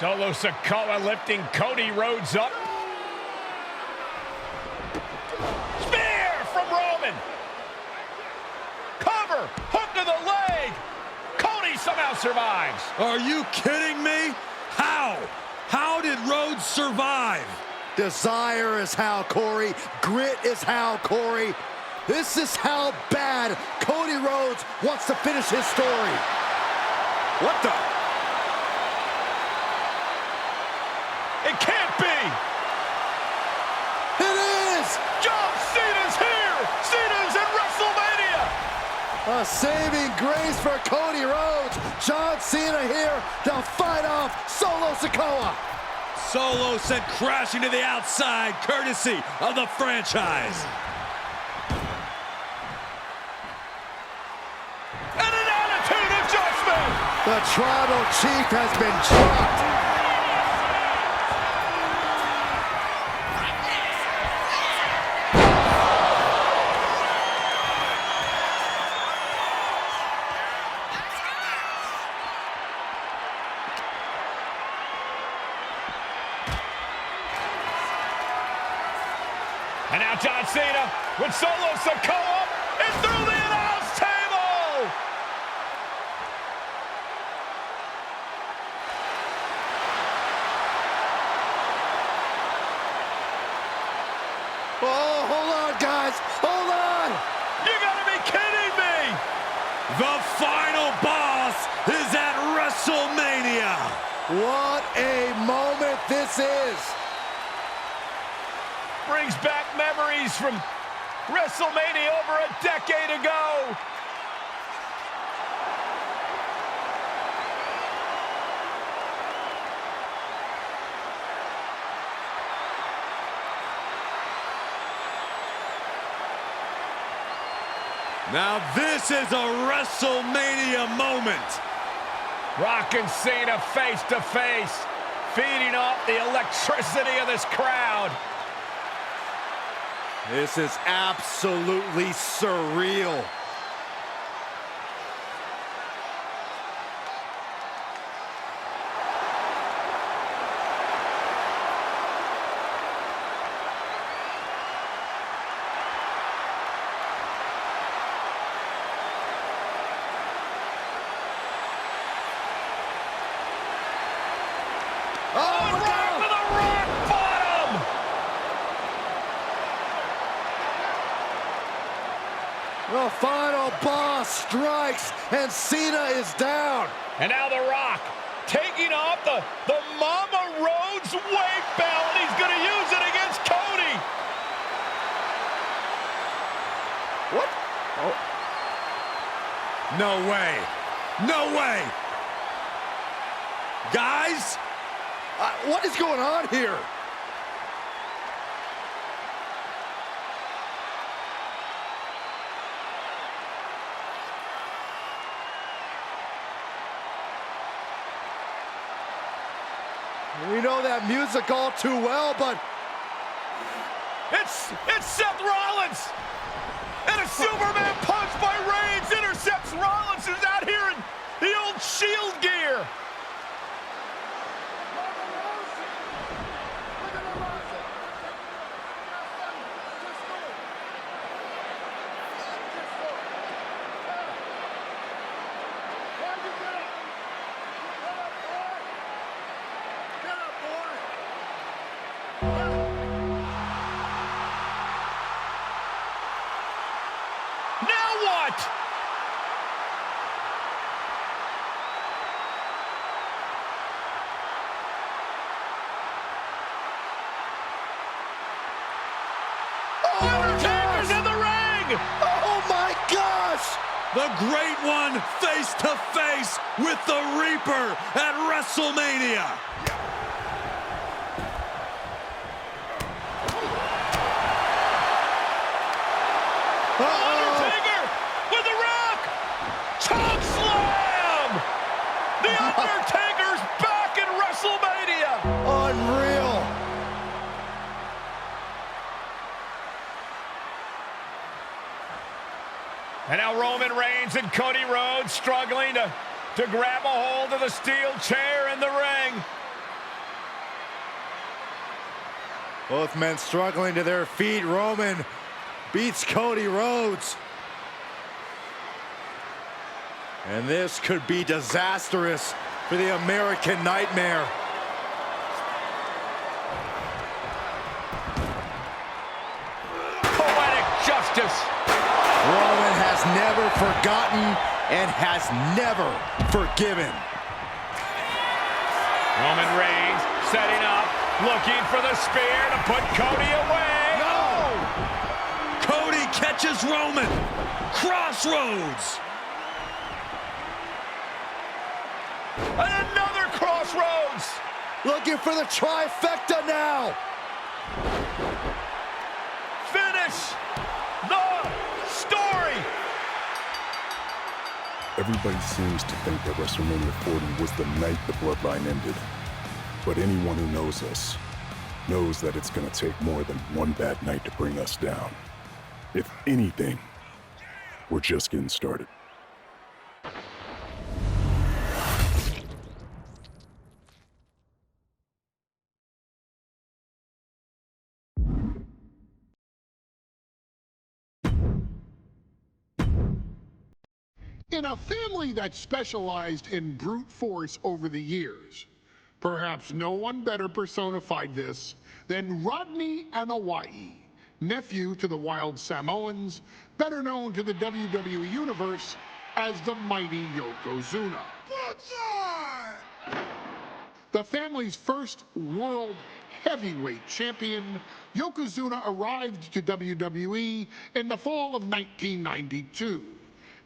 Solo Sikoa lifting Cody Rhodes up. Spear from Roman. Cover, hook to the leg. Cody somehow survives. Are you kidding me? How? How did Rhodes survive? Desire is how, Corey. Grit is how, Corey. This is how bad Cody Rhodes wants to finish his story. What the? It can't be. It is. John Cena's here. Cena's in WrestleMania. A saving grace for Cody Rhodes. John Cena here to fight off Solo Sikoa. Solo sent crashing to the outside, courtesy of the franchise. And an attitude adjustment. The tribal chief has been dropped. And now John Cena with Solo Sikoa and through the announce table. Oh, hold on, guys. Hold on. You gotta be kidding me. The final boss is at WrestleMania. What a moment this is. Brings back memories from WrestleMania over a decade ago. Now this is a WrestleMania moment. Rock and Cena face to face, feeding off the electricity of this crowd. This is absolutely surreal. The final boss strikes, and Cena is down. And now The Rock taking off the Mama Rhodes weight belt, and he's going to use it against Cody. What? Oh. No way. No way. Guys? What is going on here? We know that music all too well, but it's Seth Rollins, and a Superman punch by Reigns intercepts Rollins, who's out here in the old Shield gear. Undertaker's in the ring! Oh my gosh! The Great One face to face with the Reaper at WrestleMania. Undertaker with the Rock! Choke slam! The Undertaker's back in WrestleMania! Unreal! And now Roman Reigns and Cody Rhodes struggling to grab a hold of the steel chair in the ring. Both men struggling to their feet. Roman beats Cody Rhodes. And this could be disastrous for the American Nightmare. Poetic justice. Roman has never forgotten and has never forgiven. Roman Reigns setting up, looking for the spear to put Cody away. No! Cody catches Roman. Crossroads. And another crossroads. Looking for the trifecta now. Finish the story. Everybody seems to think that WrestleMania 40 was the night the Bloodline ended. But anyone who knows us knows that it's going to take more than one bad night to bring us down. If anything, we're just getting started. In a family that specialized in brute force over the years, perhaps no one better personified this than Rodney Anoa'i, nephew to the Wild Samoans, better known to the WWE Universe as the mighty Yokozuna. The family's first world heavyweight champion, Yokozuna arrived to WWE in the fall of 1992.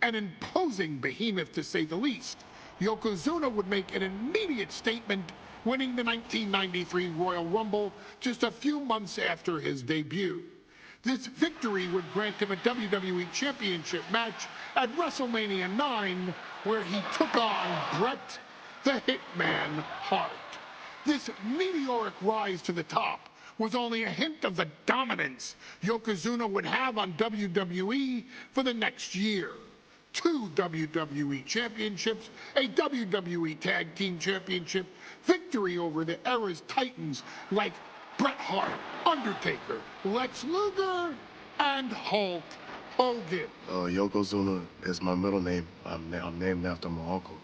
An imposing behemoth, to say the least, Yokozuna would make an immediate statement, winning the 1993 Royal Rumble just a few months after his debut. This victory would grant him a WWE Championship match at WrestleMania 9, where he took on Bret the Hitman Hart. This meteoric rise to the top was only a hint of the dominance Yokozuna would have on WWE for the next year. 2 WWE championships, a WWE Tag Team Championship, victory over the era's titans like Bret Hart, Undertaker, Lex Luger, and Hulk Hogan. Yokozuna is my middle name. I'm named after my uncle.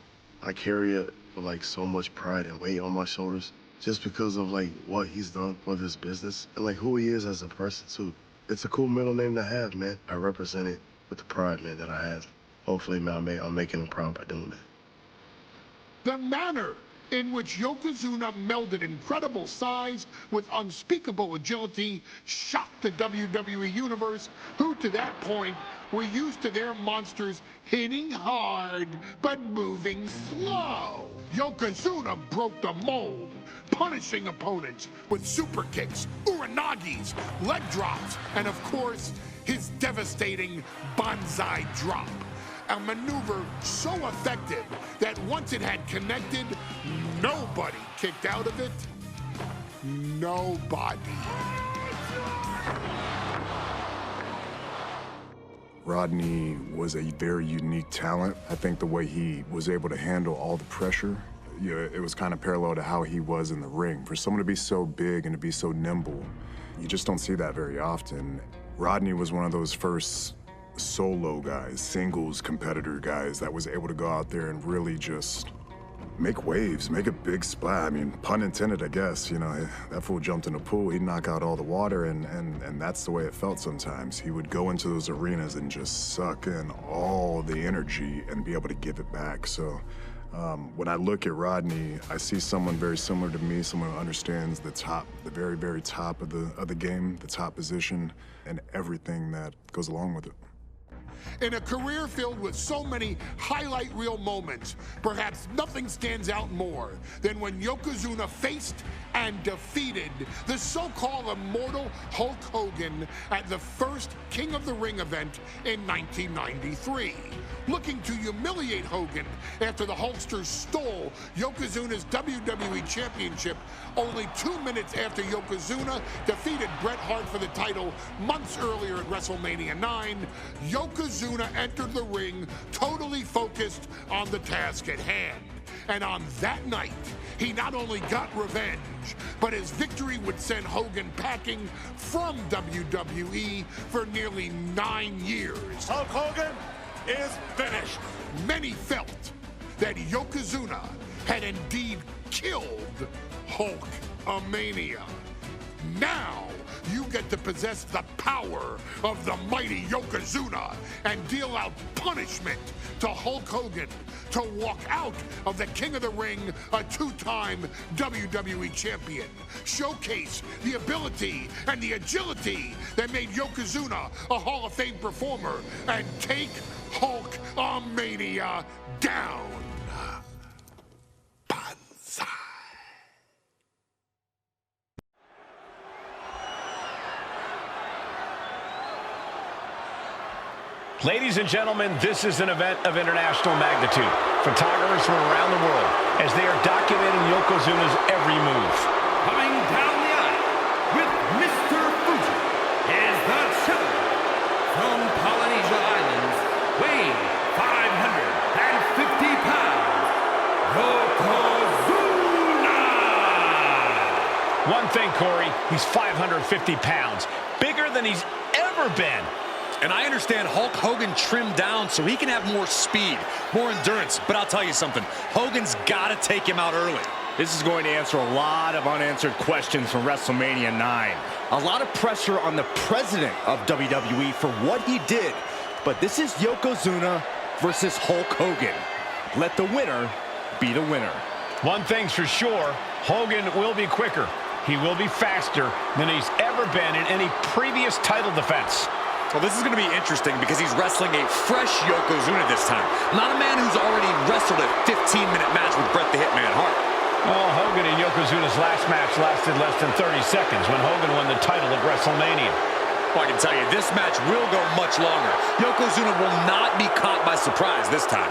I carry it with like so much pride and weight on my shoulders just because of like what he's done for this business and like who he is as a person too. It's a cool middle name to have, man. I represent it with the pride, man, that I have. Hopefully, man, I'm making him proud by doing that. The manner in which Yokozuna melded incredible size with unspeakable agility shocked the WWE Universe, who to that point were used to their monsters hitting hard but moving slow. Yokozuna broke the mold, punishing opponents with super kicks, uranagis, leg drops, and of course, his devastating Banzai drop. A maneuver so effective that once it had connected, nobody kicked out of it. Nobody. Rodney was a very unique talent. I think the way he was able to handle all the pressure, it was kind of parallel to how he was in the ring. For someone to be so big and to be so nimble, you just don't see that very often. Rodney was one of those first solo guys, singles competitor guys that was able to go out there and really just make waves, make a big splash. I mean, pun intended, I guess. You know, that fool jumped in the pool, he'd knock out all the water, and that's the way it felt sometimes. He would go into those arenas and just suck in all the energy and be able to give it back. So when I look at Rodney, I see someone very similar to me, someone who understands the top, the very, very top of the game, the top position, and everything that goes along with it. In a career filled with so many highlight reel moments, perhaps nothing stands out more than when Yokozuna faced and defeated the so-called immortal Hulk Hogan at the first King of the Ring event in 1993. Looking to humiliate Hogan after the Hulkster stole Yokozuna's WWE Championship only 2 minutes after Yokozuna defeated Bret Hart for the title months earlier at WrestleMania 9, Yokozuna entered the ring totally focused on the task at hand. And on that night, he not only got revenge, but his victory would send Hogan packing from WWE for nearly 9 years. Hulk Hogan is finished. Many felt that Yokozuna had indeed killed Hulkamania. Now, you get to possess the power of the mighty Yokozuna and deal out punishment to Hulk Hogan to walk out of the King of the Ring, a 2-time WWE champion. Showcase the ability and the agility that made Yokozuna a Hall of Fame performer and take Hulkamania down. Banzai. Ladies and gentlemen, this is an event of international magnitude. Photographers from around the world as they are documenting Yokozuna's every move. Coming down the aisle with Mr. Fuji is the challenger from Polynesia Islands, weighing 550 pounds, Yokozuna! One thing, Corey, he's 550 pounds, bigger than he's ever been. And I understand Hulk Hogan trimmed down so he can have more speed, more endurance. But I'll tell you something, Hogan's got to take him out early. This is going to answer a lot of unanswered questions from WrestleMania 9. A lot of pressure on the president of WWE for what he did. But this is Yokozuna versus Hulk Hogan. Let the winner be the winner. One thing's for sure, Hogan will be quicker. He will be faster than he's ever been in any previous title defense. Well, this is going to be interesting because he's wrestling a fresh Yokozuna this time. Not a man who's already wrestled a 15-minute match with Bret the Hitman Hart. Well, Hogan and Yokozuna's last match lasted less than 30 seconds when Hogan won the title at WrestleMania. Well, I can tell you, this match will go much longer. Yokozuna will not be caught by surprise this time.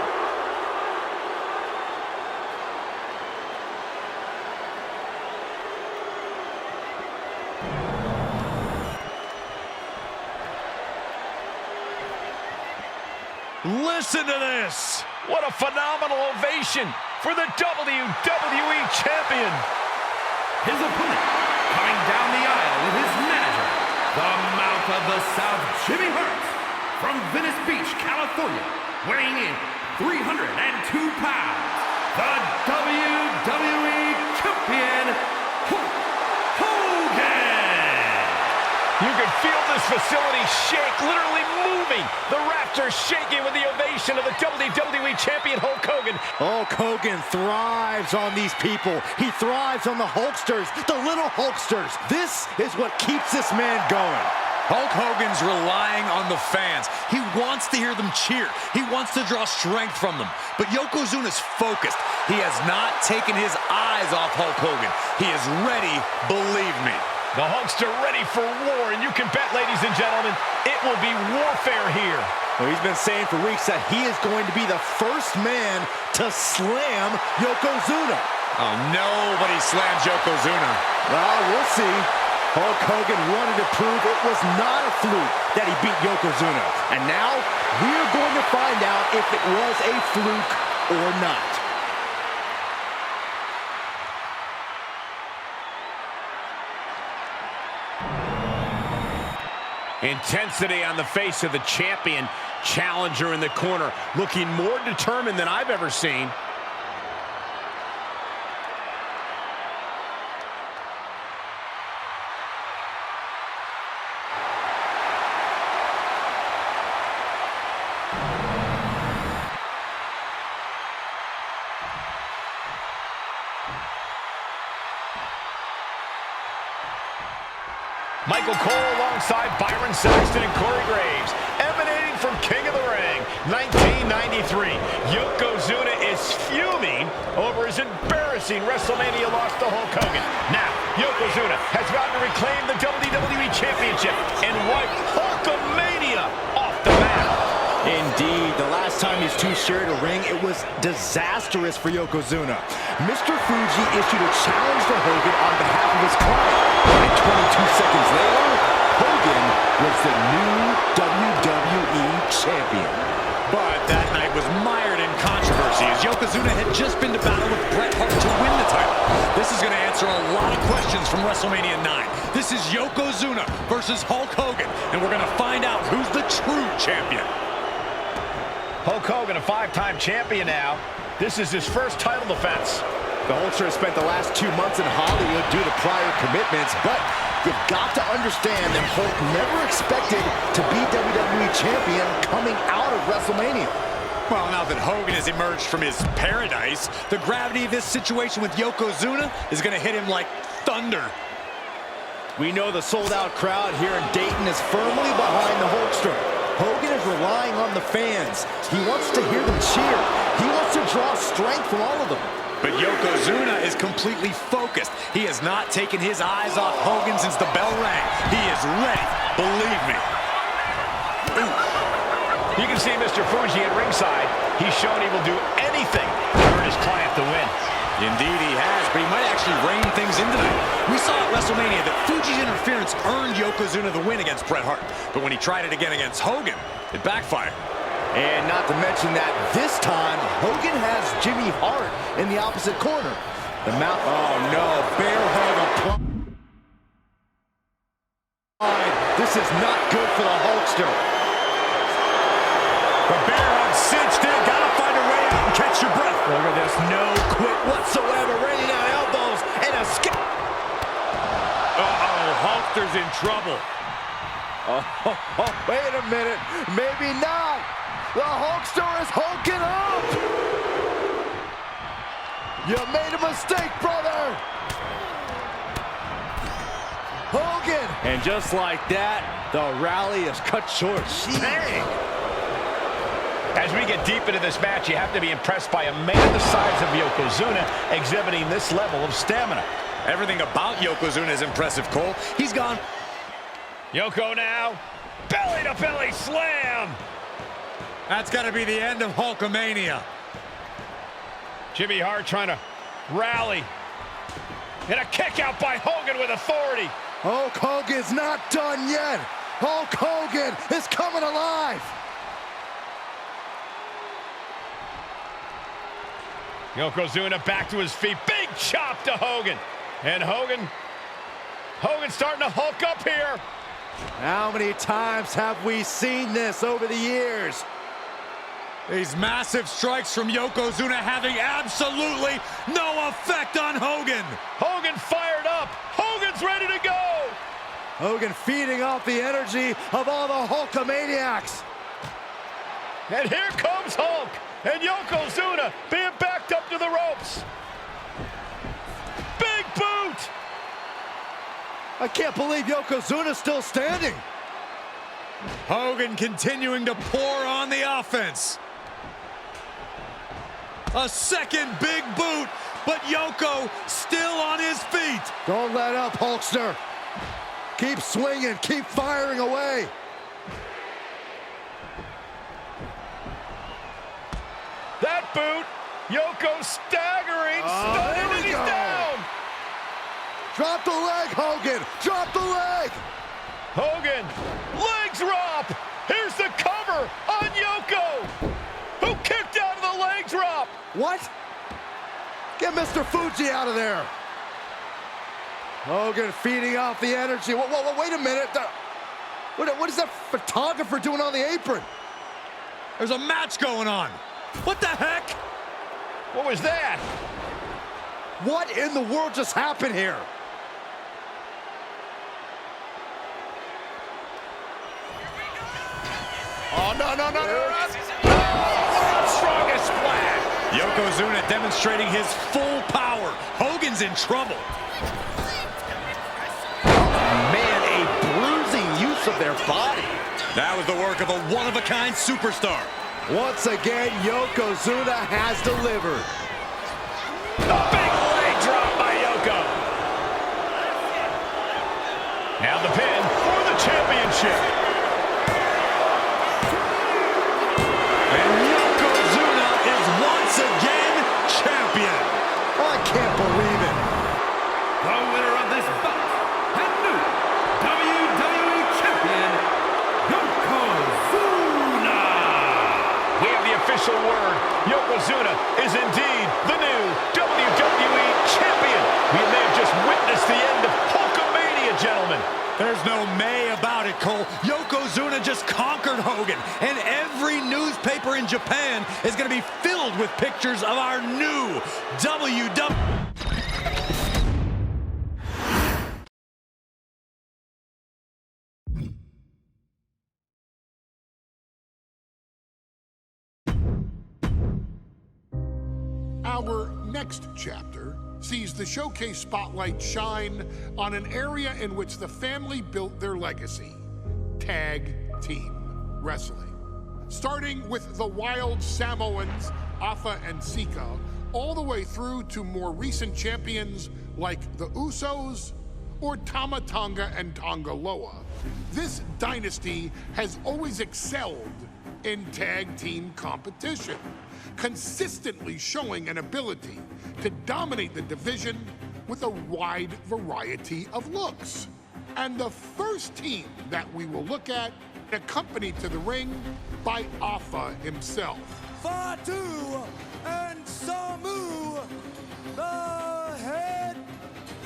Listen to this. What a phenomenal ovation for the WWE Champion. His opponent, coming down the aisle with his manager, the Mouth of the South, Jimmy Hart, from Venice Beach, California, weighing in 302 pounds, the WWE Champion, Hulk Hogan. You can feel this facility shake, literally moving. The rafters shaking with the ovation of the WWE Champion Hulk Hogan. Hulk Hogan thrives on these people. He thrives on the Hulksters, the little Hulksters. This is what keeps this man going. Hulk Hogan's relying on the fans. He wants to hear them cheer. He wants to draw strength from them. But Yokozuna's focused. He has not taken his eyes off Hulk Hogan. He is ready, believe me. The Hulkster ready for war, and you can bet, ladies and gentlemen, it will be warfare here. Well, he's been saying for weeks that he is going to be the first man to slam Yokozuna. Oh, nobody slams Yokozuna. Well, we'll see. Hulk Hogan wanted to prove it was not a fluke that he beat Yokozuna. And now, we're going to find out if it was a fluke or not. Intensity on the face of the champion. Challenger in the corner, looking more determined than I've ever seen. Michael Cole alongside Byron Saxton and Corey Graves, emanating from King of the Ring, 1993. Yokozuna is fuming over his embarrassing WrestleMania loss to Hulk Hogan. Now, Yokozuna has vowed to reclaim the WWE Championship and wipe Hulkamania off the map. Indeed, the last time these two shared a ring, it was disastrous for Yokozuna. Mr. Fuji issued a challenge to Hogan on behalf of his client. And 22 seconds later, Hogan was the new WWE Champion. But that night was mired in controversy as Yokozuna had just been to battle answer a lot of questions from WrestleMania 9. This is Yokozuna versus Hulk Hogan, and we're going to find out who's the true champion. Hulk Hogan, a 5-time champion now. This is his first title defense. The Hulkster has spent the last 2 months in Hollywood due to prior commitments, but you've got to understand that Hulk never expected to be WWE Champion coming out of WrestleMania. Well, now that Hogan has emerged from his paradise, the gravity of this situation with Yokozuna is going to hit him like thunder. We know the sold-out crowd here in Dayton is firmly behind the Hulkster. Hogan is relying on the fans. He wants to hear them cheer. He wants to draw strength from all of them. But Yokozuna is completely focused. He has not taken his eyes off Hogan since the bell rang. He is ready, believe me. You can see Mr. Fuji at ringside. He's shown he will do anything to hurt his client to win. Indeed he has, but he might actually rein things in tonight. We saw at WrestleMania that Fuji's interference earned Yokozuna the win against Bret Hart. But when he tried it again against Hogan, it backfired. And not to mention that this time, Hogan has Jimmy Hart in the opposite corner. The mount, oh no, bear hug applied. This is not good for the Hulkster. The bear hug cinched in, gotta find a way out and catch your breath. Look at this, no quit whatsoever, raining down elbows and a skip. Uh-oh, Hulkster's in trouble. Oh, wait a minute, maybe not. The Hulkster is hulking up. You made a mistake, brother. Hogan. And just like that, the rally is cut short. Dang. As we get deep into this match, you have to be impressed by a man the size of Yokozuna exhibiting this level of stamina. Everything about Yokozuna is impressive, Cole. He's gone. Yoko now, belly-to-belly slam. That's got to be the end of Hulkamania. Jimmy Hart trying to rally. And a kick out by Hogan with authority. Hulk Hogan's not done yet. Hulk Hogan is coming alive. Yokozuna back to his feet. Big chop to Hogan. And Hogan's starting to hulk up here. How many times have we seen this over the years? These massive strikes from Yokozuna having absolutely no effect on Hogan. Hogan fired up. Hogan's ready to go. Hogan feeding off the energy of all the Hulkamaniacs. And here comes Hulk. And Yokozuna being backed up to the ropes. Big boot. I can't believe Yokozuna's still standing. Hogan continuing to pour on the offense. A second big boot, but Yoko still on his feet. Don't let up, Hulkster. Keep swinging, keep firing away. That boot, Yoko staggering, stunning, and he's down. Drop the leg, Hogan, drop the leg. Hogan, leg drop. Here's the cover on Yoko, who kicked out of the leg drop. What? Get Mr. Fuji out of there. Hogan feeding off the energy. Whoa, wait a minute. What is that photographer doing on the apron? There's a match going on. What the heck? What was that? What in the world just happened here? Oh, no. Strongest splash. Yokozuna demonstrating his full power. Hogan's in trouble. Man, a bruising use of their body. That was the work of a one-of-a-kind superstar. Once again, Yokozuna has delivered. A big leg drop by Yoko. Now the pin for the championship. And Yokozuna is once again champion. I can't believe it. The winner of this bout and new WWE Champion, Yokozuna. We have the official word. Yokozuna is indeed the new WWE Champion. We may have just no May about it, Cole. Yokozuna just conquered Hogan, and every newspaper in Japan is going to be filled with pictures of our new WWE. Our next chapter sees the showcase spotlight shine on an area in which the family built their legacy: tag team wrestling. Starting with the Wild Samoans, Afa and Sika, all the way through to more recent champions like the Usos or Tama Tonga and Tonga Loa. This dynasty has always excelled in tag team competition, consistently showing an ability to dominate the division with a wide variety of looks. And the first team that we will look at, accompanied to the ring by Afa himself. Fatu and Samu, the Head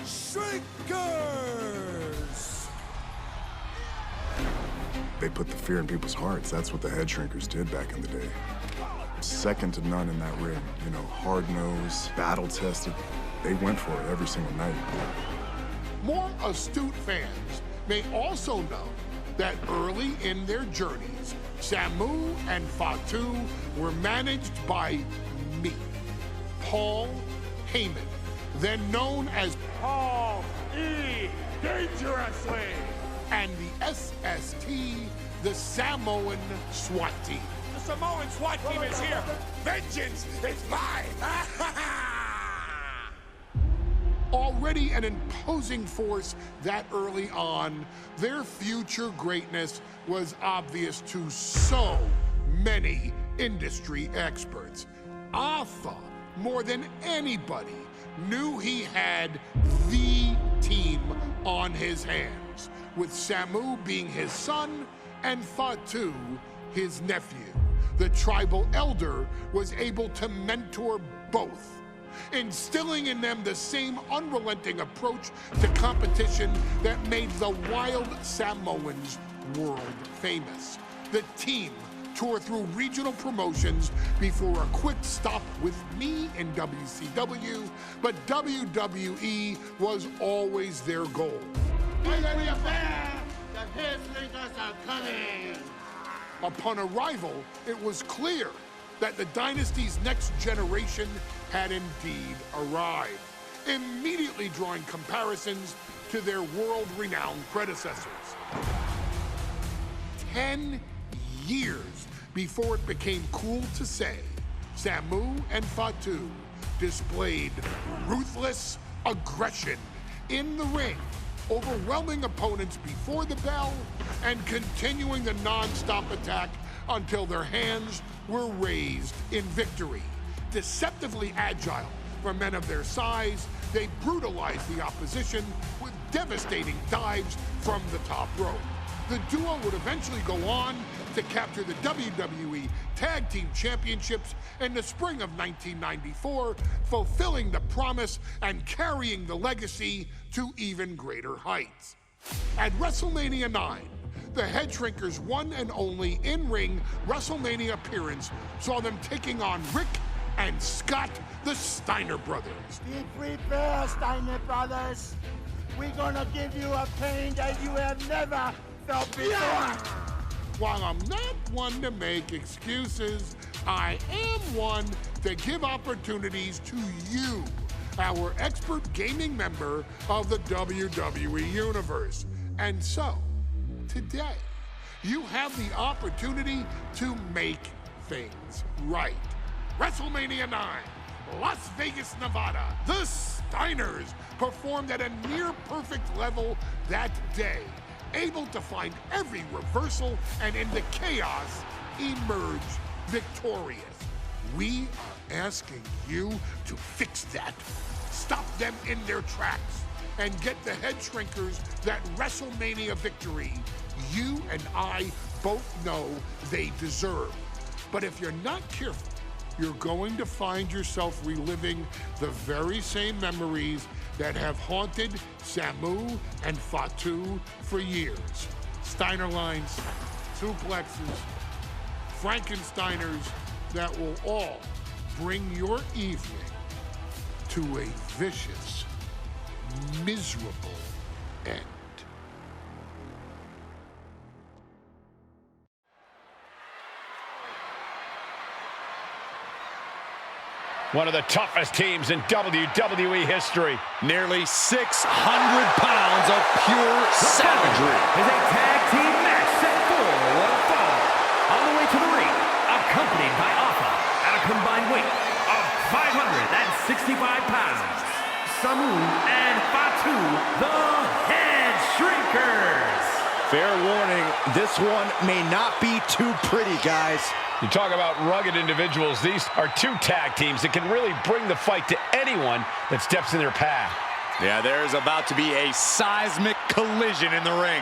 Shrinkers. They put the fear in people's hearts. That's what the Head Shrinkers did back in the day. Second to none in that ring. You know, hard-nosed, battle-tested. They went for it every single night. More astute fans may also know that early in their journeys, Samu and Fatu were managed by me, Paul Heyman, then known as Paul E. Dangerously. and the SST, the Samoan SWAT team. The Samoan SWAT team is here. Vengeance is mine. Already an imposing force that early on, their future greatness was obvious to so many industry experts. Afa, more than anybody, knew he had the team on his hands, with Samu being his son and Fatu his nephew. The tribal elder was able to mentor both, instilling in them the same unrelenting approach to competition that made the Wild Samoans world famous. The team toured through regional promotions before a quick stop with me in WCW, but WWE was always their goal. Upon arrival, it was clear that the dynasty's next generation had indeed arrived, immediately drawing comparisons to their world-renowned predecessors. 10 years before it became cool to say, Samu and Fatu displayed ruthless aggression in the ring, overwhelming opponents before the bell and continuing the non-stop attack until their hands were raised in victory. Deceptively agile for men of their size, they brutalized the opposition with devastating dives from the top rope. The duo would eventually go on to capture the WWE Tag Team Championships in the spring of 1994, fulfilling the promise and carrying the legacy to even greater heights. At WrestleMania 9, the Head Shrinkers' one and only in-ring WrestleMania appearance saw them taking on Rick and Scott, the Steiner brothers. Be prepared, Steiner brothers. We're gonna give you a pain that you have never felt before. While I'm not one to make excuses, I am one to give opportunities to you, our expert gaming member of the WWE Universe. And so, today, you have the opportunity to make things right. WrestleMania 9, Las Vegas, Nevada. The Steiners performed at a near-perfect level that day, able to find every reversal and in the chaos emerge victorious. We are asking you to fix that. Stop them in their tracks and get the Head Shrinkers that WrestleMania victory you and I both know they deserve. But if you're not careful, you're going to find yourself reliving the very same memories that have haunted Samu and Fatu for years. Steiner lines, suplexes, Frankensteiners that will all bring your evening to a vicious, miserable end. One of the toughest teams in WWE history. Nearly 600 pounds of pure savagery. Is a tag team match set for one fall. On the way to the ring, accompanied by Alpha at a combined weight of 565 pounds. Samu and Fatu, the Head Shrinkers. Fair warning, this one may not be too pretty, guys. You talk about rugged individuals. These are two tag teams that can really bring the fight to anyone that steps in their path. Yeah, there's about to be a seismic collision in the ring.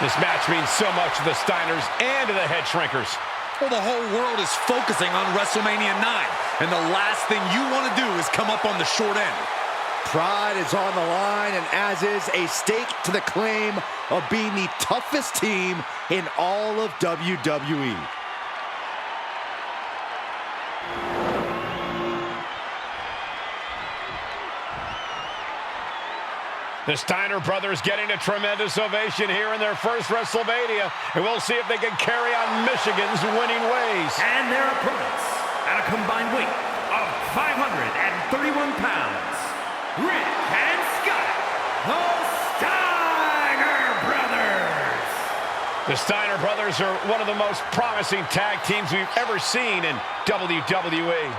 This match means so much to the Steiners and to the Head Shrinkers. Well, the whole world is focusing on WrestleMania 9, and the last thing you want to do is come up on the short end. Pride is on the line, and as is a stake to the claim of being the toughest team in all of WWE. The Steiner brothers getting a tremendous ovation here in their first WrestleMania, and we'll see if they can carry on Michigan's winning ways. And their opponents, at a combined weight of 531 pounds, Rick and Scott, the Steiner Brothers. The Steiner brothers are one of the most promising tag teams we've ever seen in WWE.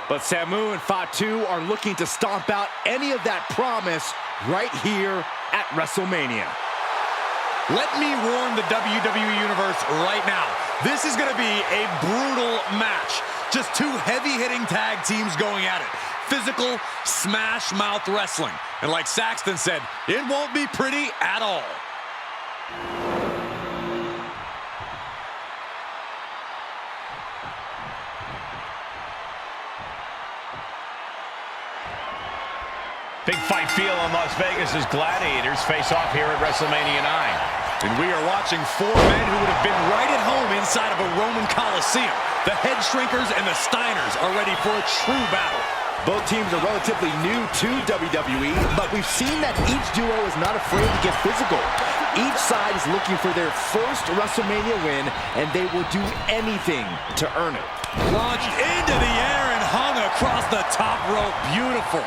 But Samu and Fatu are looking to stomp out any of that promise right here at WrestleMania. Let me warn the WWE Universe right now. This is going to be a brutal match. Just two heavy-hitting tag teams going at it. Physical, smash-mouth wrestling. And like Saxton said, it won't be pretty at all. Big fight feel in Las Vegas as gladiators face off here at WrestleMania 9. And we are watching four men who would have been right at home inside of a Roman Coliseum. The Head Shrinkers and the Steiners are ready for a true battle. Both teams are relatively new to WWE, but we've seen that each duo is not afraid to get physical. Each side is looking for their first WrestleMania win, and they will do anything to earn it. Launched into the air and hung across the top rope. Beautiful.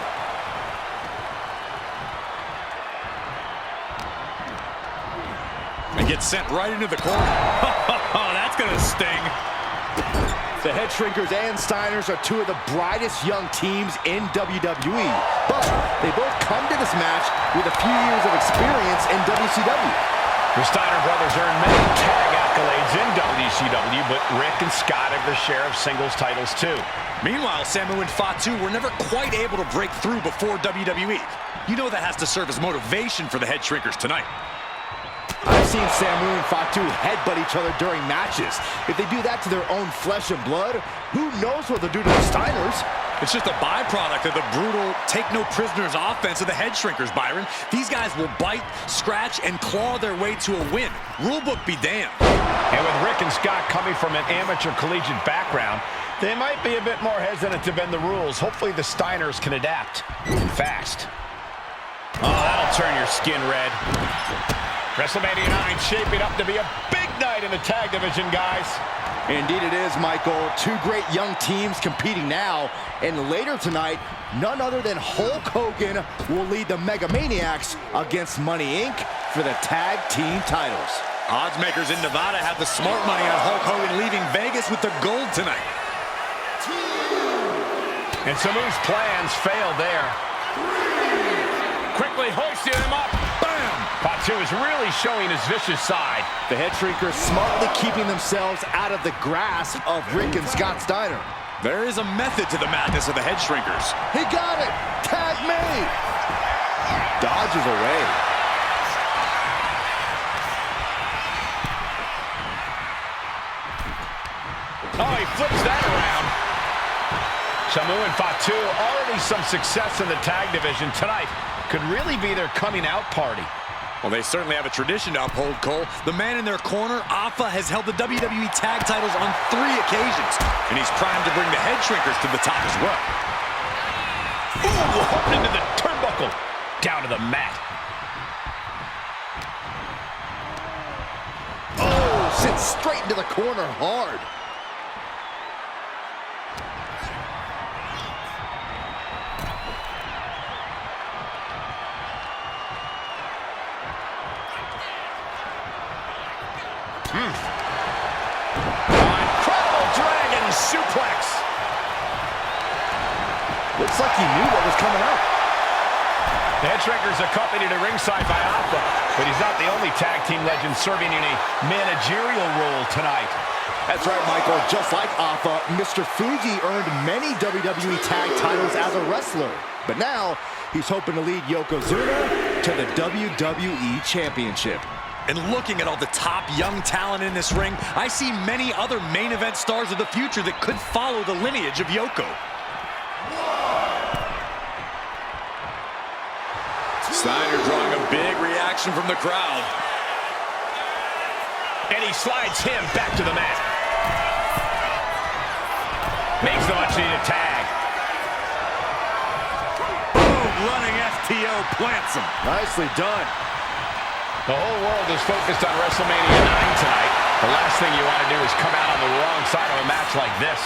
And gets sent right into the corner. Oh, that's gonna sting. The Head Shrinkers and Steiners are two of the brightest young teams in WWE, but they both come to this match with a few years of experience in WCW. The Steiner brothers earned many tag accolades in WCW, but Rick and Scott have their share of singles titles too. Meanwhile, Samu and Fatu were never quite able to break through before WWE. You know that has to serve as motivation for the Head Shrinkers tonight. I've seen Samu and Fatu headbutt each other during matches. If they do that to their own flesh and blood, who knows what they'll do to the Steiners? It's just a byproduct of the brutal take-no-prisoners offense of the Head Shrinkers, Byron. These guys will bite, scratch, and claw their way to a win. Rulebook be damned. And with Rick and Scott coming from an amateur collegiate background, they might be a bit more hesitant to bend the rules. Hopefully the Steiners can adapt fast. Oh, that'll turn your skin red. WrestleMania 9 shaping up to be a big night in the tag division, guys. Indeed it is, Michael. Two great young teams competing now. And later tonight, none other than Hulk Hogan will lead the Mega Maniacs against Money Inc. for the tag team titles. Odds makers in Nevada have the smart money on Hulk Hogan leaving Vegas with the gold tonight. And Samu's plans failed there. Quickly hoisted him up. Bam! Fatu is really showing his vicious side. The Head Shrinkers smartly keeping themselves out of the grasp of Rick and Scott Steiner. There is a method to the madness of the head shrinkers. He got it. Tag made. Dodges away. Oh, he flips that around. Samu and Fatu, already some success in the tag division tonight. Could really be their coming out party. Well, they certainly have a tradition to uphold, Cole. The man in their corner, Alpha, has held the WWE tag titles on 3 occasions, and he's primed to bring the head shrinkers to the top as well. Ooh, up into the turnbuckle. Down to the mat. Oh, sits straight into the corner hard. Incredible dragon suplex. Looks like he knew what was coming up. The head shrinkers accompanied at ringside by Alpha, but he's not the only tag team legend serving in a managerial role tonight. That's right, Michael. Just like Alpha, Mr. Fuji earned many WWE tag titles as a wrestler. But now, he's hoping to lead Yokozuna to the WWE Championship. And looking at all the top young talent in this ring, I see many other main event stars of the future that could follow the lineage of Yoko. Steiner drawing a big reaction from the crowd. And he slides him back to the mat. Makes the much-needed tag. Boom, running FTO plants him. Nicely done. The whole world is focused on WrestleMania 9 tonight. The last thing you want to do is come out on the wrong side of a match like this.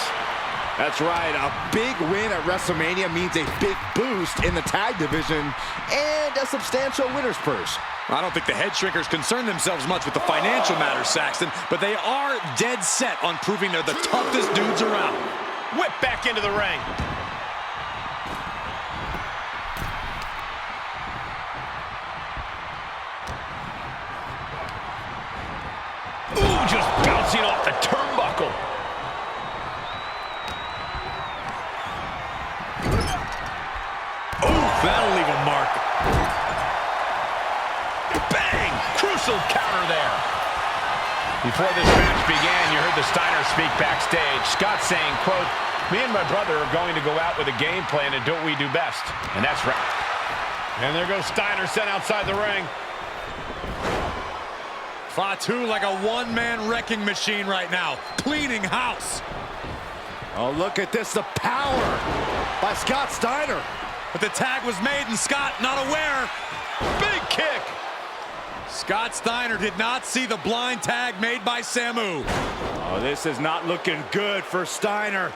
That's right. A big win at WrestleMania means a big boost in the tag division and a substantial winner's purse. I don't think the head shrinkers concern themselves much with the financial matters, Saxton, but they are dead set on proving they're the toughest dudes around. Whip back into the ring. Ooh, just bouncing off the turnbuckle. Ooh, that'll leave a mark. Bang! Crucial counter there. Before this match began, you heard the Steiner speak backstage. Scott saying, quote, "Me and my brother are going to go out with a game plan and do what we do best." And that's right. And there goes Steiner sent outside the ring. Fatu like a one-man wrecking machine right now, cleaning house. Oh, look at this, the power by Scott Steiner. But the tag was made and Scott not aware. Big kick. Scott Steiner did not see the blind tag made by Samu. Oh, this is not looking good for Steiner.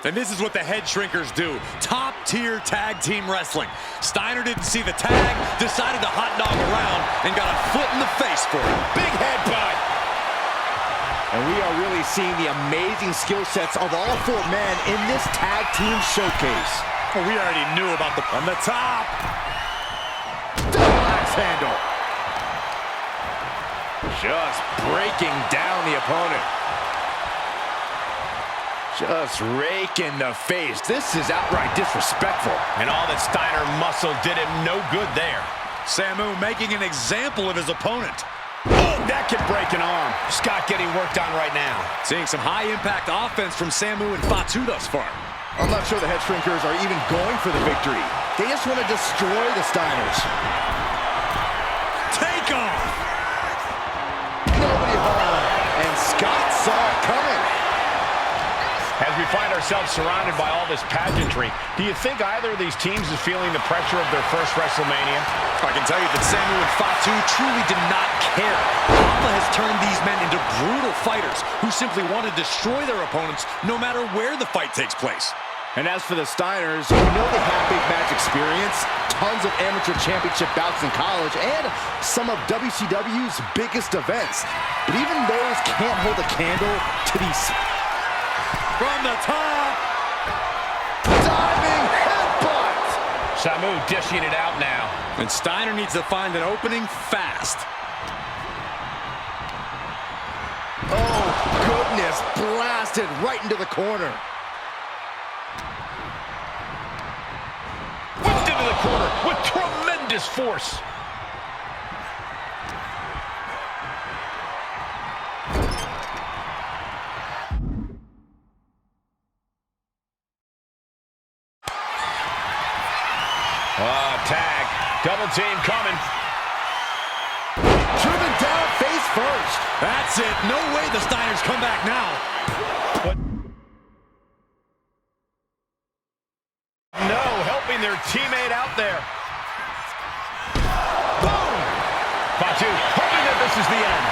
And this is what the head shrinkers do. Top-tier tag team wrestling. Steiner didn't see the tag, decided to hot dog around, and got a foot in the face for it. Big headbutt. And we are really seeing the amazing skill sets of all 4 men in this tag team showcase. Well, we already knew about the... From the top. Double axe handle. Just breaking down the opponent. Just raking the face. This is outright disrespectful. And all that Steiner muscle did him no good there. Samu making an example of his opponent. Oh, that could break an arm. Scott getting worked on right now. Seeing some high-impact offense from Samu and Fatu thus far. I'm not sure the head shrinkers are even going for the victory. They just want to destroy the Steiners. Take off! Nobody home. And Scott saw it coming. As we find ourselves surrounded by all this pageantry, do you think either of these teams is feeling the pressure of their first WrestleMania? I can tell you that Samu and Fatu truly did not care. Alpha has turned these men into brutal fighters who simply want to destroy their opponents no matter where the fight takes place. And as for the Steiners, we know they have big match experience, tons of amateur championship bouts in college, and some of WCW's biggest events. But even those can't hold a candle to these... From the top! Diving headbutt! Samu dishing it out now. And Steiner needs to find an opening fast. Oh, goodness, blasted right into the corner. corner with tremendous force. Tag. Double team coming. Driven down face first. That's it. No way the Steiners come back now. But no, helping their teammate out there. Boom! Fatu hoping that this is the end.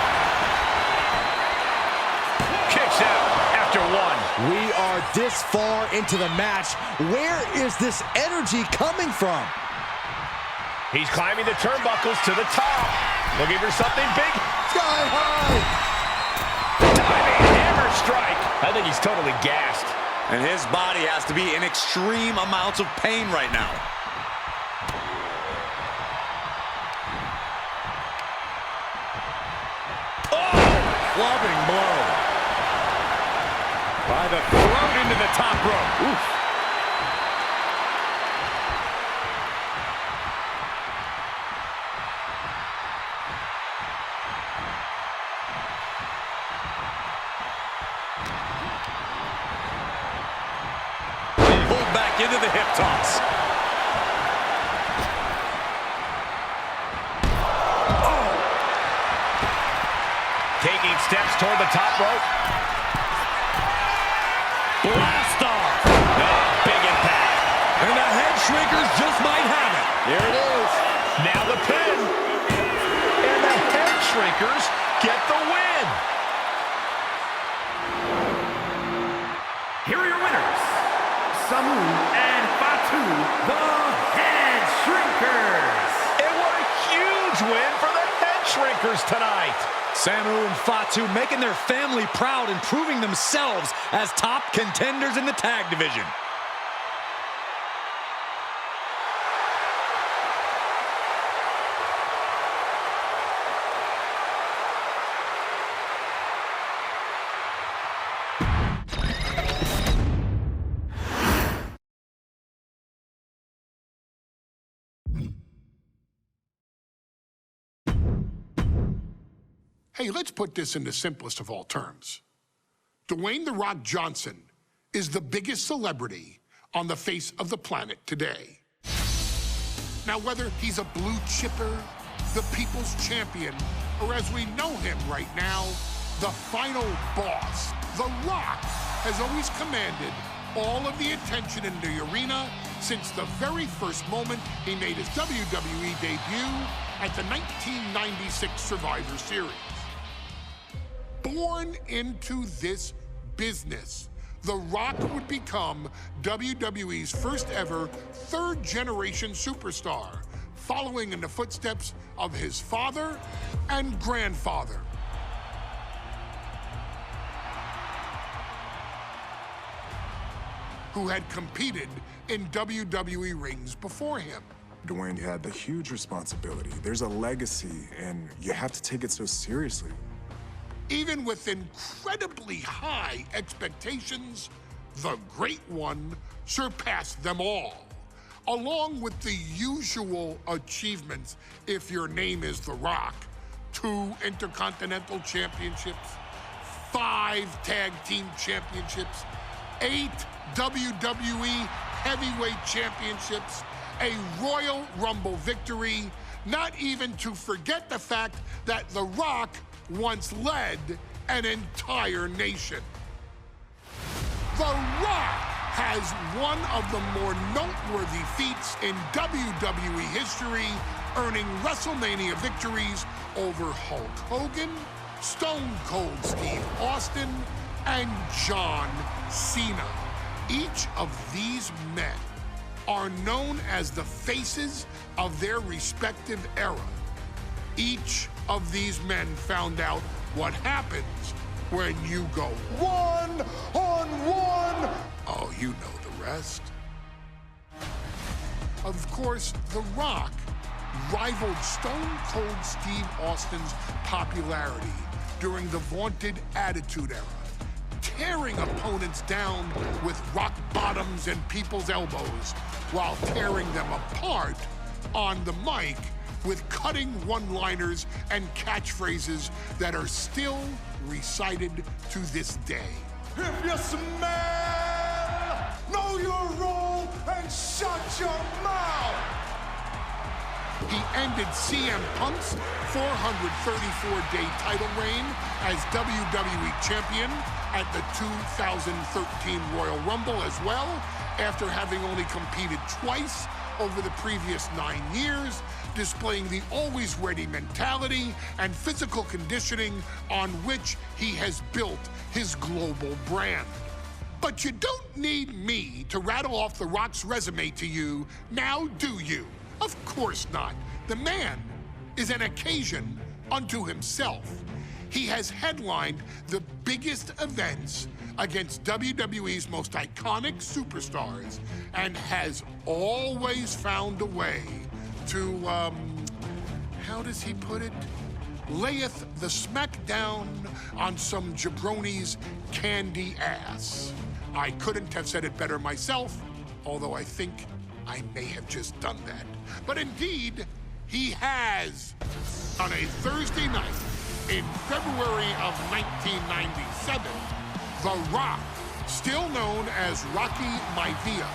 Kicks out after one. We are this far into the match. Where is this energy coming from? He's climbing the turnbuckles to the top. Looking for something big. Sky high. Diving hammer strike. I think he's totally gassed. And his body has to be in extreme amounts of pain right now. Oh! Clubbing blow. By the throat into the top rope. Oof. Back into the hip toss. Oh. Taking steps toward the top rope. Blast off. Oh, big impact. And the head shrinkers just might have it. Here it is. Now the pin. And the head shrinkers get the win. Here are your winners, Samu and Fatu, the Head Shrinkers. And what a huge win for the Head Shrinkers tonight. Samu and Fatu making their family proud and proving themselves as top contenders in the tag division. Hey, let's put this in the simplest of all terms. Dwayne "The Rock" Johnson is the biggest celebrity on the face of the planet today. Now, whether he's a blue chipper, the people's champion, or as we know him right now, the final boss, The Rock has always commanded all of the attention in the arena since the very first moment he made his WWE debut at the 1996 Survivor Series. Born into this business, The Rock would become WWE's first ever third-generation superstar, following in the footsteps of his father and grandfather. Who had competed in WWE rings before him. Dwayne had the huge responsibility. There's a legacy, and you have to take it so seriously. Even with incredibly high expectations, the Great One surpassed them all. Along with the usual achievements, if your name is The Rock: 2 Intercontinental Championships, 5 Tag Team Championships, 8 WWE Heavyweight Championships, a Royal Rumble victory, not even to forget the fact that The Rock once led an entire nation. The Rock has one of the more noteworthy feats in WWE history, earning WrestleMania victories over Hulk Hogan, Stone Cold Steve Austin, and John Cena. Each of these men are known as the faces of their respective era. Each of these men found out what happens when you go one-on-one. Oh, you know the rest. Of course, The Rock rivaled Stone Cold Steve Austin's popularity during the vaunted Attitude Era, tearing opponents down with rock bottoms and people's elbows, while tearing them apart on the mic with cutting one-liners and catchphrases that are still recited to this day. If you smell, know your role and shut your mouth. He ended CM Punk's 434-day title reign as WWE Champion at the 2013 Royal Rumble as well, after having only competed twice over the previous 9 years, displaying the always ready mentality and physical conditioning on which he has built his global brand. But you don't need me to rattle off The Rock's resume to you, now do you? Of course not. The man is an occasion unto himself. He has headlined the biggest events against WWE's most iconic superstars and has always found a way to, how does he put it? Layeth the smackdown on some jabroni's candy ass. I couldn't have said it better myself, although I think I may have just done that. But indeed, he has. On a Thursday night in February of 1997, The Rock, still known as Rocky Maivia,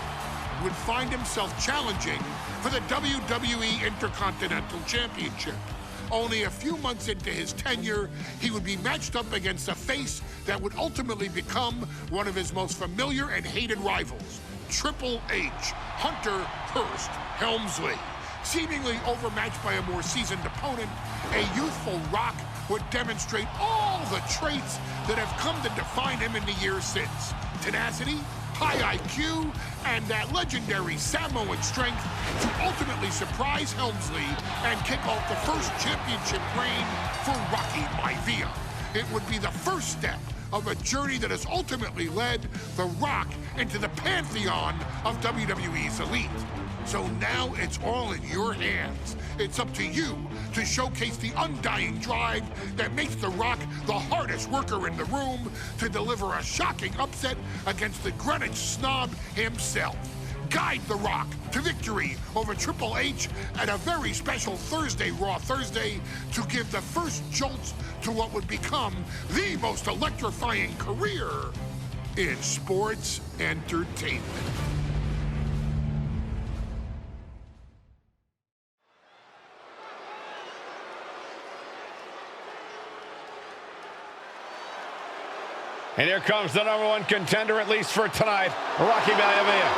would find himself challenging for the WWE Intercontinental Championship. Only a few months into his tenure, he would be matched up against a face that would ultimately become one of his most familiar and hated rivals, Triple H, Hunter Hearst Helmsley. Seemingly overmatched by a more seasoned opponent, a youthful Rock would demonstrate all the traits that have come to define him in the years since. Tenacity, high IQ, and that legendary Samoan strength to ultimately surprise Helmsley and kick off the first championship reign for Rocky Maivia. It would be the first step of a journey that has ultimately led The Rock into the pantheon of WWE's elite. So now it's all in your hands. It's up to you to showcase the undying drive that makes The Rock the hardest worker in the room to deliver a shocking upset against the Greenwich snob himself. Guide The Rock to victory over Triple H at a very special Thursday, Raw Thursday, to give the first jolts to what would become the most electrifying career in sports entertainment. And here comes the #1 contender, at least for tonight, Rocky Maivia.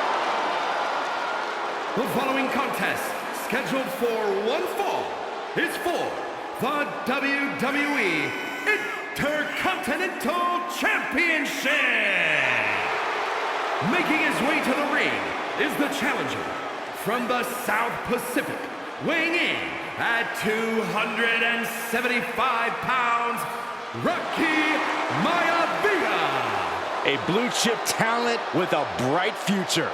The following contest, scheduled for one fall, is for the WWE Intercontinental Championship. Making his way to the ring is the challenger from the South Pacific, weighing in at 275 pounds, Rocky Maivia. A blue chip talent with a bright future.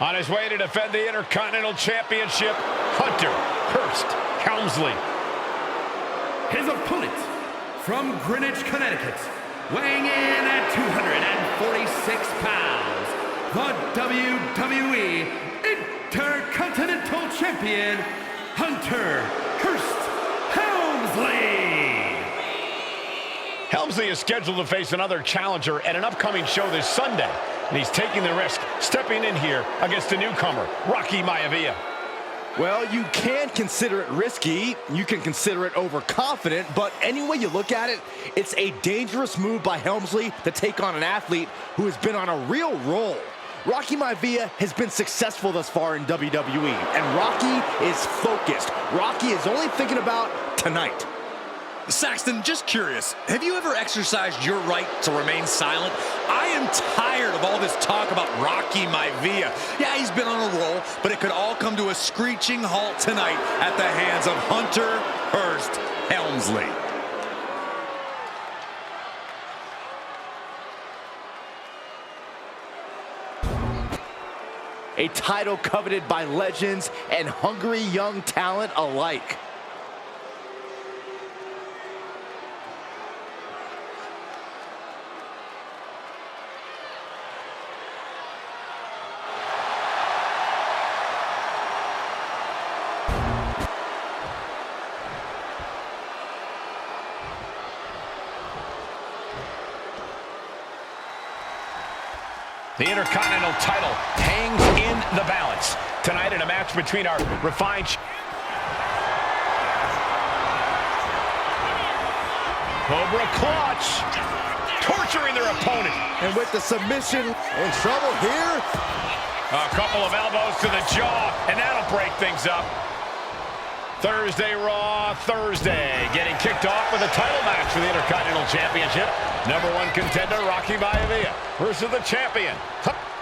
On his way to defend the Intercontinental Championship, Hunter Hearst Helmsley. His opponent from Greenwich, Connecticut, weighing in at 246 pounds, the WWE Intercontinental Champion, Hunter Hearst Helmsley. Helmsley is scheduled to face another challenger at an upcoming show this Sunday, and he's taking the risk, stepping in here against a newcomer, Rocky Maivia. Well, you can consider it risky, you can consider it overconfident, but any way you look at it, it's a dangerous move by Helmsley to take on an athlete who has been on a real roll. Rocky Maivia has been successful thus far in WWE, and Rocky is focused. Rocky is only thinking about tonight. Saxton, just curious, have you ever exercised your right to remain silent? I am tired of all this talk about Rocky Maivia. Yeah, he's been on a roll, but it could all come to a screeching halt tonight at the hands of Hunter Hearst Helmsley. A title coveted by legends and hungry young talent alike. The Intercontinental title hangs in the balance. Tonight in a match between our refined... Cobra clutch. Torturing their opponent. And with the submission, in trouble here. A couple of elbows to the jaw, and that'll break things up. Thursday Raw, Thursday. Getting kicked off with a title match for the Intercontinental Championship. #1 contender, Rocky Maivia, versus the champion.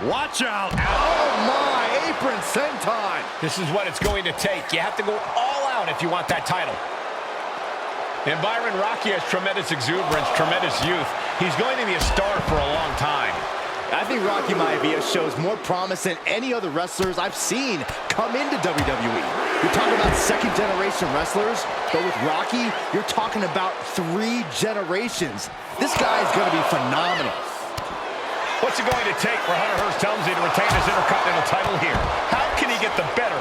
Watch out. Oh my, apron senton. This is what it's going to take. You have to go all out if you want that title. And Byron, Rocky has tremendous exuberance, tremendous youth. He's going to be a star for a long time. I think Rocky Maivia shows more promise than any other wrestlers I've seen come into WWE. You're talking about second-generation wrestlers, but with Rocky, you're talking about 3 generations. This guy is going to be phenomenal. What's it going to take for Hunter Hearst Helmsley to retain his Intercontinental title here? How can he get the better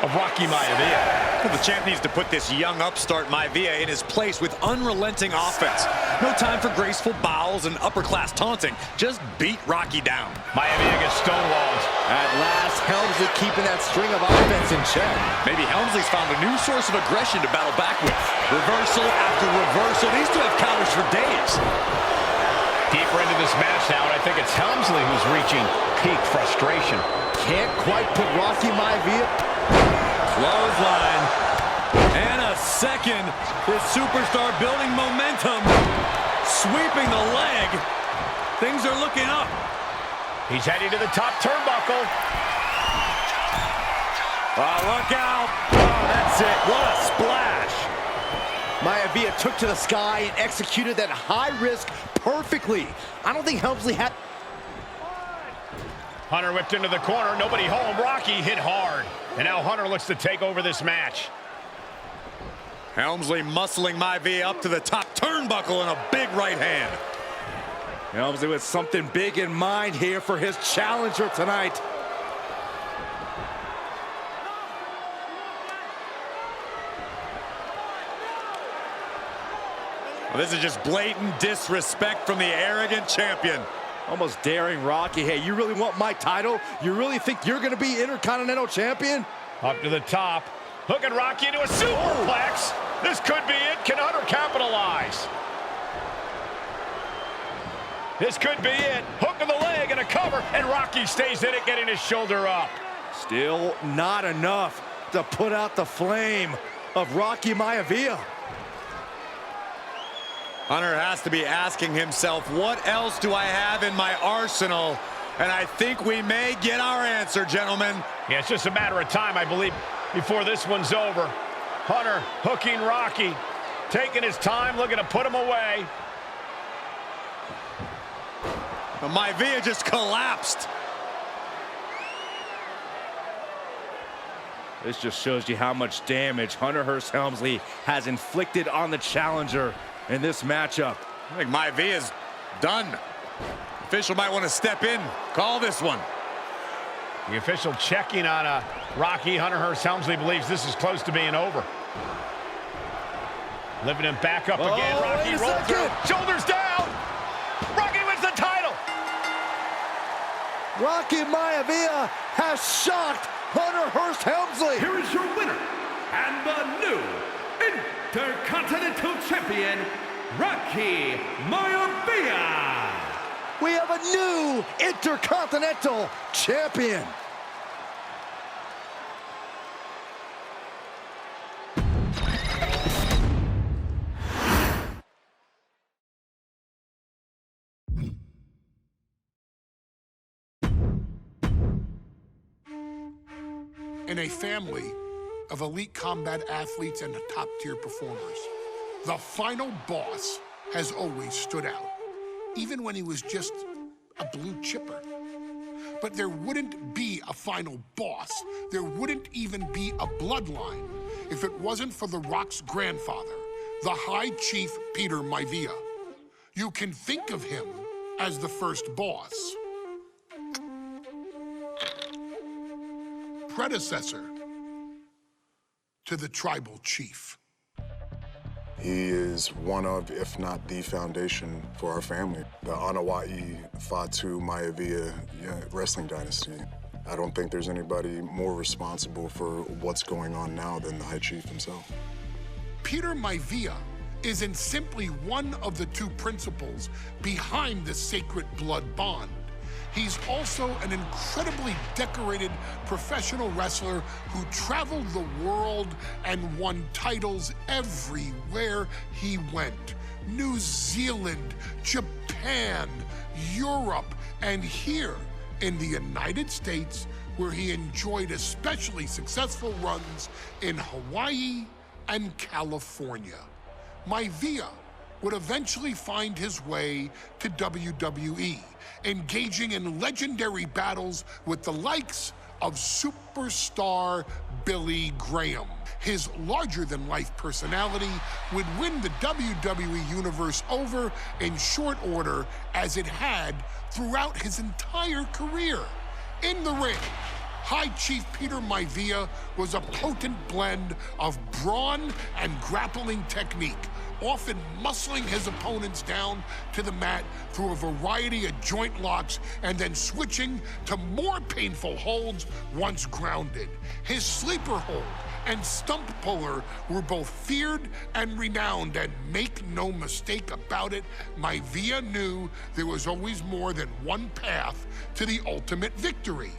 of Rocky Maivia? Well, the champ needs to put this young upstart Maivia in his place with unrelenting offense. No time for graceful bows and upper-class taunting. Just beat Rocky down. Maivia gets stonewalled. At last, Helmsley keeping that string of offense in check. Maybe Helmsley's found a new source of aggression to battle back with. Reversal after reversal. These two have counters for days. Deeper into this match now, and I think it's Helmsley who's reaching peak frustration. Can't quite put Rocky Maivia. Clothesline. And a second. This superstar building momentum. Sweeping the leg. Things are looking up. He's heading to the top turnbuckle. Oh, look out. Oh, that's it. What a splash. Maivia took to the sky and executed that high risk perfectly. I don't think Helmsley had... Hunter whipped into the corner. Nobody home. Rocky hit hard. And now Hunter looks to take over this match. Helmsley muscling Maivia up to the top turnbuckle in a big right hand. Helmsley with something big in mind here for his challenger tonight. Well, this is just blatant disrespect from the arrogant champion. Almost daring Rocky. Hey, you really want my title? You really think you're going to be Intercontinental Champion? Up to the top. Hooking Rocky into a superplex. This could be it. Can Hunter capitalize? This could be it. Hook of the leg and a cover. And Rocky stays in it, getting his shoulder up. Still not enough to put out the flame of Rocky Maivia. Hunter has to be asking himself, what else do I have in my arsenal? And I think we may get our answer, gentlemen. Yeah, it's just a matter of time, I believe, before this one's over. Hunter hooking Rocky, taking his time, looking to put him away. But Maivia just collapsed. This just shows you how much damage Hunter Hearst Helmsley has inflicted on the challenger in this matchup. I think Maivia's done. Official might want to step in, call this one. The official checking on Rocky. Hunter Hearst Helmsley believes this is close to being over. Lifting him back up again. Rocky rolls through. Shoulders down. Rocky wins the title. Rocky Maivia has shocked Hunter Hearst Helmsley. Here is your winner and the new Intercontinental Champion, Rocky Maivia. We have a new Intercontinental Champion. In a family of elite combat athletes and top-tier performers, the final boss has always stood out, even when he was just a blue chipper. But there wouldn't be a final boss. There wouldn't even be a bloodline if it wasn't for The Rock's grandfather, the High Chief Peter Maivia. You can think of him as the first boss. Predecessor to the tribal chief. He is one of, if not the foundation for our family. The Anoa'i Fatu Maivia wrestling dynasty. I don't think there's anybody more responsible for what's going on now than the High Chief himself. Peter Maivia isn't simply one of the two principals behind the sacred blood bond. He's also an incredibly decorated professional wrestler who traveled the world and won titles everywhere he went. New Zealand, Japan, Europe, and here in the United States, where he enjoyed especially successful runs in Hawaii and California. Maivia would eventually find his way to WWE, engaging in legendary battles with the likes of superstar Billy Graham. His larger-than-life personality would win the WWE Universe over in short order, as it had throughout his entire career. In the ring, High Chief Peter Maivia was a potent blend of brawn and grappling technique, often muscling his opponents down to the mat through a variety of joint locks and then switching to more painful holds once grounded. His sleeper hold and stump puller were both feared and renowned, and make no mistake about it, Maivia knew there was always more than one path to the ultimate victory.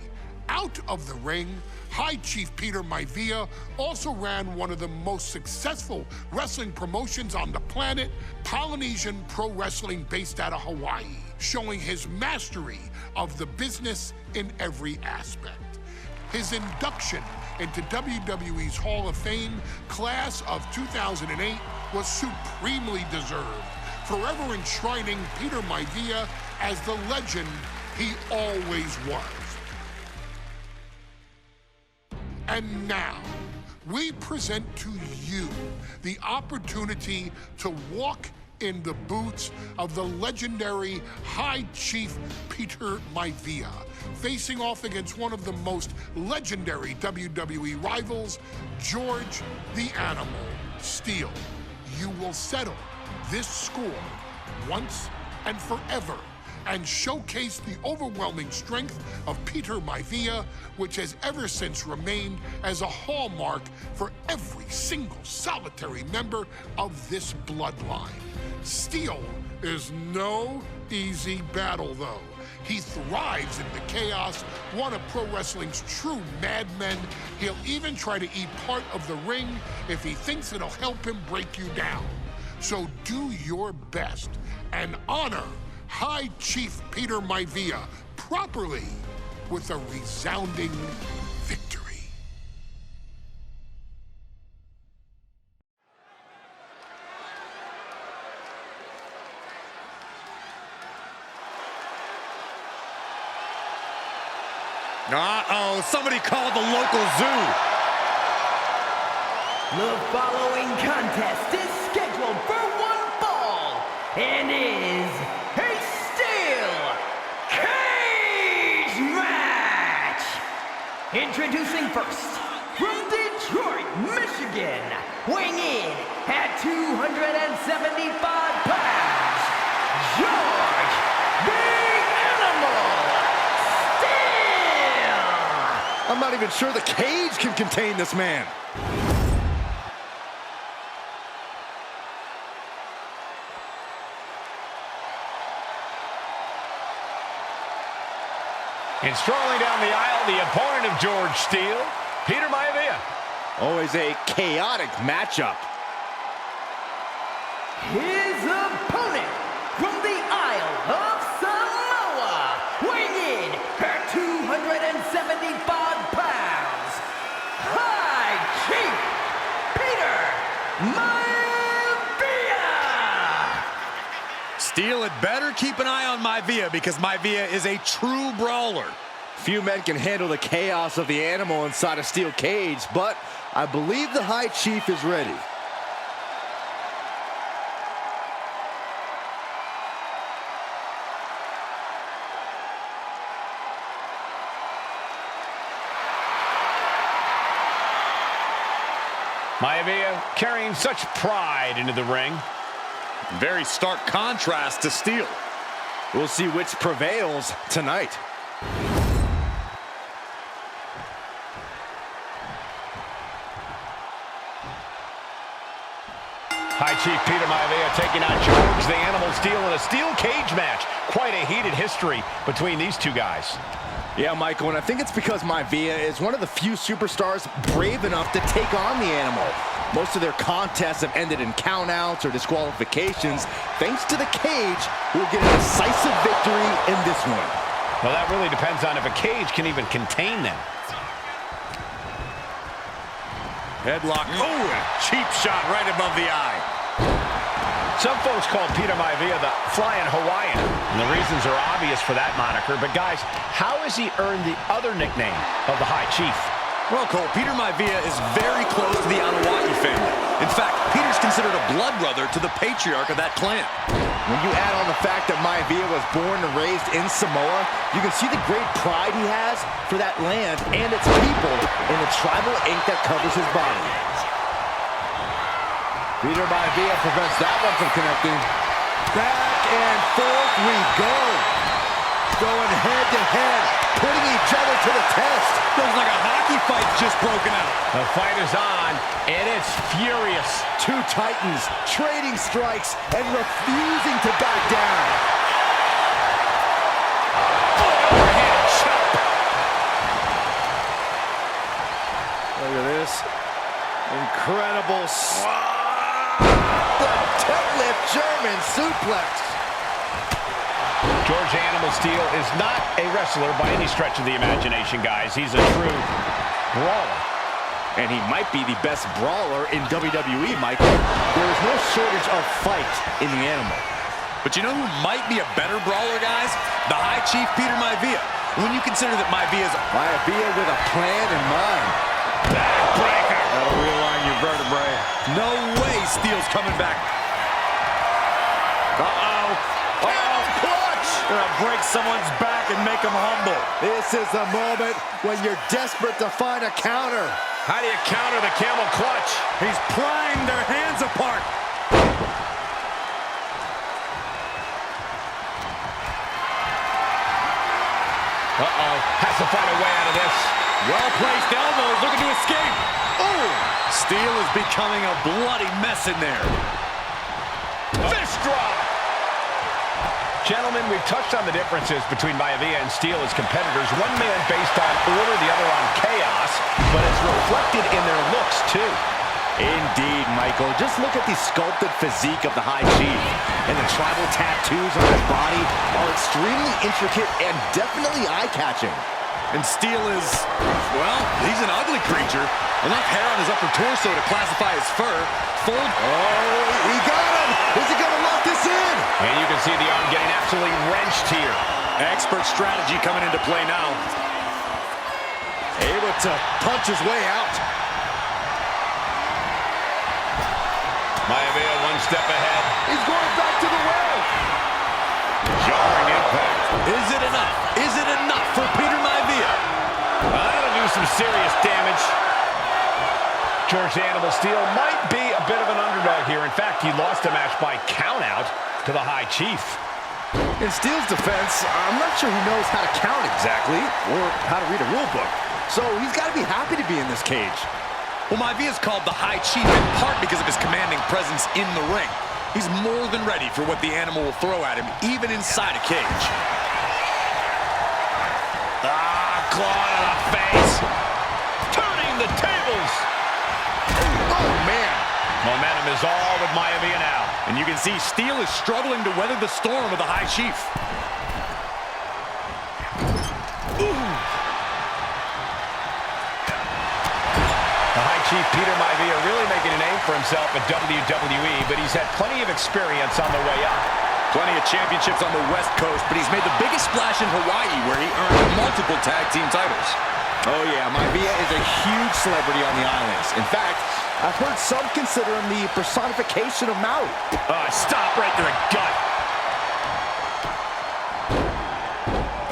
Out of the ring, High Chief Peter Maivia also ran one of the most successful wrestling promotions on the planet, Polynesian Pro Wrestling, based out of Hawaii, showing his mastery of the business in every aspect. His induction into WWE's Hall of Fame class of 2008 was supremely deserved, forever enshrining Peter Maivia as the legend he always was. And now, we present to you the opportunity to walk in the boots of the legendary High Chief Peter Maivia, facing off against one of the most legendary WWE rivals, George the Animal Steele. You will settle this score once and forever, and showcase the overwhelming strength of Peter Maivia, which has ever since remained as a hallmark for every single solitary member of this bloodline. Steele is no easy battle, though. He thrives in the chaos, one of pro wrestling's true madmen. He'll even try to eat part of the ring if he thinks it'll help him break you down. So do your best and honor High Chief Peter Maivia properly with a resounding victory. Uh-oh, somebody called the local zoo. The following contest is scheduled for one fall and is a steel cage match. Introducing first, from Detroit, Michigan, weighing in at 275 pounds, George the Animal Steele. I'm not even sure the cage can contain this man. And strolling down the aisle, the opponent of George Steele, Peter Maivia. Always a chaotic matchup. His opponent from the Isle of Samoa, weighing in at 275 pounds, High Chief Peter Maivia. Steele had better keep an eye on Maivia, because Maivia is a true brawler. Few men can handle the chaos of the animal inside a steel cage, but I believe the High Chief is ready. Maivia carrying such pride into the ring. Very stark contrast to Steel. We'll see which prevails tonight. High Chief Peter Maivia taking on George the Animal Steel in a steel cage match. Quite a heated history between these two guys. Yeah, Michael, and I think it's because Maivia is one of the few superstars brave enough to take on the Animal. Most of their contests have ended in countouts or disqualifications. Thanks to the cage, we'll get a decisive victory in this one. Well, that really depends on if a cage can even contain them. Headlock. Oh, cheap shot right above the eye. Some folks call Peter Maivia the Flying Hawaiian, and the reasons are obvious for that moniker. But guys, how has he earned the other nickname of the High Chief? Well, Cole, Peter Maivia is very close to the Anoa'i family. In fact, Peter's considered a blood brother to the patriarch of that clan. When you add on the fact that Maivia was born and raised in Samoa, you can see the great pride he has for that land and its people in the tribal ink that covers his body. Peter Maivia prevents that one from connecting. Back and forth we go. Going head to head, putting each other to the test. Feels like a hockey fight's just broken out. The fight is on, and it's furious. Two titans trading strikes and refusing to back down. Overhead chop. Look at this. Incredible. The deadlift German suplex. George Animal Steel is not a wrestler by any stretch of the imagination, guys. He's a true brawler. And he might be the best brawler in WWE, Michael. There is no shortage of fight in the Animal. But you know who might be a better brawler, guys? The High Chief Peter Maivia. When you consider that Maivia with a plan in mind. Backbreaker. That'll realign your vertebrae. No way Steel's coming back. Gonna break someone's back and make them humble. This is the moment when you're desperate to find a counter. How do you counter the camel clutch? He's prying their hands apart. Has to find a way out of this. Well-placed elbows, looking to escape. Oh! Steel is becoming a bloody mess in there. Fist drop! Gentlemen, we've touched on the differences between Maivia and Steel as competitors. One man based on order, the other on chaos, but it's reflected in their looks, too. Indeed, Michael. Just look at the sculpted physique of the High Chief. And the tribal tattoos on his body are extremely intricate and definitely eye-catching. And Steel is, well, he's an ugly creature. Enough hair on his upper torso to classify as fur. Oh, he got him! Is he gonna lock this in? And you can see the arm getting absolutely wrenched here. Expert strategy coming into play now. Able to punch his way out. Maivia one step ahead. He's going back to the well. Jarring impact. Is it enough? Is it enough for Peter Maivia? That'll do some serious damage. George Animal Steel might be a bit of an underdog here. In fact, he lost a match by countout to the High Chief. In Steel's defense, I'm not sure he knows how to count exactly or how to read a rule book. So he's got to be happy to be in this cage. Well, Maivia is called the High Chief in part because of his commanding presence in the ring. He's more than ready for what the Animal will throw at him, even inside a cage. Claw to the face. Turning the tables. Oh, man. Momentum is all with Maivia now. And you can see Steel is struggling to weather the storm of the High Chief. The High Chief Peter Maivia really making a name for himself at WWE, but he's had plenty of experience on the way up. Plenty of championships on the West Coast, but he's made the biggest splash in Hawaii, where he earned multiple tag team titles. Oh, yeah, Maivia is a huge celebrity on the islands. In fact, I've heard some consider him the personification of Maui. Stop right to the gut.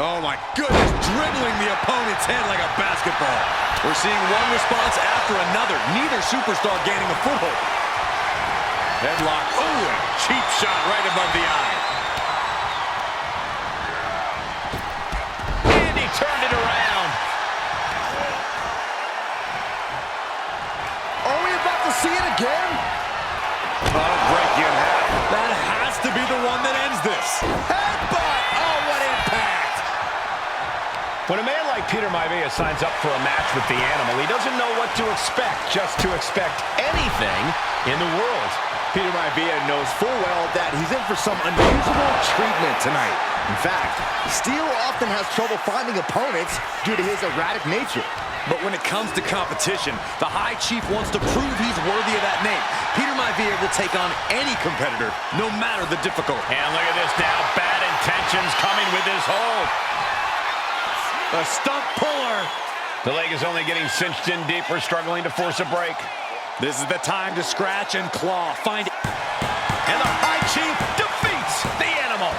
Oh my goodness, dribbling the opponent's head like a basketball. We're seeing one response after another. Neither superstar gaining a foothold. Headlock, oh, and cheap shot right above the eye. And he turned it around. Are we about to see it again? I'll break you in half. That has to be the one that ends this. Headbutt! Oh, what impact! When a man like Peter Maivia signs up for a match with the Animal, he doesn't know what to expect, just to expect anything in the world. Peter Maivia knows full well that he's in for some unusual treatment tonight. In fact, Steele often has trouble finding opponents due to his erratic nature. But when it comes to competition, the High Chief wants to prove he's worthy of that name. Peter Maivia will take on any competitor, no matter the difficulty. And look at this now, bad intentions coming with his hold. A stump puller. The leg is only getting cinched in deeper, struggling to force a break. This is the time to scratch and claw. Find it. And the High Chief defeats the Animal.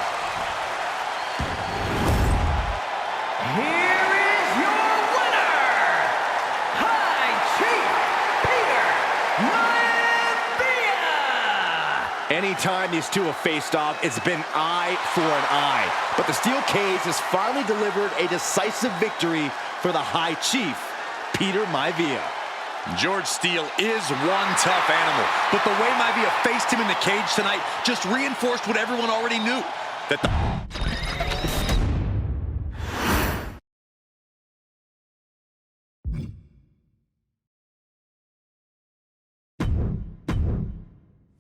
Here is your winner, High Chief Peter Maivia. Anytime these two have faced off, it's been eye for an eye. But the steel cage has finally delivered a decisive victory for the High Chief, Peter Maivia. George Steele is one tough animal, but the way Maivia faced him in the cage tonight just reinforced what everyone already knew. That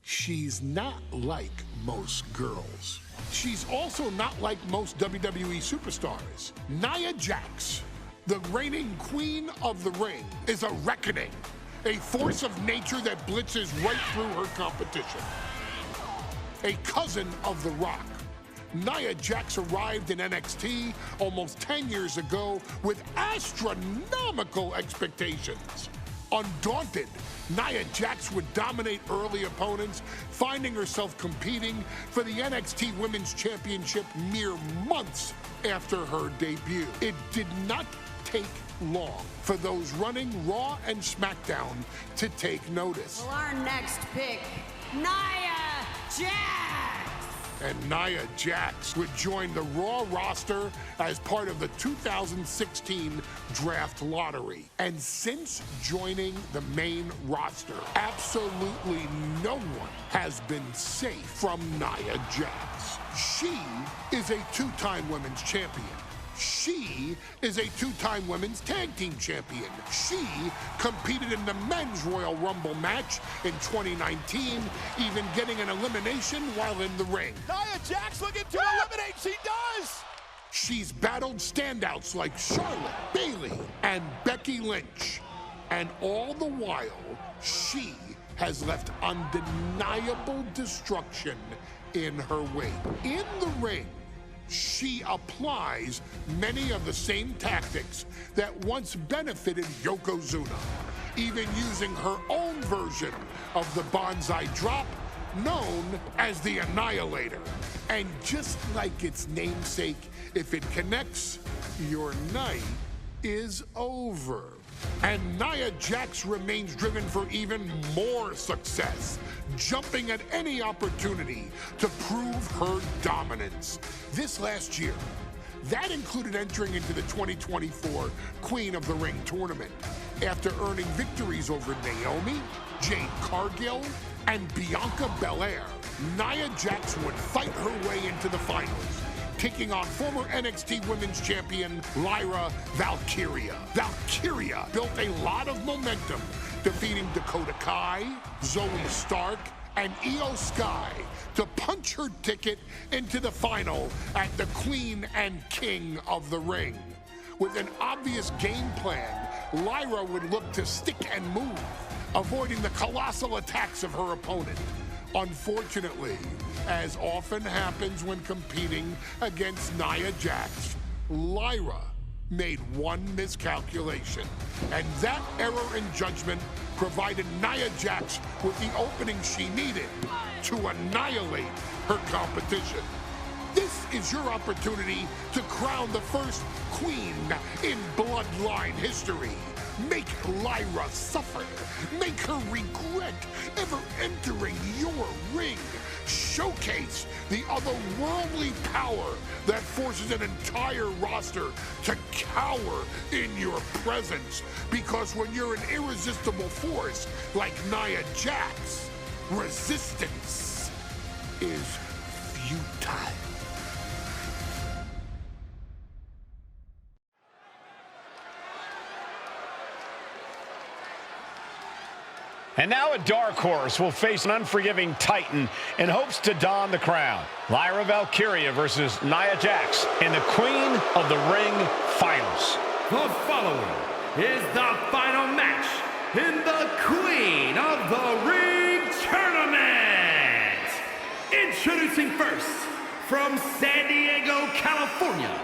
She's not like most girls. She's also not like most WWE superstars. Nia Jax, the reigning queen of the ring, is a reckoning, a force of nature that blitzes right through her competition. A cousin of The Rock, Nia Jax arrived in NXT almost 10 years ago with astronomical expectations. Undaunted, Nia Jax would dominate early opponents, finding herself competing for the NXT Women's Championship mere months after her debut. It did not take long for those running Raw and SmackDown to take notice. Well, our next pick, Nia Jax. And Nia Jax would join the Raw roster as part of the 2016 draft lottery. And since joining the main roster, absolutely no one has been safe from Nia Jax. She is a two-time women's champion. She is a two-time women's tag team champion. She competed in the men's Royal Rumble match in 2019, even getting an elimination while in the ring. Nia Jax looking to eliminate. She does. She's battled standouts like Charlotte, Bayley, and Becky Lynch. And all the while, she has left undeniable destruction in her wake. In the ring, she applies many of the same tactics that once benefited Yokozuna, even using her own version of the Bonsai Drop, known as the Annihilator. And just like its namesake, if it connects, your night is over. And Nia Jax remains driven for even more success, jumping at any opportunity to prove her dominance. This last year, that included entering into the 2024 Queen of the Ring tournament after earning victories over Naomi, Jade Cargill, and Bianca Belair. Nia Jax would fight her way into the finals, taking on former NXT Women's Champion Lyra Valkyria. Valkyria built a lot of momentum, defeating Dakota Kai, Zoe Stark, and Io Sky to punch her ticket into the final at the Queen and King of the Ring. With an obvious game plan, Lyra would look to stick and move, avoiding the colossal attacks of her opponent. Unfortunately, as often happens when competing against Nia Jax, Lyra made one miscalculation, and that error in judgment provided Nia Jax with the opening she needed to annihilate her competition. This is is your opportunity to crown the first queen in Bloodline history. Make Lyra suffer. Make her regret ever entering your ring. Showcase the otherworldly power that forces an entire roster to cower in your presence. Because when you're an irresistible force like Nia Jax, resistance is futile. And now a dark horse will face an unforgiving titan in hopes to don the crown. Lyra Valkyria versus Nia Jax in the Queen of the Ring Finals. The following is the final match in the Queen of the Ring Tournament. Introducing first, from San Diego, California,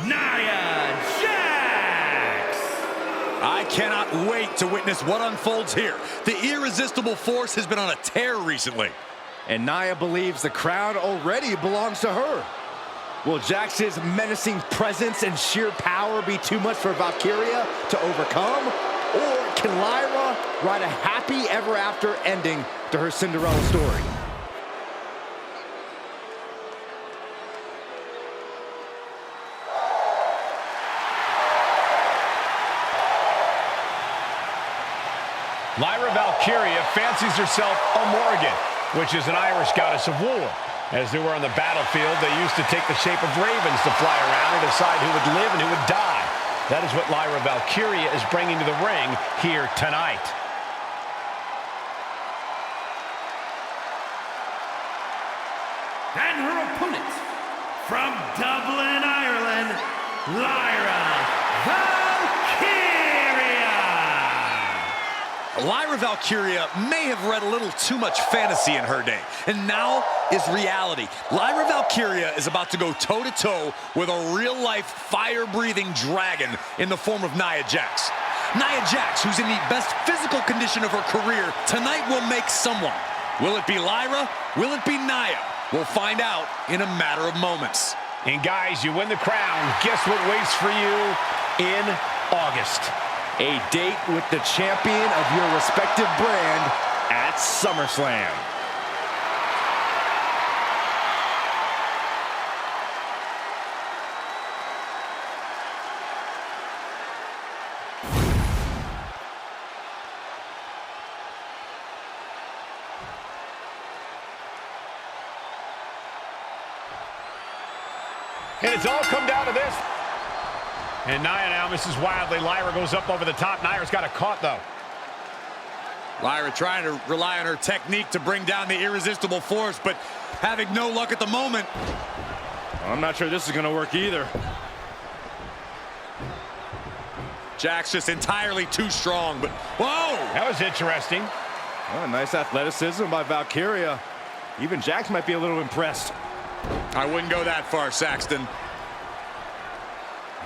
Nia Jax. I cannot wait to witness what unfolds here. The irresistible force has been on a tear recently. And Nia believes the crown already belongs to her. Will Jax's menacing presence and sheer power be too much for Valkyria to overcome? Or can Lyra write a happy ever after ending to her Cinderella story? Lyra Valkyria fancies herself a Morrigan, which is an Irish goddess of war. As they were on the battlefield, they used to take the shape of ravens to fly around and decide who would live and who would die. That is what Lyra Valkyria is bringing to the ring here tonight. And her opponent, from Dublin, Ireland, Lyra Valkyria. Lyra Valkyria may have read a little too much fantasy in her day, and now is reality. Lyra Valkyria is about to go toe-to-toe with a real-life, fire-breathing dragon in the form of Nia Jax. Nia Jax, who's in the best physical condition of her career, tonight will make someone. Will it be Lyra? Will it be Nia? We'll find out in a matter of moments. And guys, you win the crown. Guess what waits for you in August? A date with the champion of your respective brand at SummerSlam. And it's all come down to this. And Nia now misses wildly. Lyra goes up over the top. Nia's got it caught, though. Lyra trying to rely on her technique to bring down the irresistible force, but having no luck at the moment. I'm not sure this is going to work either. Jax just entirely too strong, but whoa! That was interesting. Oh, nice athleticism by Valkyria. Even Jax might be a little impressed. I wouldn't go that far, Saxton.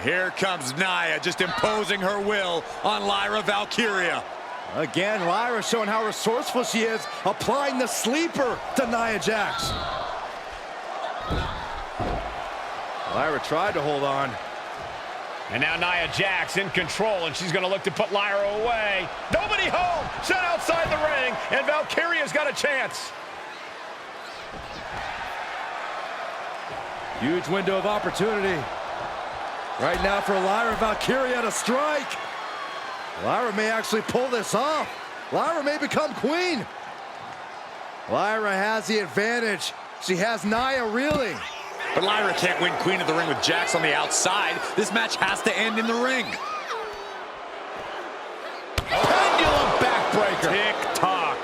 Here comes Nia, just imposing her will on Lyra Valkyria. Again, Lyra showing how resourceful she is, applying the sleeper to Nia Jax. Lyra tried to hold on. And now Nia Jax in control, and she's going to look to put Lyra away. Nobody home! Set outside the ring, and Valkyria's got a chance. Huge window of opportunity. Right now for Lyra Valkyria to strike. Lyra may actually pull this off. Lyra may become queen. Lyra has the advantage. She has Nia reeling. But Lyra can't win Queen of the Ring with Jax on the outside. This match has to end in the ring. Pendulum backbreaker. Tick-tock.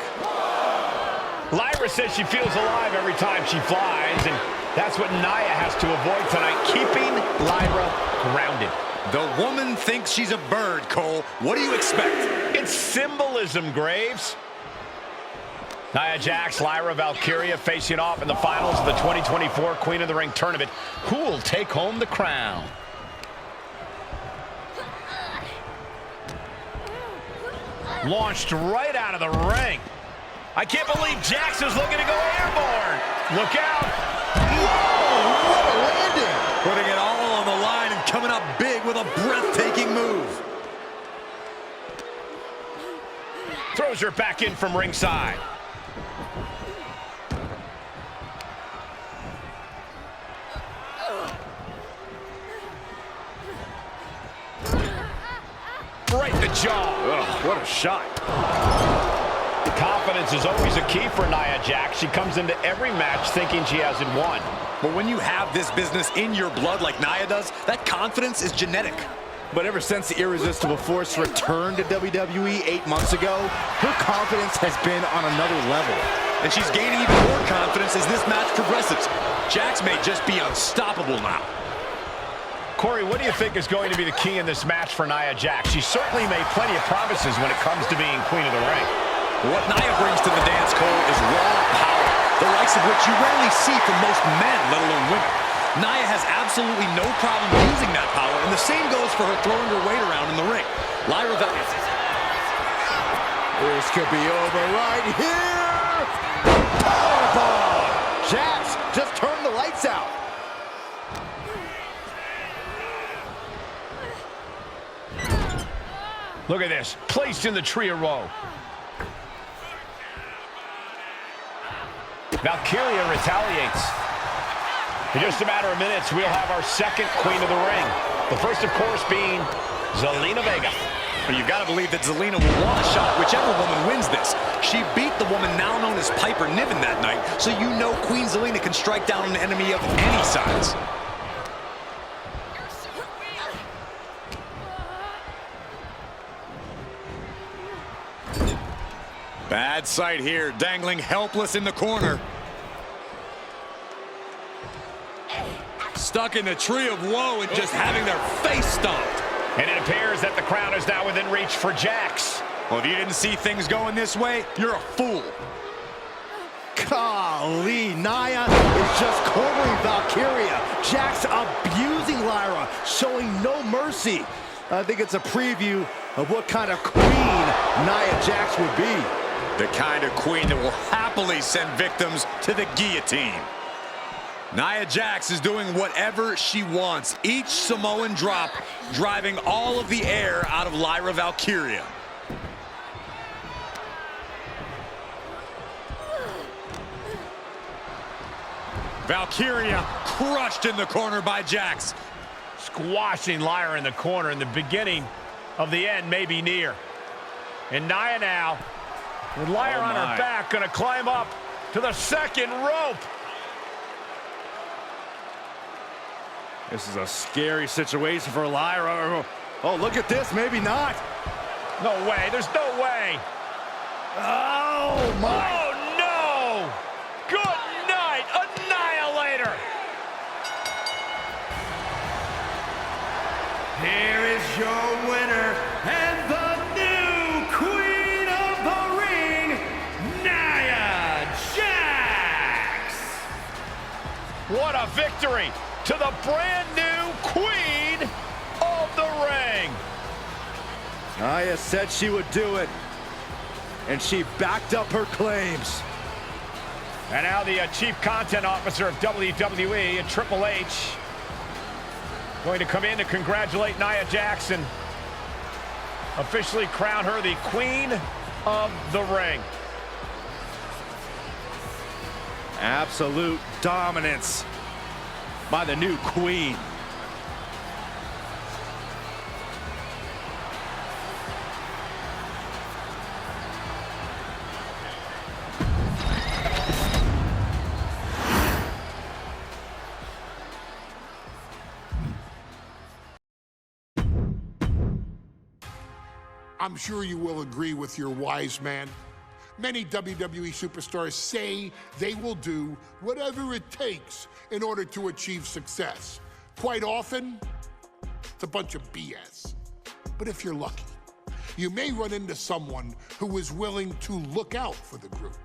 Lyra says she feels alive every time she flies, and that's what Nia has to avoid tonight, keeping Lyra grounded. The woman thinks she's a bird, Cole. What do you expect? It's symbolism, Graves. Nia Jax, Lyra Valkyria facing off in the finals of the 2024 Queen of the Ring tournament. Who will take home the crown? Launched right out of the ring. I can't believe Jax is looking to go airborne. Look out. Whoa, what a landing. throws her back in from ringside. Right in the jaw. Ugh, what a shot. Confidence is always a key for Nia Jax. She comes into every match thinking she hasn't won. But when you have this business in your blood like Nia does, that confidence is genetic. But ever since the Irresistible Force returned to WWE 8 months ago, her confidence has been on another level. And she's gaining even more confidence as this match progresses. Jax may just be unstoppable now. Corey, what do you think is going to be the key in this match for Nia Jax? She certainly made plenty of promises when it comes to being Queen of the Ring. What Nia brings to the dance, Cole, is raw power, the likes of which you rarely see from most men, let alone women. Nia has absolutely no problem using that power, and the same goes for her throwing her weight around in the ring. Lyra Valkyria. This could be over right here. Powerbomb! Jax, just turn the lights out. Look at this, placed in the tree of woe. Valkyria retaliates. In just a matter of minutes, we'll have our second Queen of the Ring. The first, of course, being Zelina Vega. Well, you've got to believe that Zelina will want a shot whichever woman wins this. She beat the woman now known as Piper Niven that night, so you know Queen Zelina can strike down an enemy of any size. Bad sight here, dangling helpless in the corner. Stuck in the tree of woe and just having their face stomped. And it appears that the crown is now within reach for Jax. Well, if you didn't see things going this way, you're a fool. Golly, Nia is just cornering Valkyria. Jax abusing Lyra, showing no mercy. I think it's a preview of what kind of queen Nia Jax would be. The kind of queen that will happily send victims to the guillotine. Nia Jax is doing whatever she wants. Each Samoan drop driving all of the air out of Lyra Valkyria. Valkyria crushed in the corner by Jax. Squashing Lyra in the corner, and the beginning of the end may be near. And Nia now, with Lyra on her back, gonna climb up to the second rope. This is a scary situation for Lyra. Oh, look at this, maybe not. No way, there's no way. Oh, my. Oh, no! Good night, Annihilator! Here is your winner, and the new Queen of the Ring, Nia Jax! What a victory to the brand new Queen of the Ring! Nia said she would do it, and she backed up her claims. And now the Chief Content Officer of WWE and Triple H going to come in to congratulate Nia Jax, officially crown her the Queen of the Ring. Absolute dominance by the new queen. I'm sure you will agree with your wise man. Many WWE superstars say they will do whatever it takes in order to achieve success. Quite often, it's a bunch of BS. But if you're lucky, you may run into someone who is willing to look out for the group.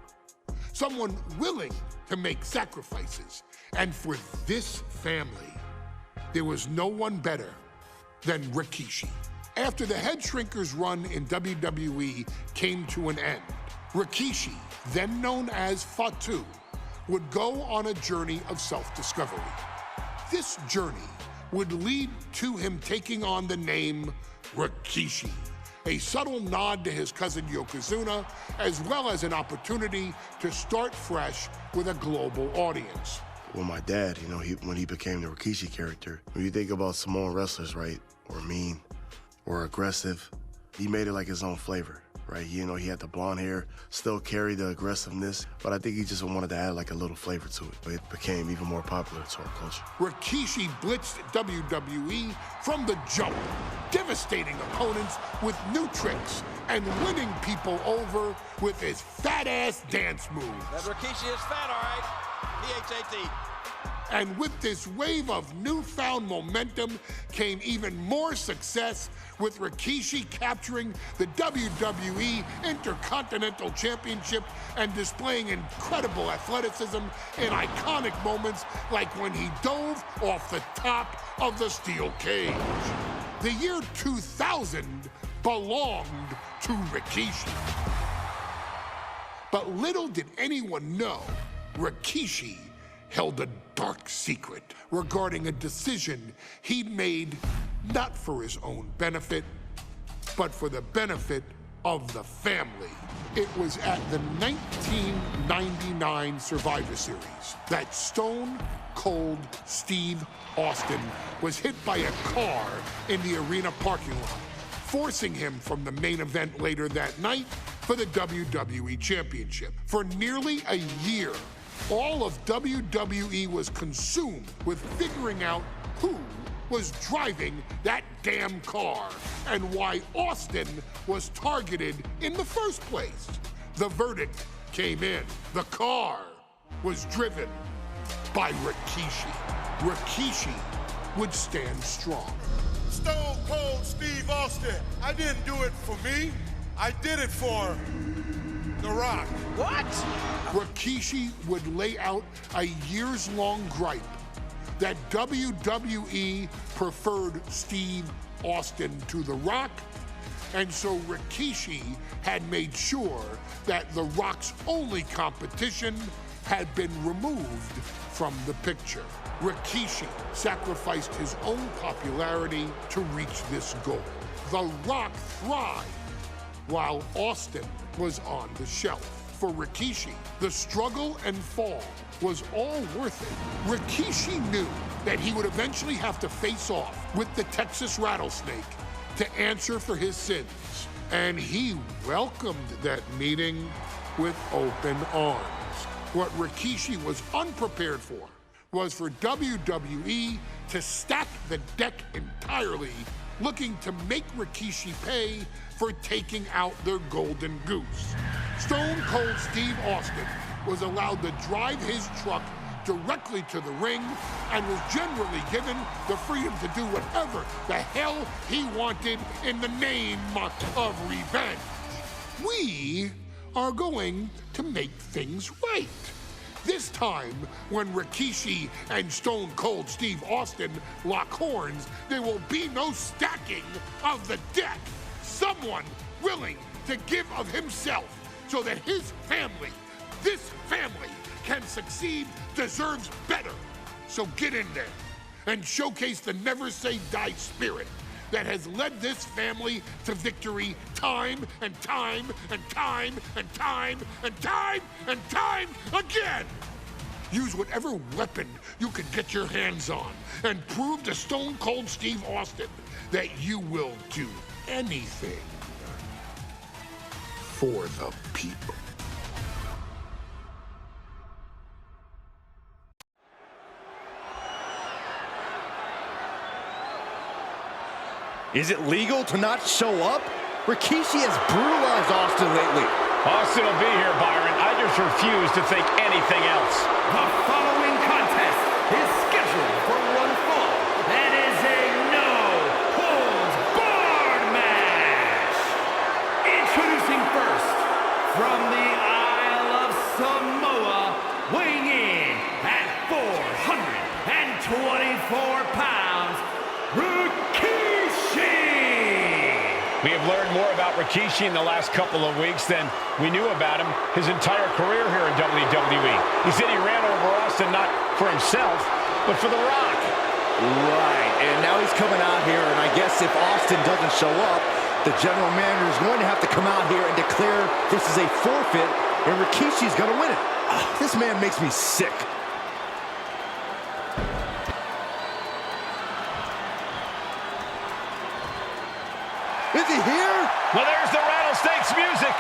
Someone willing to make sacrifices. And for this family, there was no one better than Rikishi. After the Head Shrinkers run in WWE came to an end, Rikishi, then known as Fatu, would go on a journey of self-discovery. This journey would lead to him taking on the name Rikishi, a subtle nod to his cousin Yokozuna, as well as an opportunity to start fresh with a global audience. Well, my dad, when he became the Rikishi character, when you think about Samoan wrestlers, right, or mean, or aggressive, he made it like his own flavor, right? He had the blonde hair, still carried the aggressiveness, but I think he just wanted to add like a little flavor to it. But it became even more popular to our culture. Rikishi blitzed WWE from the jump, devastating opponents with new tricks and winning people over with his fat-ass dance moves. That Rikishi is fat, all right. P-H-A-T. And with this wave of newfound momentum came even more success, with Rikishi capturing the WWE Intercontinental Championship and displaying incredible athleticism in iconic moments like when he dove off the top of the steel cage. The year 2000 belonged to Rikishi. But little did anyone know, Rikishi held a dark secret regarding a decision he'd made not for his own benefit, but for the benefit of the family. It was at the 1999 Survivor Series that Stone Cold Steve Austin was hit by a car in the arena parking lot, forcing him from the main event later that night for the WWE Championship. For nearly a year, all of WWE was consumed with figuring out who was driving that damn car and why Austin was targeted in the first place. The verdict came in. The car was driven by Rikishi. Rikishi would stand strong. Stone Cold Steve Austin. I didn't do it for me. I did it for The Rock. What? Rikishi would lay out a years-long gripe that WWE preferred Steve Austin to The Rock, and so Rikishi had made sure that The Rock's only competition had been removed from the picture. Rikishi sacrificed his own popularity to reach this goal. The Rock thrived while Austin was on the shelf. For Rikishi, the struggle and fall was all worth it. Rikishi knew that he would eventually have to face off with the Texas Rattlesnake to answer for his sins, and he welcomed that meeting with open arms. What Rikishi was unprepared for was for WWE to stack the deck entirely, looking to make Rikishi pay for taking out their golden goose. Stone Cold Steve Austin was allowed to drive his truck directly to the ring and was generally given the freedom to do whatever the hell he wanted in the name of revenge. We are going to make things right. This time, when Rikishi and Stone Cold Steve Austin lock horns, there will be no stacking of the deck. Someone willing to give of himself so that his family, this family, can succeed, deserves better. So get in there and showcase the never say die spirit that has led this family to victory time and time and time and time and time and time again. Use whatever weapon you can get your hands on and prove to Stone Cold Steve Austin that you will do anything for the people. Is it legal to not show up? Rikishi has brutalized Austin lately. Austin will be here, Byron. I just refuse to think anything else. The following contest is scheduled for one fall and is a no-holds-barred match. Introducing first, from the Isle of Samoa, weighing in at 424 pounds, Rikishi! We have learned more about Rikishi in the last couple of weeks than we knew about him his entire career here in WWE. He said he ran over Austin not for himself, but for The Rock. Right, and now he's coming out here, and I guess if Austin doesn't show up, The general manager is going to have to come out here and declare this is a forfeit, and Rikishi's going to win it. This man makes me sick. Is he here? Well, there's the Rattlesnakes music.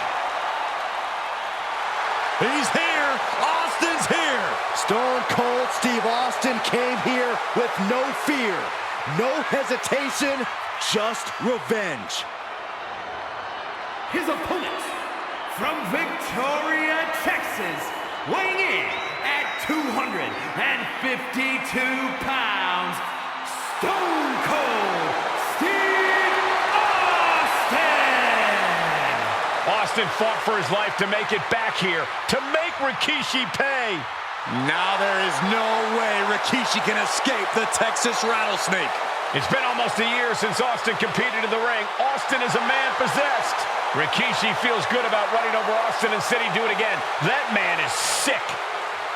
He's here. Austin's here. Stone Cold Steve Austin came here with no fear, no hesitation, just revenge. His opponent, from Victoria, Texas, weighing in at 252 pounds, Stone Cold Steve Austin! Austin fought for his life to make it back here, to make Rikishi pay. Now there is no way Rikishi can escape the Texas Rattlesnake. It's been almost a year since Austin competed in the ring. Austin is a man possessed. Rikishi feels good about running over Austin and said he'd do it again. That man is sick.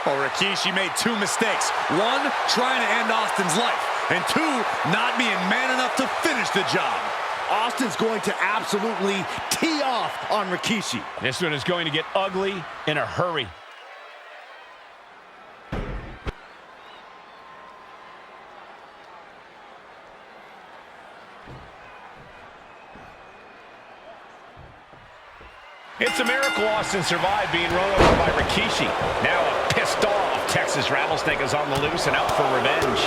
Well, Rikishi made two mistakes. One, trying to end Austin's life. And two, not being man enough to finish the job. Austin's going to absolutely tee off on Rikishi. This one is going to get ugly in a hurry. It's a miracle Austin survived being run over by Rikishi. Now a pissed off Texas Rattlesnake is on the loose and out for revenge.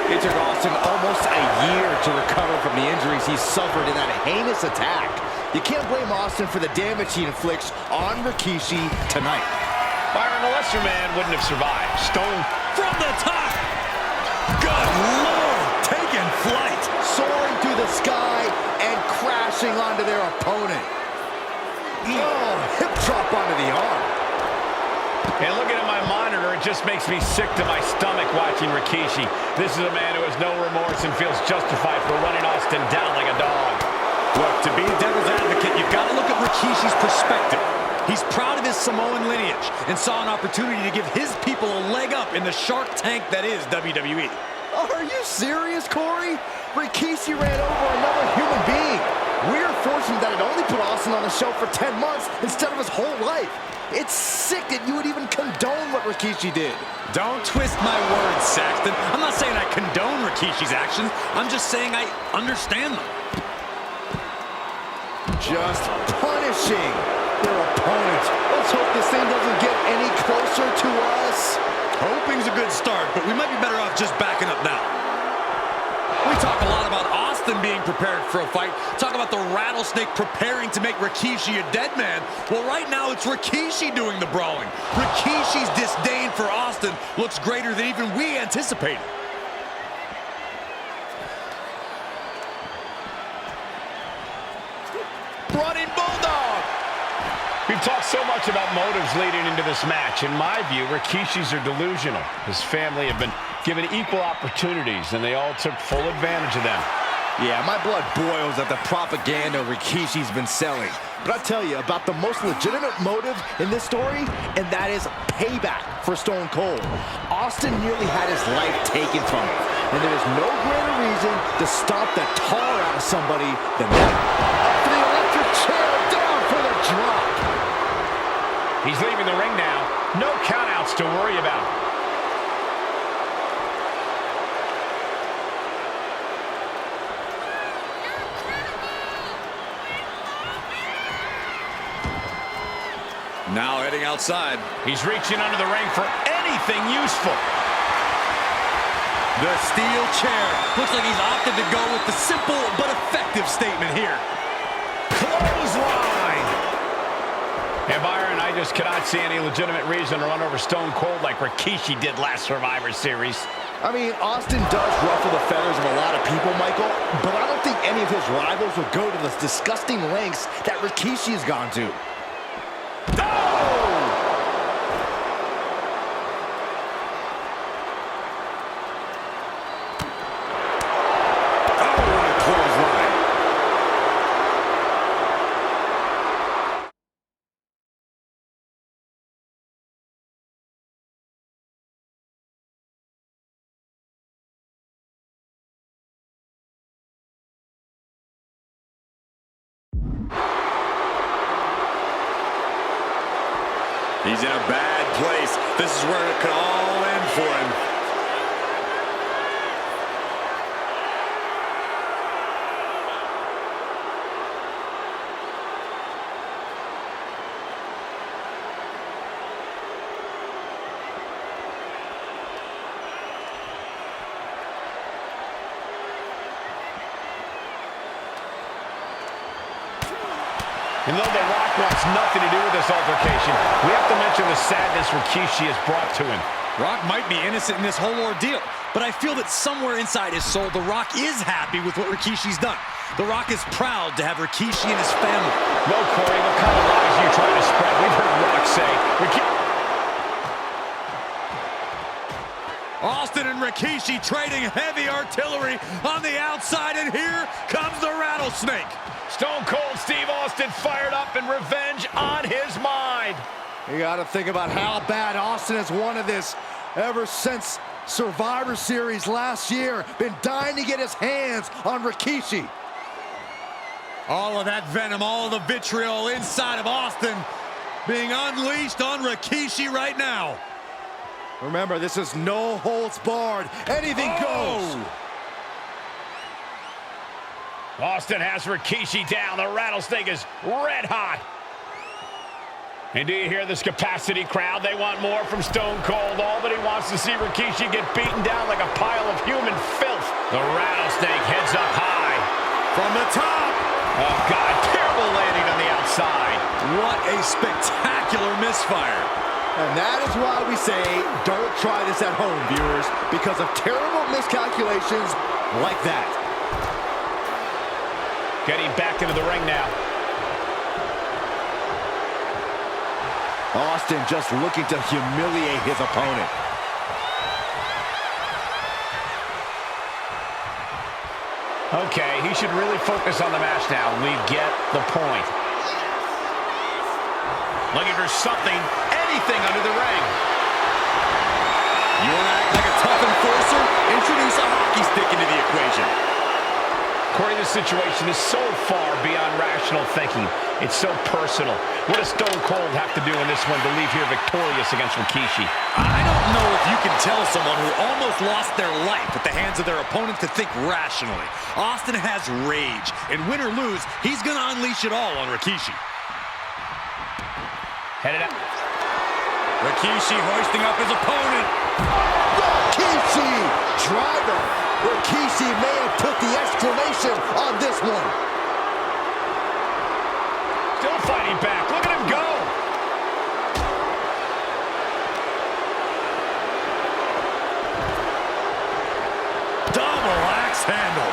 It took Austin almost a year to recover from the injuries he suffered in that heinous attack. You can't blame Austin for the damage he inflicts on Rikishi tonight. Byron, the lesser man wouldn't have survived. Stone From the top. Good Lord. Taking flight. Soaring through the sky and crashing onto their opponent. Oh, hip drop onto the arm. And looking at my monitor, it just makes me sick to my stomach watching Rikishi. This is a man who has no remorse and feels justified for running Austin down like a dog. Look, to be devil's advocate, you've got to look at Rikishi's perspective. He's proud of his Samoan lineage and saw an opportunity to give his people a leg up in the Shark Tank that is WWE. Are you serious, Corey? Rikishi ran over another human being. We're fortunate that it only put Austin on the show for 10 months instead of his whole life. It's sick that you would even condone what Rikishi did. Don't twist my words, Saxton. I'm not saying I condone Rikishi's actions. I'm just saying I understand them. Just punishing their opponent. Let's hope this thing doesn't get any closer to us. Hoping's a good start, but we might be better off just backing up now. We talk a lot about Austin being prepared for a fight. Talk about the Rattlesnake preparing to make Rikishi a dead man. Well, right now it's Rikishi doing the brawling. Rikishi's disdain for Austin looks greater than even we anticipated. Running Bulldog! We've talked so much about motives leading into this match. In my view, Rikishi's are delusional. His family have been given equal opportunities, and they all took full advantage of them. Yeah, my blood boils at the propaganda Rikishi's been selling. But I'll tell you about the most legitimate motive in this story, and that is payback for Stone Cold. Austin nearly had his life taken from him, and there is no greater reason to stomp the tar out of somebody than that. Up for the electric chair, down for the drop. He's leaving the ring now. No countouts to worry about. Now heading outside. He's reaching under the ring for anything useful. The steel chair. Looks like he's opted to go with the simple but effective statement here. Clothesline! And Byron, I just cannot see any legitimate reason to run over Stone Cold like Rikishi did last Survivor Series. I mean, Austin does ruffle the feathers of a lot of people, Michael, but I don't think any of his rivals would go to the disgusting lengths that Rikishi has gone to. He's in a bad place. This is where it could all end for him. And though The Rock wants nothing to do with this altercation, we have to mention the sadness Rikishi has brought to him. Rock might be innocent in this whole ordeal, but I feel that somewhere inside his soul, The Rock is happy with what Rikishi's done. The Rock is proud to have Rikishi and his family. No, Corey, what kind of lies are you trying to spread? We've heard Rock say Austin and Rikishi trading heavy artillery on the outside, and here comes the rattlesnake. Stone Cold Steve Austin fired up and revenge on his mind. You got to think about how bad Austin has wanted this ever since Survivor Series last year. Been dying to get his hands on Rikishi. All of that venom, all of the vitriol inside of Austin being unleashed on Rikishi right now. Remember, this is no holds barred. Anything goes. Austin has Rikishi down. The rattlesnake is red hot. And do you hear this capacity crowd? They want more from Stone Cold. All that he wants to see Rikishi get beaten down like a pile of human filth. The rattlesnake heads up high. From the top. Oh, God, terrible landing on the outside. What a spectacular misfire. And that is why we say, don't try this at home, viewers, because of terrible miscalculations like that. Getting back into the ring now. Austin just looking to humiliate his opponent. Okay, he should really focus on the match now. We get the point. Looking for something, anything under the ring. You want to act like a tough enforcer? Introduce a hockey stick into the equation. Corey, this situation is so far beyond rational thinking. It's so personal. What does Stone Cold have to do in this one to leave here victorious against Rikishi? I don't know if you can tell someone who almost lost their life at the hands of their opponent to think rationally. Austin has rage, and win or lose, he's going to unleash it all on Rikishi. Headed up. Rikishi hoisting up his opponent. Rikishi driver. Rikishi may have put the exclamation on this one. Still fighting back. Look at him go. Double axe handle.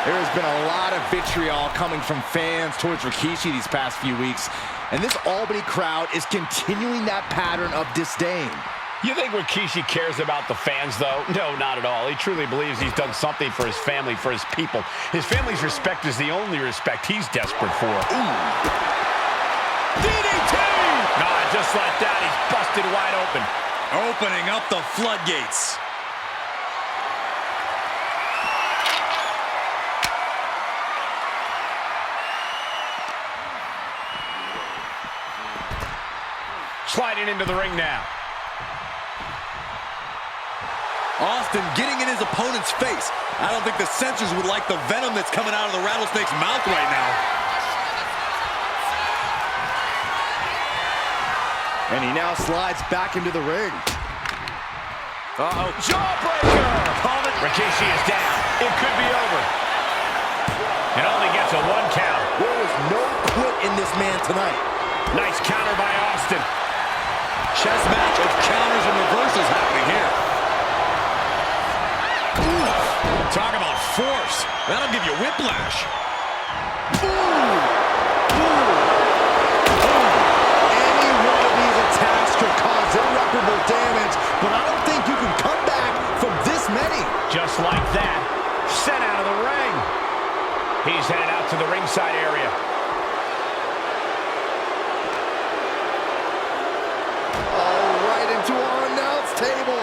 There has been a lot of vitriol coming from fans towards Rikishi these past few weeks, and this Albany crowd is continuing that pattern of disdain. You think Rikishi cares about the fans, though? No, not at all. He truly believes he's done something for his family, for his people. His family's respect is the only respect he's desperate for. DDT! Nah, just like that, he's busted wide open. Opening up the floodgates. Sliding into the ring now. Austin getting in his opponent's face. I don't think the censors would like the venom that's coming out of the rattlesnake's mouth right now. And he now slides back into the ring. Uh-oh. Jawbreaker! Call it. Rikishi is down. It could be over. It only gets a 1 count. There was no quit in this man tonight. Nice counter by Austin. Chess match of counters and reversals happening here. Talk about force. That'll give you whiplash. Any one of these attacks could cause irreparable damage, but I don't think you can come back from this many. Just like that, sent out of the ring. He's headed out to the ringside area. All right, into our announce table.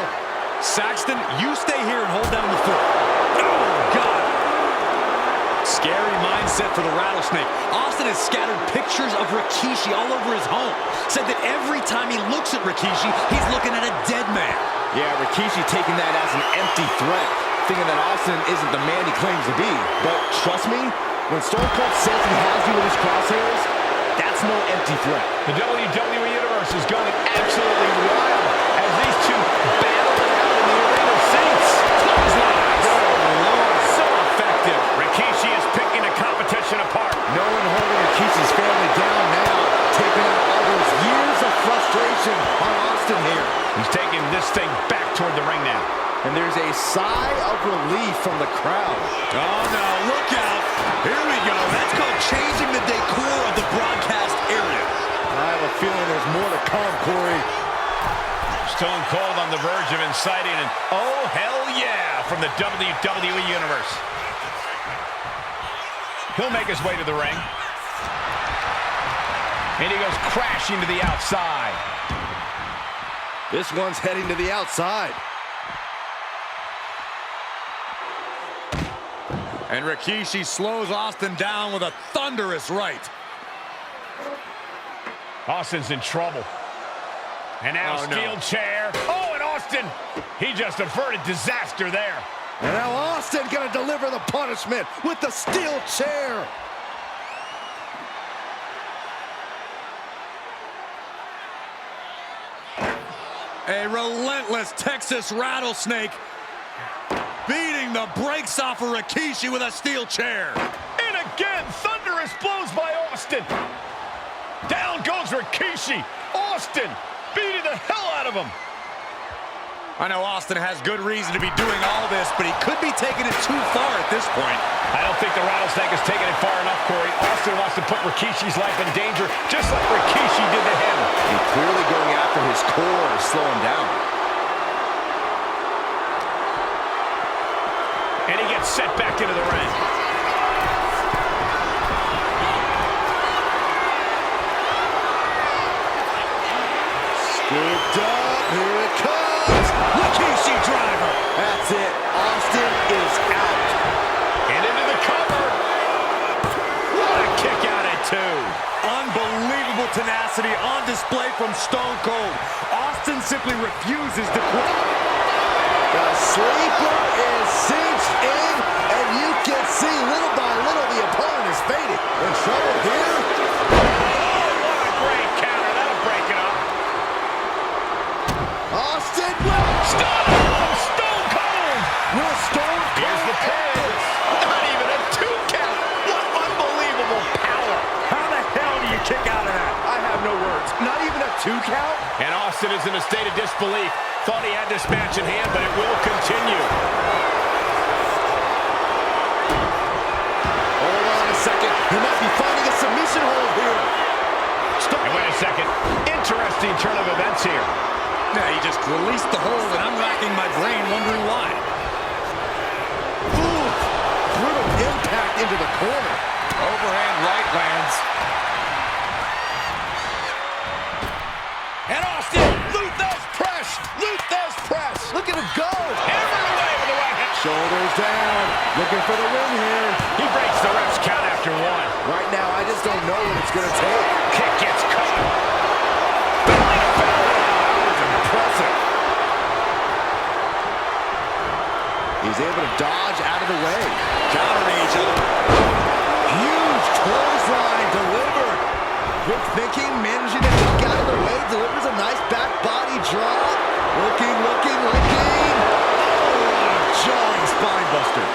Saxton, you stay here and hold down the fort. Oh, God. Scary mindset for the rattlesnake. Austin Austin has scattered pictures of Rikishi all over his home. Said that every time he looks at Rikishi, he's looking at a dead man. Yeah, Rikishi taking that as an empty threat, thinking that Austin isn't the man he claims to be. But trust me, when Stone Cold says he has you in his crosshairs, that's no empty threat. The WWE Universe is going absolutely wild as these two battle it out in the arena seats. Clotheslines. Oh, Lord, so effective. Rikishi is picking the competition apart. No one holding Rikishi's family down now, taking out all those years of frustration on Austin here. He's taking this thing back toward the ring now. And there's a sigh of relief from the crowd. Oh, no, look out. Here we go. That's called changing the decor of the broadcast area. I have a feeling there's more to come, Corey. Stone Cold on the verge of inciting an oh, hell yeah from the WWE Universe. He'll make his way to the ring. And he goes crashing to the outside. This one's heading to the outside. And Rikishi slows Austin down with a thunderous right. Austin's in trouble. And now steel chair. Oh, and Austin, he just averted disaster there. And now Austin gonna deliver the punishment with the steel chair. A relentless Texas rattlesnake beating the brakes off of Rikishi with a steel chair. And again, thunderous blows by Austin. Down goes Rikishi. Austin beating the hell out of him. I know Austin has good reason to be doing all this, but he could be taking it too far at this point. I don't think the rattlesnake is taking it far enough, Corey. Austin wants to put Rikishi's life in danger, just like Rikishi did to him. He's clearly going after his core to slow him down. And he gets set back into the ring. Scooped up, here it comes. Rikishi driver. That's it, Austin is out. And into the cover. What a kick out at two. Unbelievable tenacity on display from Stone Cold. Austin simply refuses to quit. The sleeper is cinched in, and you can see little by little the opponent is fading. In trouble here. Oh, what a great counter. That'll break it up. Austin will Stone from Stone Cold. Will Stone Cold Here's the pin. Not even a 2 count. What unbelievable power. How the hell do you kick out of that? I have no words. Not even a 2 count? And Austin is in a state of disbelief. Thought he had this match in hand, but it will continue. Hold on a second. He might be finding a submission hold here. And wait a second. Interesting turn of events here. Yeah, he just released the hold, and I'm racking my brain wondering why. Ooh, brutal impact into the corner. Overhand right lands. And Austin, Luther's press. Luther's press. Look at him go. Hammered away with the right hand. Shoulders down. Looking for the win here. He breaks the ref's count after one. Right now, I just don't know what it's going to take. Kick gets caught. Belly to belly. That was impressive. He's able to dodge out of the way. Countering each other. Huge clothesline delivered. Quick thinking, managing to kick out of the way. Delivers a nice back body drop. Looking. Oh, what a jarring spine buster.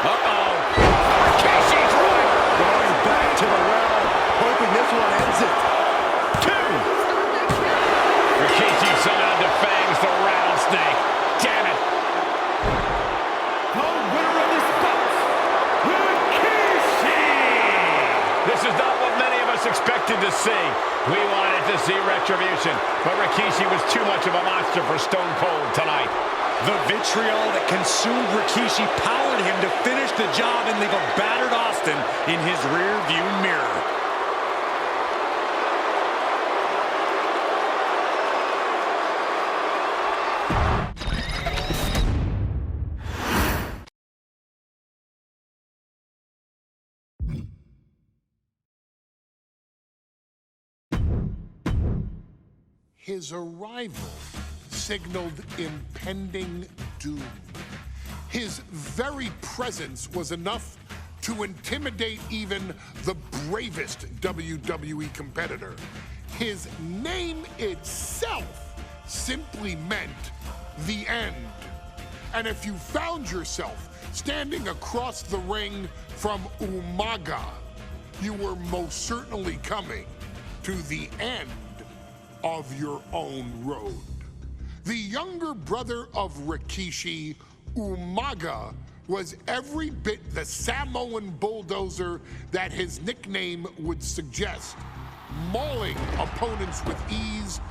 Uh-oh. Rikishi driver. Going back to the well. Hoping this one ends it. 2. Rikishi somehow defangs the rattlesnake. Damn it. The winner of this bout, Rikishi! This is not what many of us expected to see. We wanted to see retribution, but Rikishi was too much of a monster for Stone Cold tonight. The vitriol that consumed Rikishi powered him to finish the job and leave a battered Austin in his rear-view mirror. His arrival signaled impending doom. His very presence was enough to intimidate even the bravest WWE competitor. His name itself simply meant the end. And if you found yourself standing across the ring from Umaga, you were most certainly coming to the end of your own road. The younger brother of Rikishi, Umaga, was every bit the Samoan bulldozer that his nickname would suggest, mauling opponents with ease,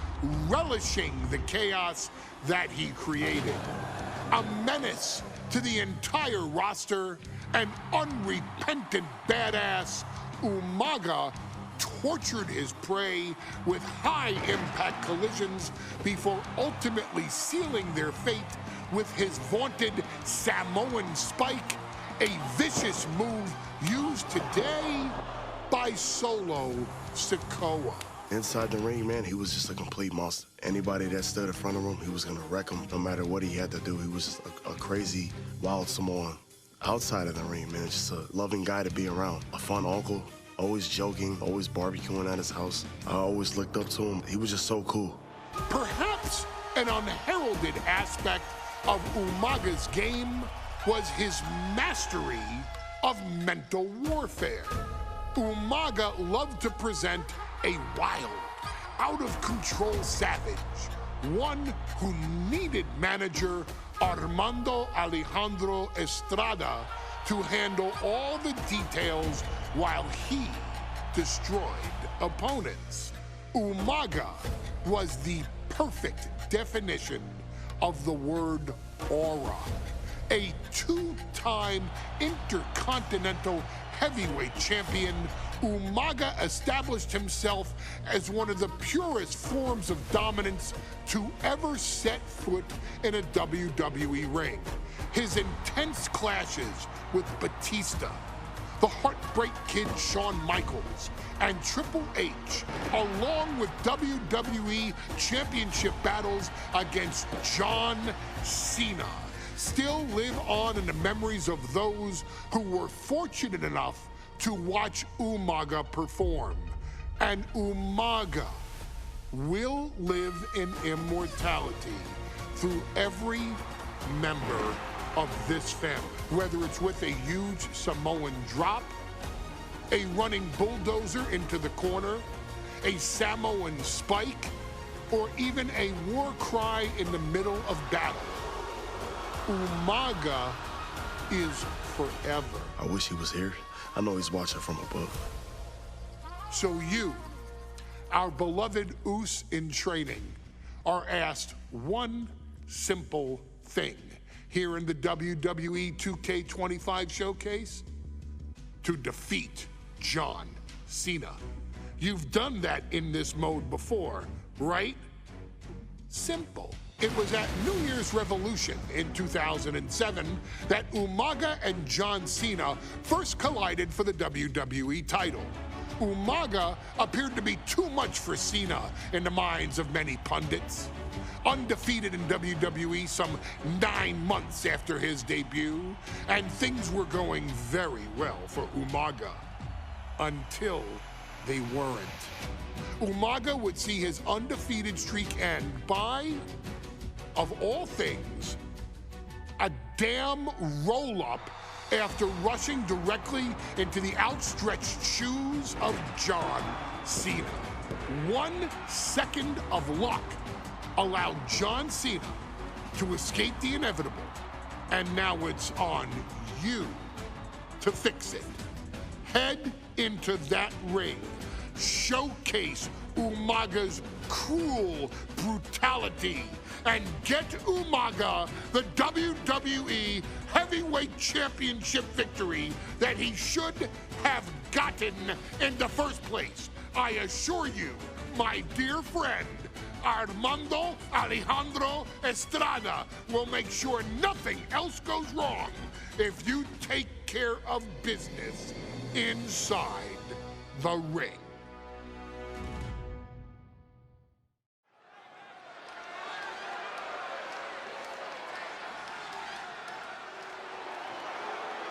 relishing the chaos that he created. A menace to the entire roster, an unrepentant badass, Umaga tortured his prey with high-impact collisions before ultimately sealing their fate with his vaunted Samoan spike, a vicious move used today by Solo Sikoa. Inside the ring, man, he was just a complete monster. Anybody that stood in front of him, he was gonna wreck him no matter what he had to do. He was just a crazy, wild Samoan. Outside of the ring, man, just a loving guy to be around. A fun uncle, always joking, always barbecuing at his house. I always looked up to him. He was just so cool. Perhaps an unheralded aspect of Umaga's game was his mastery of mental warfare. Umaga loved to present a wild, out-of-control savage, one who needed manager Armando Alejandro Estrada to handle all the details while he destroyed opponents. Umaga was the perfect definition of the word aura. A two-time intercontinental heavyweight champion, Umaga established himself as one of the purest forms of dominance to ever set foot in a WWE ring. His intense clashes with Batista, the Heartbreak Kid Shawn Michaels, and Triple H, along with WWE Championship battles against John Cena, still live on in the memories of those who were fortunate enough to watch Umaga perform. And Umaga will live in immortality through every member of this family, whether it's with a huge Samoan drop, a running bulldozer into the corner, a Samoan spike, or even a war cry in the middle of battle. Umaga is forever. I wish he was here. I know he's watching from above. So you, our beloved Us in training, are asked one simple thing here in the WWE 2K25 showcase: to defeat John Cena. You've done that in this mode before, right? Simple. It was at New Year's Revolution in 2007 that Umaga and John Cena first collided for the WWE title. Umaga appeared to be too much for Cena in the minds of many pundits. Undefeated in WWE some 9 months after his debut, and things were going very well for Umaga. Until they weren't. Umaga would see his undefeated streak end by, of all things, a damn roll-up after rushing directly into the outstretched shoes of John Cena. 1 second of luck allowed John Cena to escape the inevitable, and now it's on you to fix it. Head into that ring, showcase Umaga's cruel brutality, and get Umaga the WWE Heavyweight Championship victory that he should have gotten in the first place. I assure you, my dear friend, Armando Alejandro Estrada will make sure nothing else goes wrong if you take care of business inside the ring.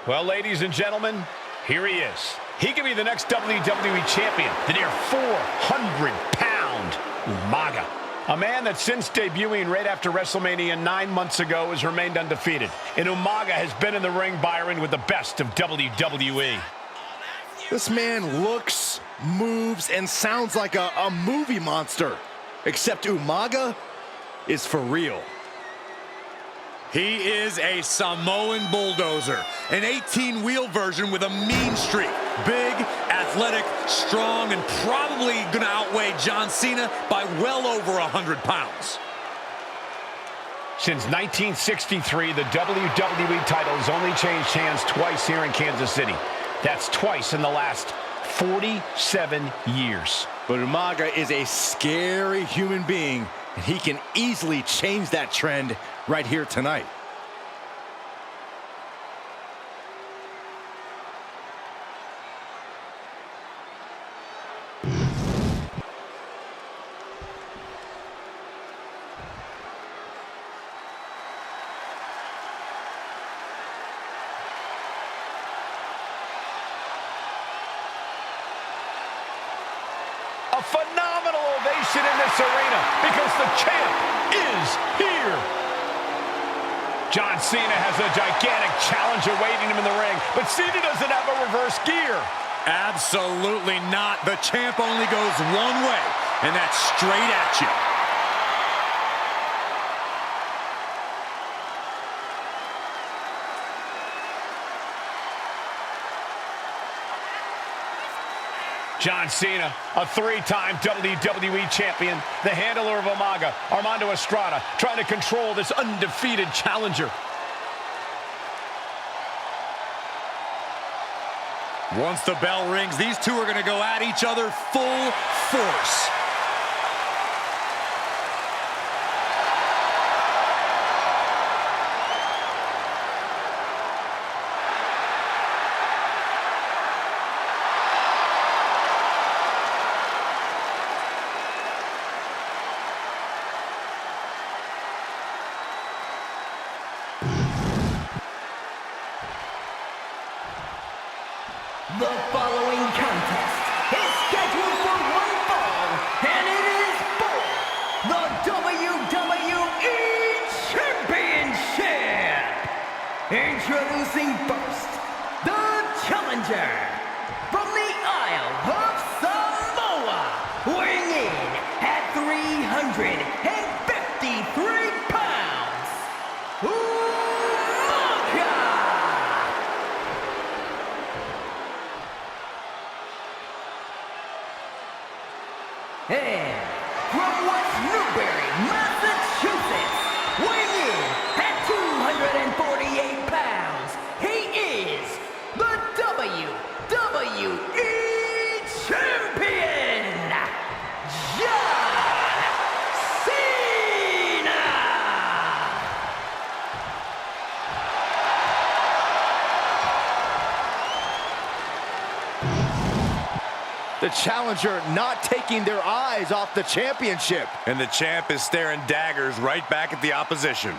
Well, ladies and gentlemen, here he is. He could be the next WWE champion, the near 400-pound Umaga. A man that since debuting right after WrestleMania 9 months ago has remained undefeated. And Umaga has been in the ring, Byron, with the best of WWE. This man looks, moves, and sounds like a movie monster. Except Umaga is for real. He is a Samoan bulldozer, an 18-wheel version with a mean streak. Big, athletic, strong, and probably going to outweigh John Cena by well over 100 pounds. Since 1963, the WWE title has only changed hands twice here in Kansas City. That's twice in the last 47 years. But Umaga is a scary human being, and he can easily change that trend right here tonight. A phenomenal ovation in this arena because the champ is here. John Cena has a gigantic challenge awaiting him in the ring, but Cena doesn't have a reverse gear. Absolutely not. The champ only goes one way, and that's straight at you. John Cena, a three-time WWE champion, the handler of Umaga, Armando Estrada, trying to control this undefeated challenger. Once the bell rings, these two are going to go at each other full force. The following contest is scheduled for one fall, and it is for the WWE Championship. Introducing first, the challenger from the Isle of Samoa, weighing in at 353 pounds, Umaga. And from West Newbury, Massachusetts, weighing in at 248 pounds, he is the WWE Champion, John Cena! The challenger not taking their eyes off the championship. And the champ is staring daggers right back at the opposition.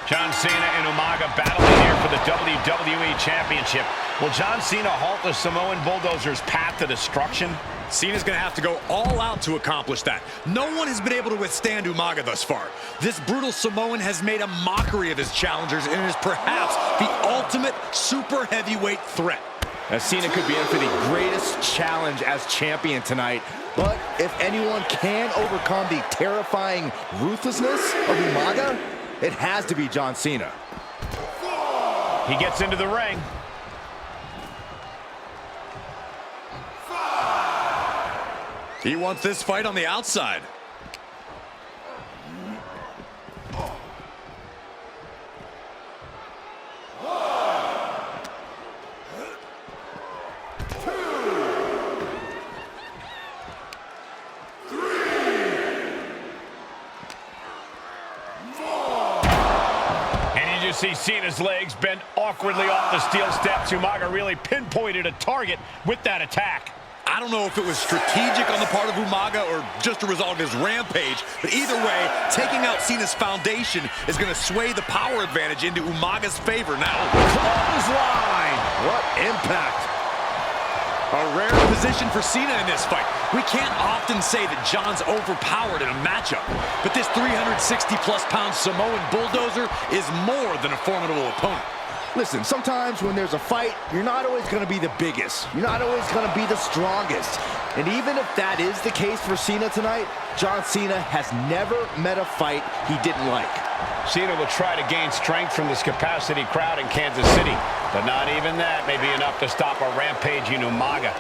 John Cena and Umaga battling here for the WWE Championship. Will John Cena halt the Samoan Bulldozer's path to destruction? Cena's going to have to go all out to accomplish that. No one has been able to withstand Umaga thus far. This brutal Samoan has made a mockery of his challengers and is perhaps the ultimate super heavyweight threat. Now, Cena could be in for the greatest challenge as champion tonight. But if anyone can overcome the terrifying ruthlessness of Umaga, it has to be John Cena. He gets into the ring. He wants this fight on the outside. see Cena's legs bend awkwardly off the steel steps. Umaga really pinpointed a target with that attack. I don't know if it was strategic on the part of Umaga or just a result of his rampage, but either way, taking out Cena's foundation is going to sway the power advantage into Umaga's favor now. Clothesline! What impact! A rare position for Cena in this fight. We can't often say that John's overpowered in a matchup, but this 360-plus pound Samoan bulldozer is more than a formidable opponent. Listen, sometimes when there's a fight, you're not always going to be the biggest. You're not always going to be the strongest. And even if that is the case for Cena tonight, John Cena has never met a fight he didn't like. Cena will try to gain strength from this capacity crowd in Kansas City, but not even that may be enough to stop a rampaging Umaga.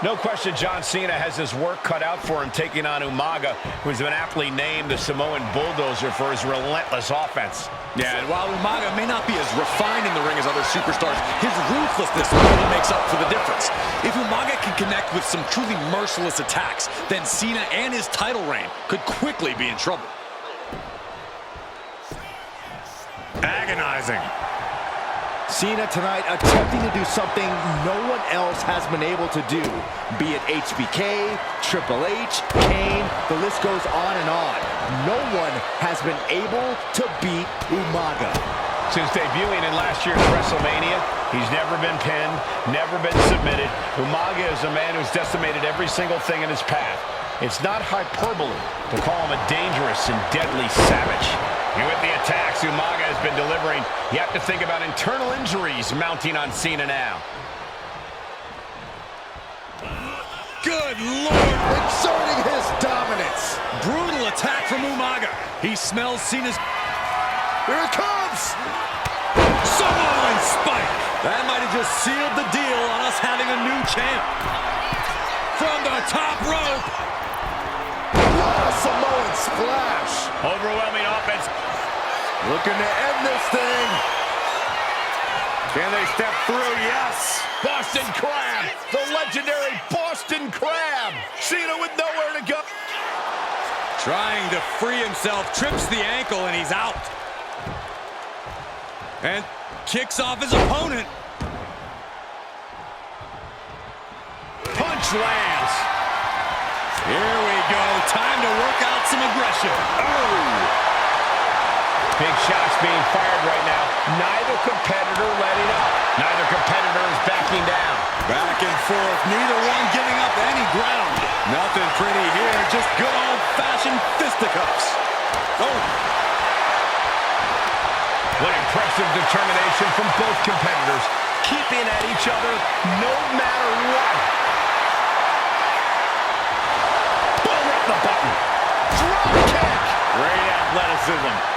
No question John Cena has his work cut out for him taking on Umaga, who's been aptly named the Samoan bulldozer for his relentless offense. Yeah, and while Umaga may not be as refined in the ring as other superstars, his ruthlessness really makes up for the difference. If Umaga can connect with some truly merciless attacks, then Cena and his title reign could quickly be in trouble. Agonizing. Cena tonight attempting to do something no one else has been able to do. Be it HBK, Triple H, Kane, the list goes on and on. No one has been able to beat Umaga. Since debuting in last year's WrestleMania, he's never been pinned, never been submitted. Umaga is a man who's decimated every single thing in his path. It's not hyperbole to call him a dangerous and deadly savage. And with the attacks Umaga has been delivering, you have to think about internal injuries mounting on Cena now. Good Lord! Exerting his dominance. Brutal attack from Umaga. He smells Cena's... Here it comes! Samoan spike! That might have just sealed the deal on us having a new champ. From the top rope. What a Samoan splash! Overwhelming offense. Looking to end this thing. Can they step through? Yes. Boston Crab. The legendary Boston Crab. Cena with nowhere to go. Trying to free himself. Trips the ankle and he's out. And kicks off his opponent. Punch lands. Here we go. Time to work out some aggression. Oh! Big shots being fired right now. Neither competitor letting up. Neither competitor is backing down. Back and forth. Neither one giving up any ground. Nothing pretty here. Just good old-fashioned fisticuffs. Oh! What impressive determination from both competitors. Keeping at each other no matter what. Boom up the button. Drop kick. Great athleticism.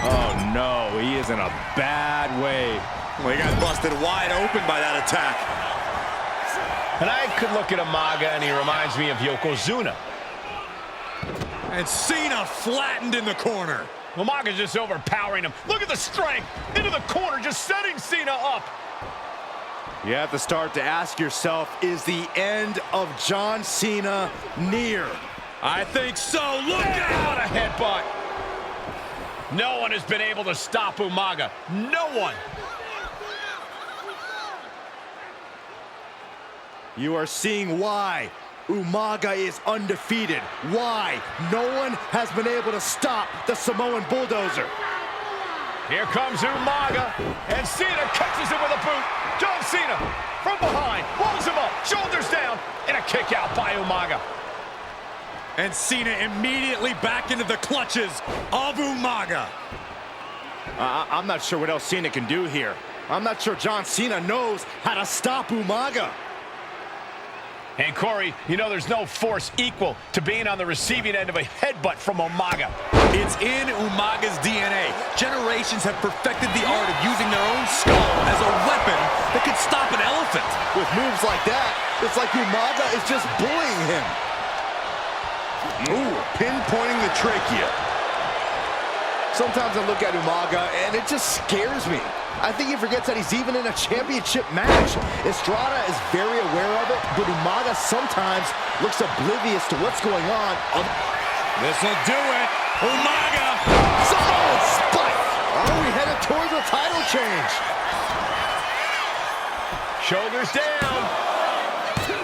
Oh no, he is in a bad way. Well, he got busted wide open by that attack. And I could look at Umaga and he reminds me of Yokozuna. And Cena flattened in the corner. Umaga's just overpowering him. Look at the strength into the corner, just setting Cena up. You have to start to ask yourself, is the end of John Cena near? I think so. Look out! What a headbutt. No one has been able to stop Umaga. No one. You are seeing why Umaga is undefeated. Why no one has been able to stop the Samoan bulldozer. Here comes Umaga, and Cena catches him with a boot. John Cena from behind, rolls him up, shoulders down, and a kick out by Umaga. And Cena immediately back into the clutches of Umaga. I'm not sure what else Cena can do here. I'm not sure John Cena knows how to stop Umaga. And Corey, you know there's no force equal to being on the receiving end of a headbutt from Umaga. It's in Umaga's DNA. Generations have perfected the art of using their own skull as a weapon that could stop an elephant. With moves like that, it's like Umaga is just bullying him. Ooh, pinpointing the trachea. Sometimes I look at Umaga and it just scares me. I think he forgets that he's even in a championship match. Estrada is very aware of it, but Umaga sometimes looks oblivious to what's going on. This'll do it. Umaga. Samoan spike. Are we headed towards a title change? Shoulders down. 3,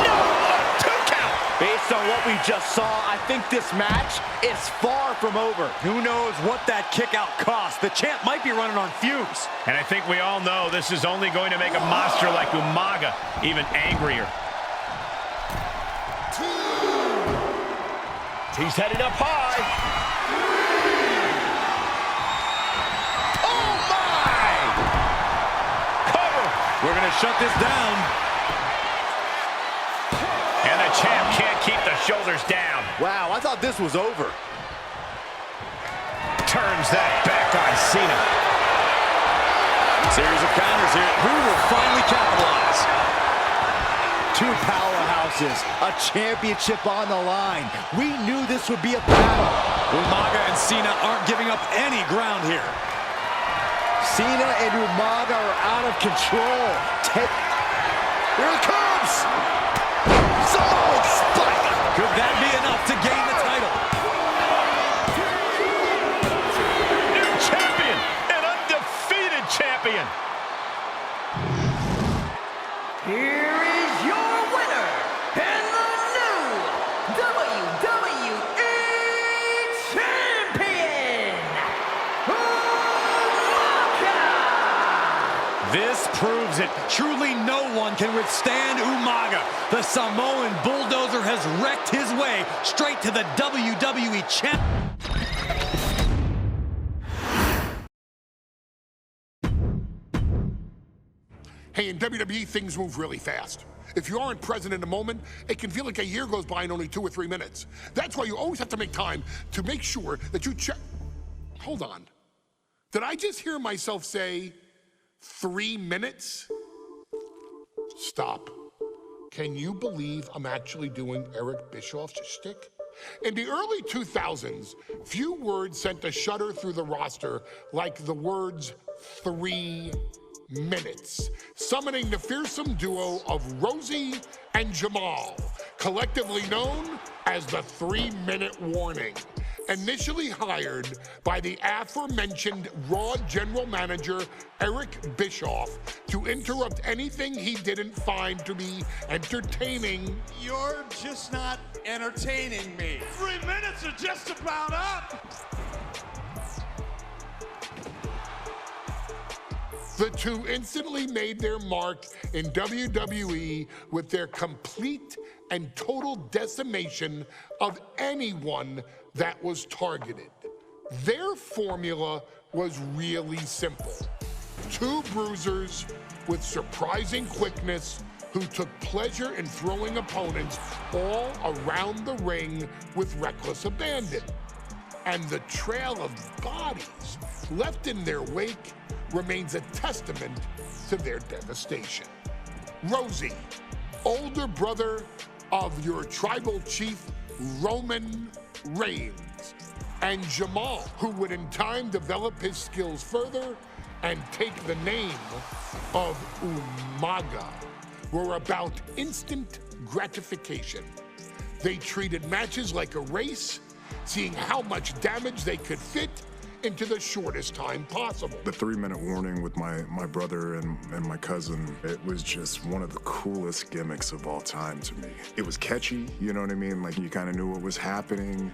no, a 2 count. Based on what we just saw, I think this match is far from over. Who knows what that kick out cost? The champ might be running on fumes. And I think we all know this is only going to make a monster like Umaga even angrier. He's headed up high. Oh, my! Cover. We're going to shut this down. And the champ can't keep the shoulders down. Wow, I thought this was over. Turns that back on Cena. Series of counters here. Who will finally capitalize? Two powerhouses, a championship on the line. We knew this would be a battle. Umaga and Cena aren't giving up any ground here. Cena and Umaga are out of control. Here it comes! Samoan spike! Could that be enough to gain the title? New champion, an undefeated champion. Here is your winner, and the new WWE Champion, Umaga! This proves it. Truly no one can withstand Umaga. The Samoan bulldozer has wrecked his way straight to the WWE Champ. Hey, in WWE, things move really fast. If you aren't present in the moment, it can feel like a year goes by in only 2 or 3 minutes. That's why you always have to make time to make sure that you check. Hold on. Did I just hear myself say 3 minutes? Stop. Can you believe I'm actually doing Eric Bischoff's shtick? In the early 2000s, few words sent a shudder through the roster like the words 3 minutes, summoning the fearsome duo of Rosie and Jamal, collectively known as the 3-minute warning. Initially hired by the aforementioned Raw general manager Eric Bischoff to interrupt anything he didn't find to be entertaining. You're just not entertaining me. 3 minutes are just about up. The two instantly made their mark in WWE with their complete and total decimation of anyone that was targeted. Their formula was really simple. 2 bruisers with surprising quickness who took pleasure in throwing opponents all around the ring with reckless abandon. And the trail of bodies left in their wake remains a testament to their devastation. Rosie, older brother of your tribal chief, Roman Reigns, and Jamal, who would in time develop his skills further and take the name of Umaga, were about instant gratification. They treated matches like a race, seeing how much damage they could fit into the shortest time possible. The 3-minute warning with my brother and my cousin, it was just one of the coolest gimmicks of all time to me. It was catchy, you know what I mean? Like, you kind of knew what was happening.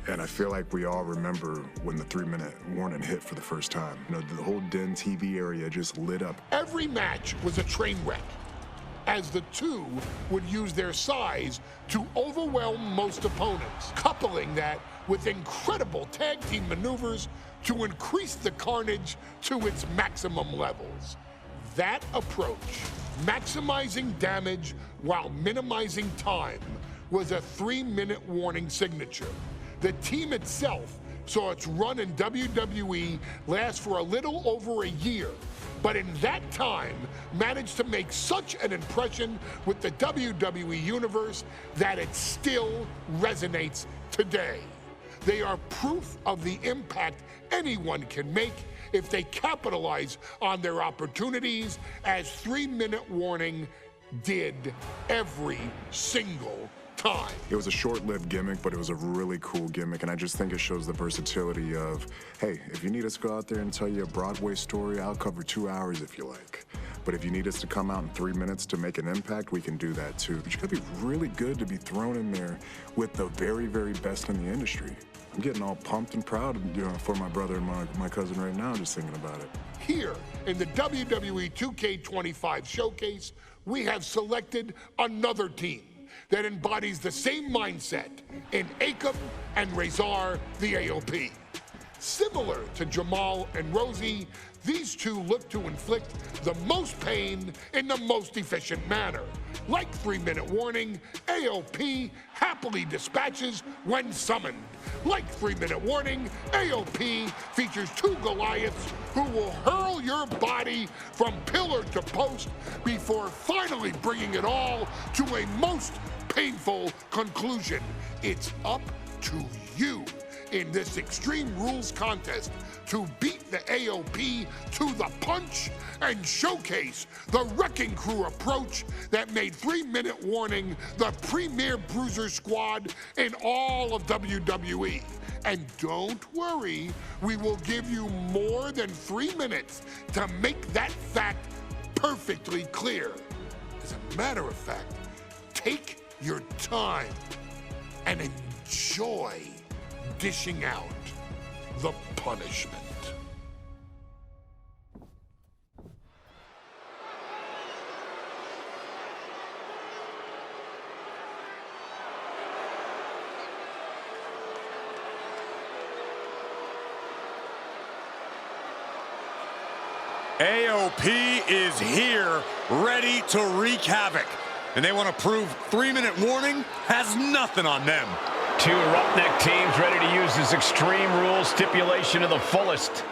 And I feel like we all remember when the 3-minute warning hit for the first time. You know, the whole Den TV area just lit up. Every match was a train wreck, as the two would use their size to overwhelm most opponents, coupling that with incredible tag team maneuvers to increase the carnage to its maximum levels. That approach, maximizing damage while minimizing time, was a 3-minute warning signature. The team itself saw its run in WWE last for a little over a year, but in that time managed to make such an impression with the WWE Universe that it still resonates today. They are proof of the impact anyone can make if they capitalize on their opportunities, as 3-minute warning did every single time. It was a short-lived gimmick, but it was a really cool gimmick, and I just think it shows the versatility of, hey, if you need us to go out there and tell you a Broadway story, I'll cover 2 hours if you like. But if you need us to come out in 3 minutes to make an impact, we can do that too. But you gotta be really good to be thrown in there with the very, very best in the industry. I'm getting all pumped and proud, for my brother and my cousin right now, just thinking about it. Here in the WWE 2K25 showcase, we have selected another team that embodies the same mindset in Akam and Razor, the AOP. Similar to Jamal and Rosie, these two look to inflict the most pain in the most efficient manner. Like 3-minute warning, AOP happily dispatches when summoned. Like 3-minute warning, AOP features 2 Goliaths who will hurl your body from pillar to post before finally bringing it all to a most painful conclusion. It's up to you in this Extreme Rules contest to beat the AOP to the punch and showcase the Wrecking Crew approach that made 3-minute warning the premier bruiser squad in all of WWE. And don't worry, we will give you more than 3 minutes to make that fact perfectly clear. As a matter of fact, take your time and enjoy dishing out the punishment. AOP is here, ready to wreak havoc. And they want to prove 3-minute warning has nothing on them. 2 roughneck teams ready to use this Extreme Rules stipulation to the fullest.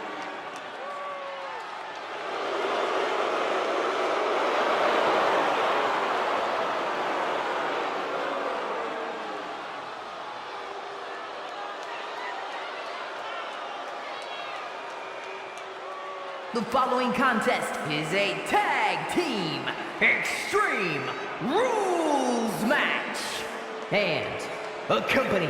The following contest is a tag team Extreme Rules match, and accompanied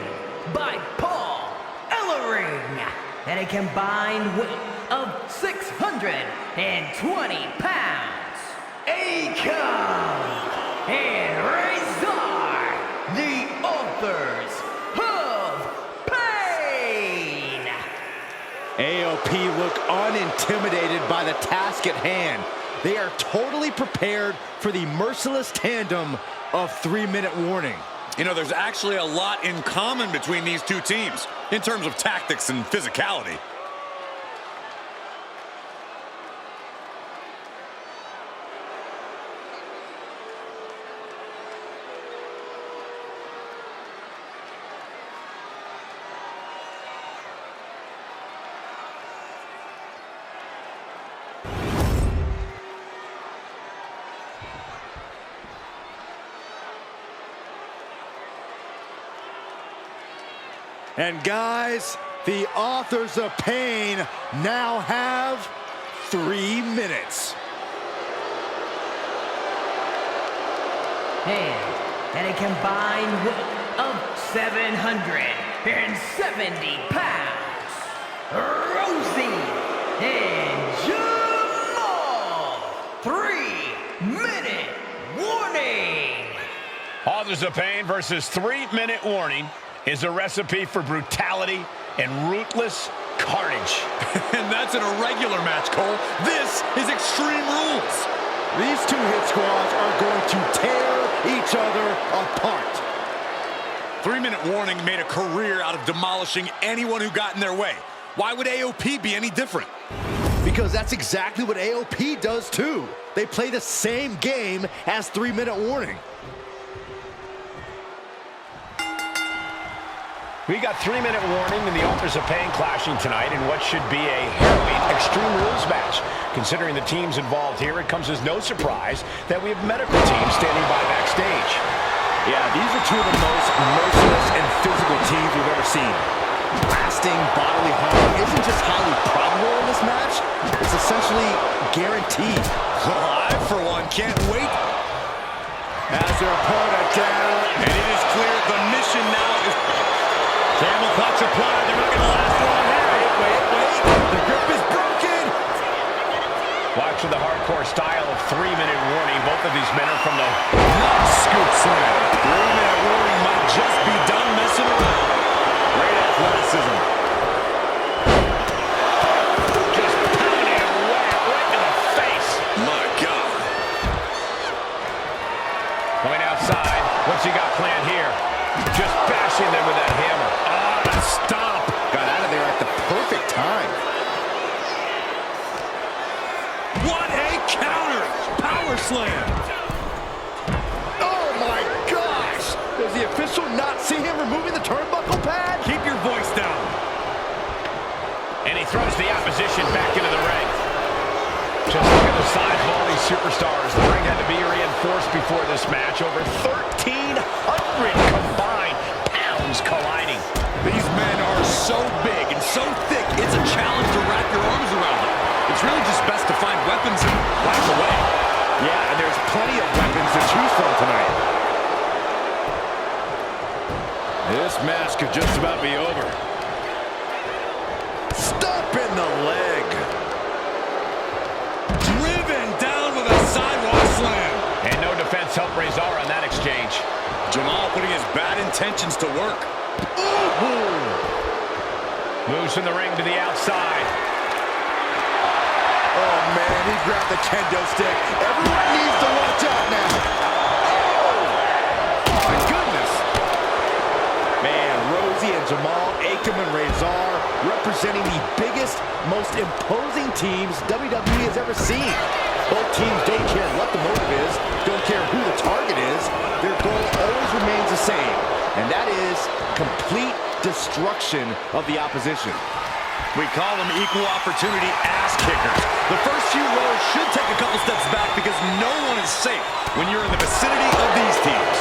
by Paul Ellering at a combined weight of 620 pounds. Akam and Razor, the authors of pain. AOP look unintimidated by the task at hand. They are totally prepared for the merciless tandem of 3-minute warning. You know, there's actually a lot in common between these two teams in terms of tactics and physicality. And guys, the authors of pain now have 3 minutes. And at a combined weight of 770 pounds, Rosie and Jamal. 3-minute warning. Authors of Pain versus 3-minute warning is a recipe for brutality and ruthless carnage. And that's an irregular match, Cole. This is Extreme Rules. These 2 hit squads are going to tear each other apart. 3-minute warning made a career out of demolishing anyone who got in their way. Why would AOP be any different? Because that's exactly what AOP does too. They play the same game as 3-minute warning. We got 3-minute warning and the authors of pain clashing tonight in what should be a harrowing Extreme Rules match. Considering the teams involved here, it comes as no surprise that we have medical teams standing by backstage. Yeah, these are 2 of the most merciless and physical teams we've ever seen. Lasting bodily harm isn't just highly probable in this match, it's essentially guaranteed. I, for one, can't wait. As their opponent down. And it is clear the mission now is... Camel clutch applied. They're not going to last long here. Wait. The grip is broken. Watch for the hardcore style of 3-minute warning. Both of these men are from the... Nice scoop slam. 3-minute warning might just be done messing around. Great athleticism. Just pounding him right in the face. My God. Going outside. What's he got planned here? Just bashing them with that hammer. Stop. Got out of there at the perfect time. What a counter. Power slam. Oh my gosh. Does the official not see him removing the turnbuckle pad? Keep your voice down. And he throws the opposition back into the ring. Just look at the size of all these superstars. The ring had to be reinforced before this match. Over 1,300 combined pounds colliding. These men are so big and so thick, it's a challenge to wrap your arms around them. It's really just best to find weapons and whack away. Yeah, and there's plenty of weapons to choose from tonight. This match could just about be over. Stop in the leg. Driven down with a sidewalk slam. And no defense helped Razor on that exchange. Jamal putting his bad intentions to work. Ooh. Moves from the ring to the outside. Oh, man, he grabbed the kendo stick. Everyone needs to watch out now. Oh, my goodness. Man, Rosie and Jamal, Akam and Razor representing the biggest, most imposing teams WWE has ever seen. Both teams don't care what the motive is, don't care who the target is. Their goal always remains the same, and that is complete destruction of the opposition. We call them equal opportunity ass kickers. The first few rows should take a couple steps back because no one is safe when you're in the vicinity of these teams.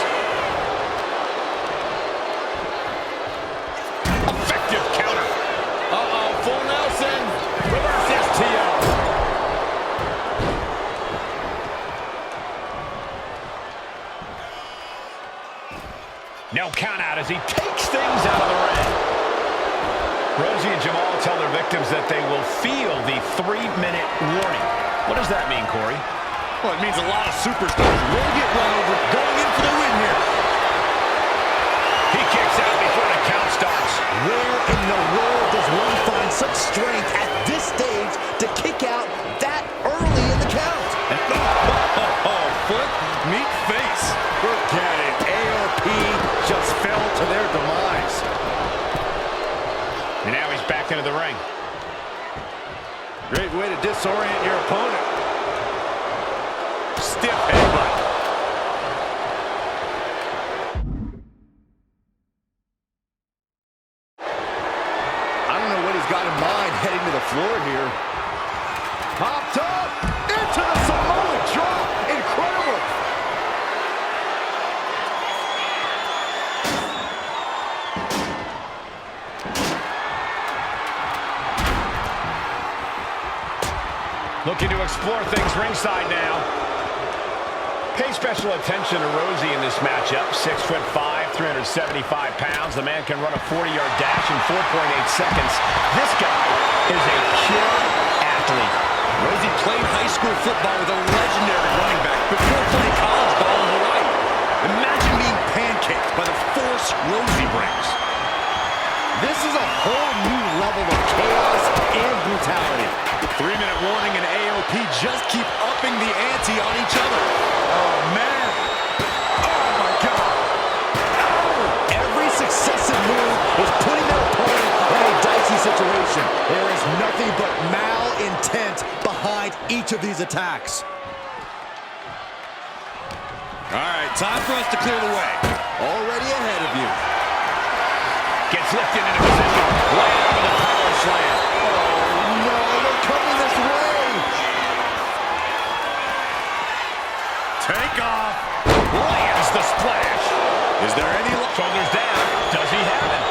Effective counter. Uh-oh, full Nelson. Reverse STO. No count out as he takes things out of the ring. Rosie and Jamal tell their victims that they will feel the 3-minute warning. What does that mean, Corey? Well, it means a lot of superstars will get run over going in for the win here. He kicks out before the count starts. Where in the world does one find such strength at this stage to kick out that early in the count? Foot, meet face. Forget it. AOP just fell to their demise. And now he's back into the ring. Great way to disorient your opponent. Stiff headbutt. I don't know what he's got in mind heading to the floor here. Popped up into the Samoa drop. Incredible. Looking to explore things ringside now. Pay special attention to Rosie in this matchup. 6'5", 375 pounds. The man can run a 40-yard dash in 4.8 seconds. This guy is a pure athlete. Rosie played high school football with a legendary running back before playing college ball in Hawaii. Imagine being pancaked by the force Rosie brings. This is a whole new level of chaos and brutality. 3-minute warning and AOP just keep upping the ante on each other. Oh, man. Oh, my God. Oh! Every successive move is putting their opponent in a dicey situation. There is nothing but malintent behind each of these attacks. All right, time for us to clear the way. Already ahead of you. Gets lifted into position. Right out with a power slam. No, they're coming this way. Take off. Lands the splash. Is there any... Shoulders down. Does he have it?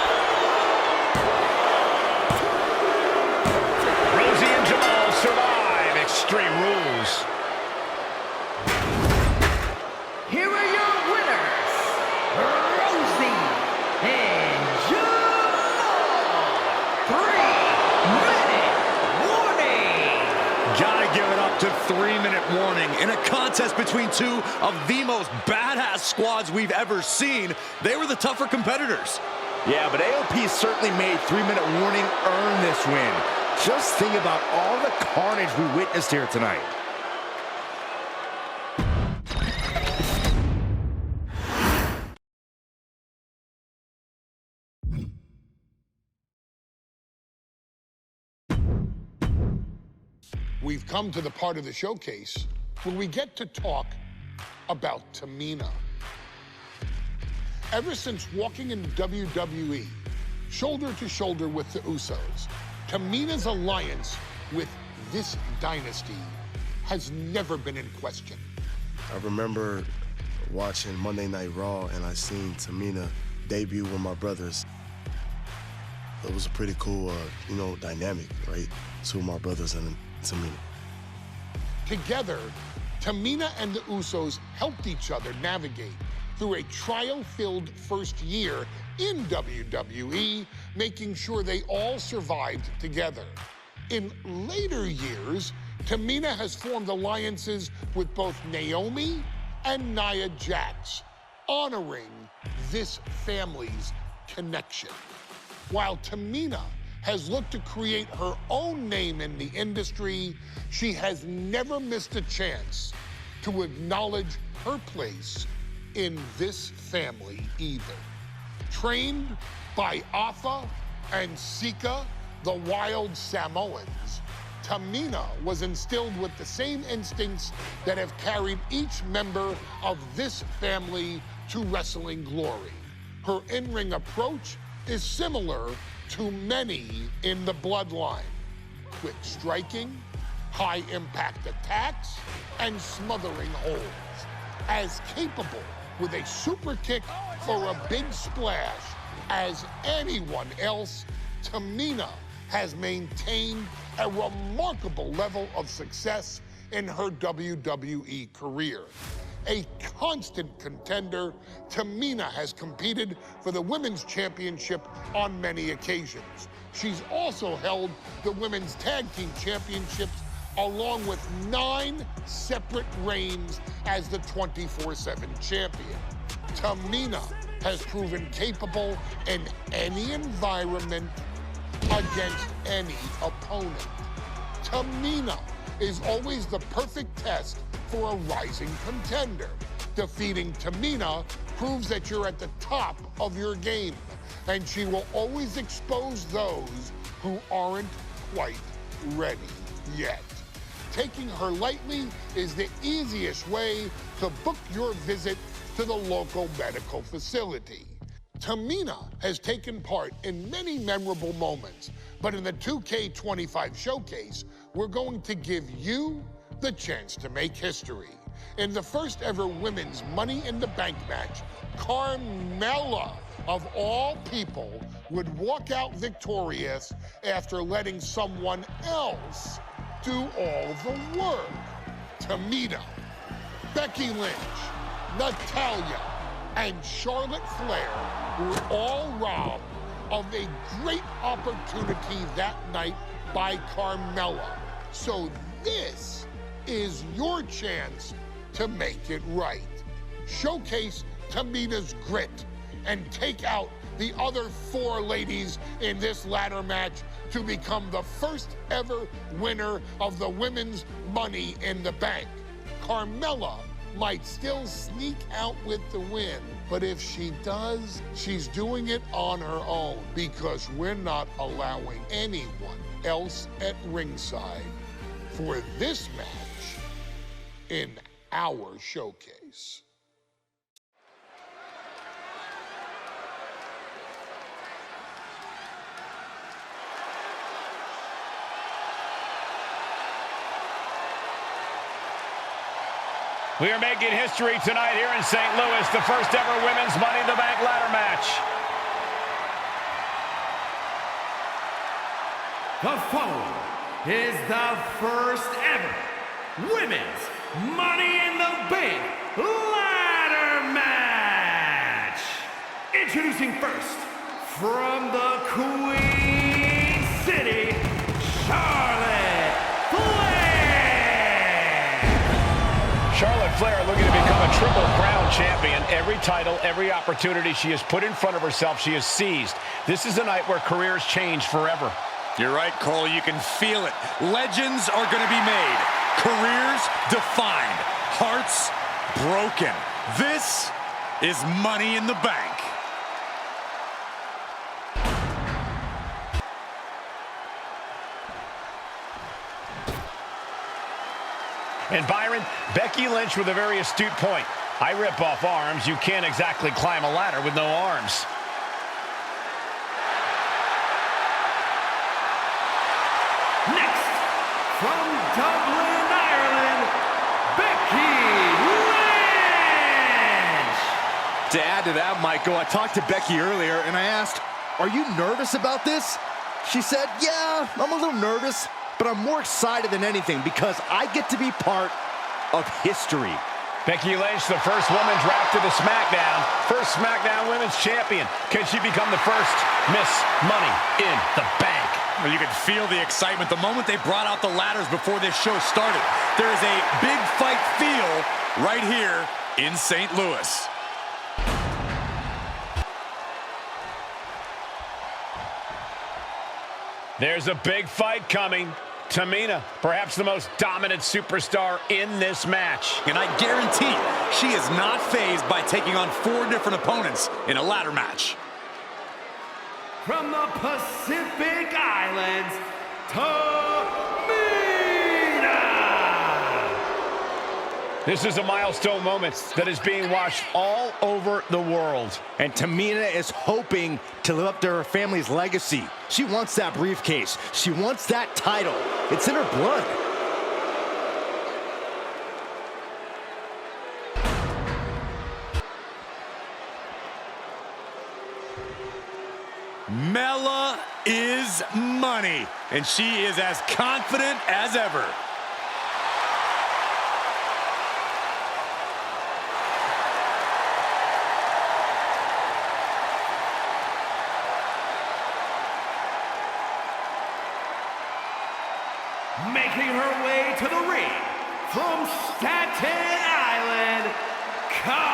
gotta give it up to 3-minute warning. In a contest between two of the most badass squads we've ever seen, they were the tougher competitors. Yeah, but AOP certainly made 3-minute warning earn this win. Just think about all the carnage we witnessed here tonight. We've come to the part of the showcase where we get to talk about Tamina. Ever since walking in WWE, shoulder to shoulder with the Usos, Tamina's alliance with this dynasty has never been in question. I remember watching Monday Night Raw and I seen Tamina debut with my brothers. It was a pretty cool, dynamic, right? Two of my brothers and Tamina. Together, Tamina and the Usos helped each other navigate through a trial-filled first year in WWE, making sure they all survived together. In later years, Tamina has formed alliances with both Naomi and Nia Jax, honoring this family's connection. While Tamina has looked to create her own name in the industry, she has never missed a chance to acknowledge her place in this family either. Trained by Afa and Sika, the wild Samoans, Tamina was instilled with the same instincts that have carried each member of this family to wrestling glory. Her in-ring approach is similar to many in the bloodline. Quick striking, high-impact attacks, and smothering holds. As capable with a super kick or a big splash as anyone else, Tamina has maintained a remarkable level of success in her WWE career. A constant contender, Tamina has competed for the Women's Championship on many occasions. She's also held the Women's Tag Team Championships along with 9 separate reigns as the 24/7 champion. Tamina has proven capable in any environment against any opponent. Tamina is always the perfect test for a rising contender. Defeating Tamina proves that you're at the top of your game, and she will always expose those who aren't quite ready yet. Taking her lightly is the easiest way to book your visit to the local medical facility. Tamina has taken part in many memorable moments, but in the 2K25 showcase, we're going to give you the chance to make history. In the first ever women's Money in the Bank match, Carmella, of all people, would walk out victorious after letting someone else do all the work. Tamina, Becky Lynch, Natalya, and Charlotte Flair were all robbed of a great opportunity that night by Carmella. So this is your chance to make it right. Showcase Tamina's grit and take out the other 4 ladies in this ladder match to become the first ever winner of the Women's Money in the Bank. Carmella might still sneak out with the win, but if she does, she's doing it on her own because we're not allowing anyone else at ringside for this match in our showcase. We are making history tonight here in St. Louis, the first ever Women's Money in the Bank ladder match. The following is the first ever Women's Money in the Bank ladder match. Introducing first, from the Queen City, Charlotte Flair. Flair looking to become a Triple Crown champion. Every title, every opportunity she has put in front of herself, she has seized. This is a night where careers change forever. You're right, Cole. You can feel it. Legends are going to be made. Careers defined. Hearts broken. This is Money in the Bank. And Byron, Becky Lynch with a very astute point. I rip off arms. You can't exactly climb a ladder with no arms. Next, from Dublin, Ireland, Becky Lynch. To add to that, Michael, I talked to Becky earlier and I asked, "Are you nervous about this?" She said, "Yeah, I'm a little nervous, but I'm more excited than anything because I get to be part of history." Becky Lynch, the first woman drafted to SmackDown. First SmackDown Women's Champion. Can she become the first Miss Money in the Bank? Well, you could feel the excitement the moment they brought out the ladders before this show started. There is a big fight feel right here in St. Louis. There's a big fight coming. Tamina, perhaps the most dominant superstar in this match. And I guarantee she is not fazed by taking on 4 different opponents in a ladder match. From the Pacific Islands, Tamina. This is a milestone moment that is being watched all over the world. And Tamina is hoping to live up to her family's legacy. She wants that briefcase. She wants that title. It's in her blood. Mela is money, and she is as confident as ever. Making her way to the ring from Staten Island, Carmella.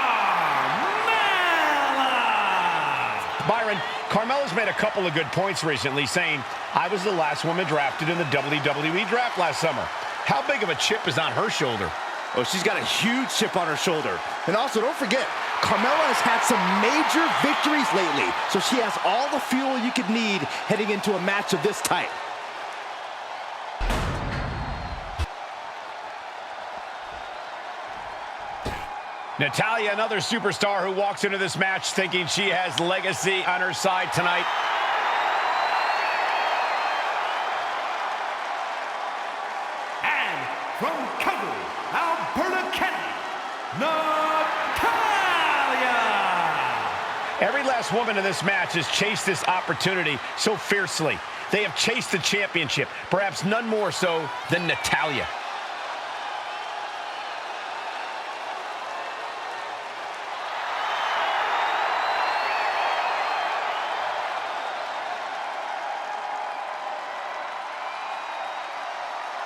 Byron, Carmella's made a couple of good points recently, saying, "I was the last woman drafted in the WWE draft last summer." How big of a chip is on her shoulder? Oh, she's got a huge chip on her shoulder. And also, don't forget, Carmella has had some major victories lately, so she has all the fuel you could need heading into a match of this type. Natalya, another superstar who walks into this match thinking she has legacy on her side tonight. And from Calgary, Alberta, Canada, Natalya. Every last woman in this match has chased this opportunity so fiercely. They have chased the championship, perhaps none more so than Natalya.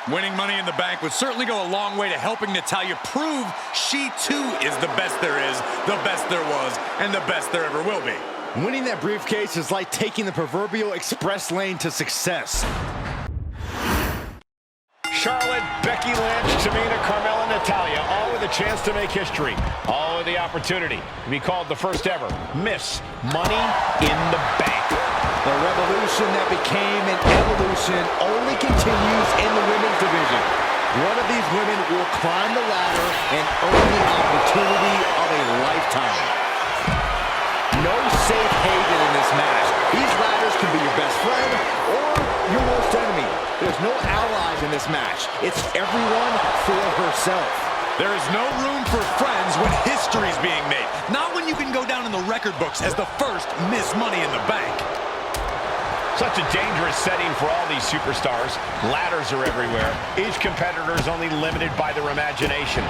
Winning Money in the Bank would certainly go a long way to helping Natalya prove she too is the best there is, the best there was, and the best there ever will be. Winning that briefcase is like taking the proverbial express lane to success. Charlotte, Becky Lynch, Tamina, Carmella, Natalya, all with a chance to make history. All with the opportunity to be called the first ever Miss Money in the Bank. The revolution that became an evolution only continues in the women's division. One of these women will climb the ladder and earn the opportunity of a lifetime. No safe haven in this match. These ladders can be your best friend or your worst enemy. There's no allies in this match. It's everyone for herself. There is no room for friends when history's being made. Not when you can go down in the record books as the first Miss Money in the Bank. Such a dangerous setting for all these superstars. Ladders are everywhere. Each competitor is only limited by their imagination.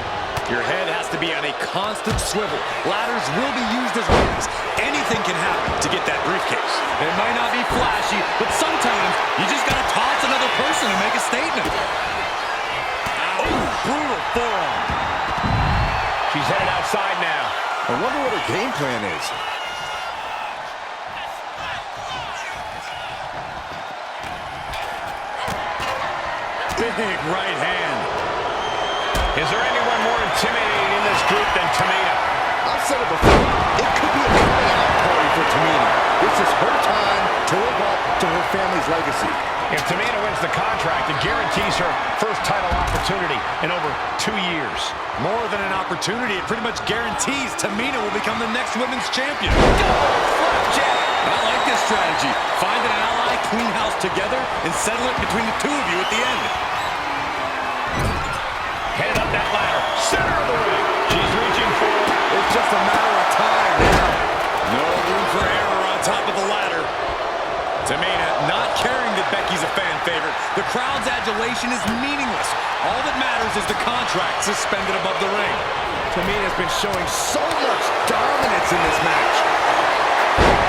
Your head has to be on a constant swivel. Ladders will be used as weapons. Anything can happen to get that briefcase. It might not be flashy, but sometimes you just gotta toss another person to make a statement. Oh, brutal forearm. She's headed outside now. I wonder what her game plan is. Big right hand. Is there anyone more intimidating in this group than Tamina? I've said it before. It could be a coming out party for Tamina. This is her time to live up to her family's legacy. If Tamina wins the contract, it guarantees her first title opportunity in over 2 years. More than an opportunity, it pretty much guarantees Tamina will become the next women's champion. Flapjack! I like this strategy. Find an ally, clean house together, and settle it between the two of you at the end. Headed up that ladder. Center of the ring. She's reaching for it. It's just a matter of time now. No room for error on top of the ladder. Tamina not caring that Becky's a fan favorite. The crowd's adulation is meaningless. All that matters is the contract suspended above the ring. Tamina's been showing so much dominance in this match.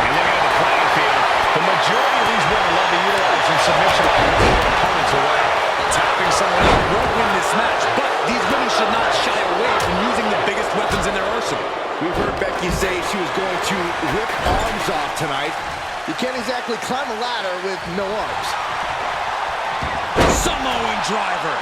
And looking at the playing field, the majority of these women love to utilize some submission to put their opponents away. Tapping someone out won't win this match, but these women should not shy away from using the biggest weapons in their arsenal. We've heard Becky say she was going to rip arms off tonight. You can't exactly climb a ladder with no arms. Samoan driver.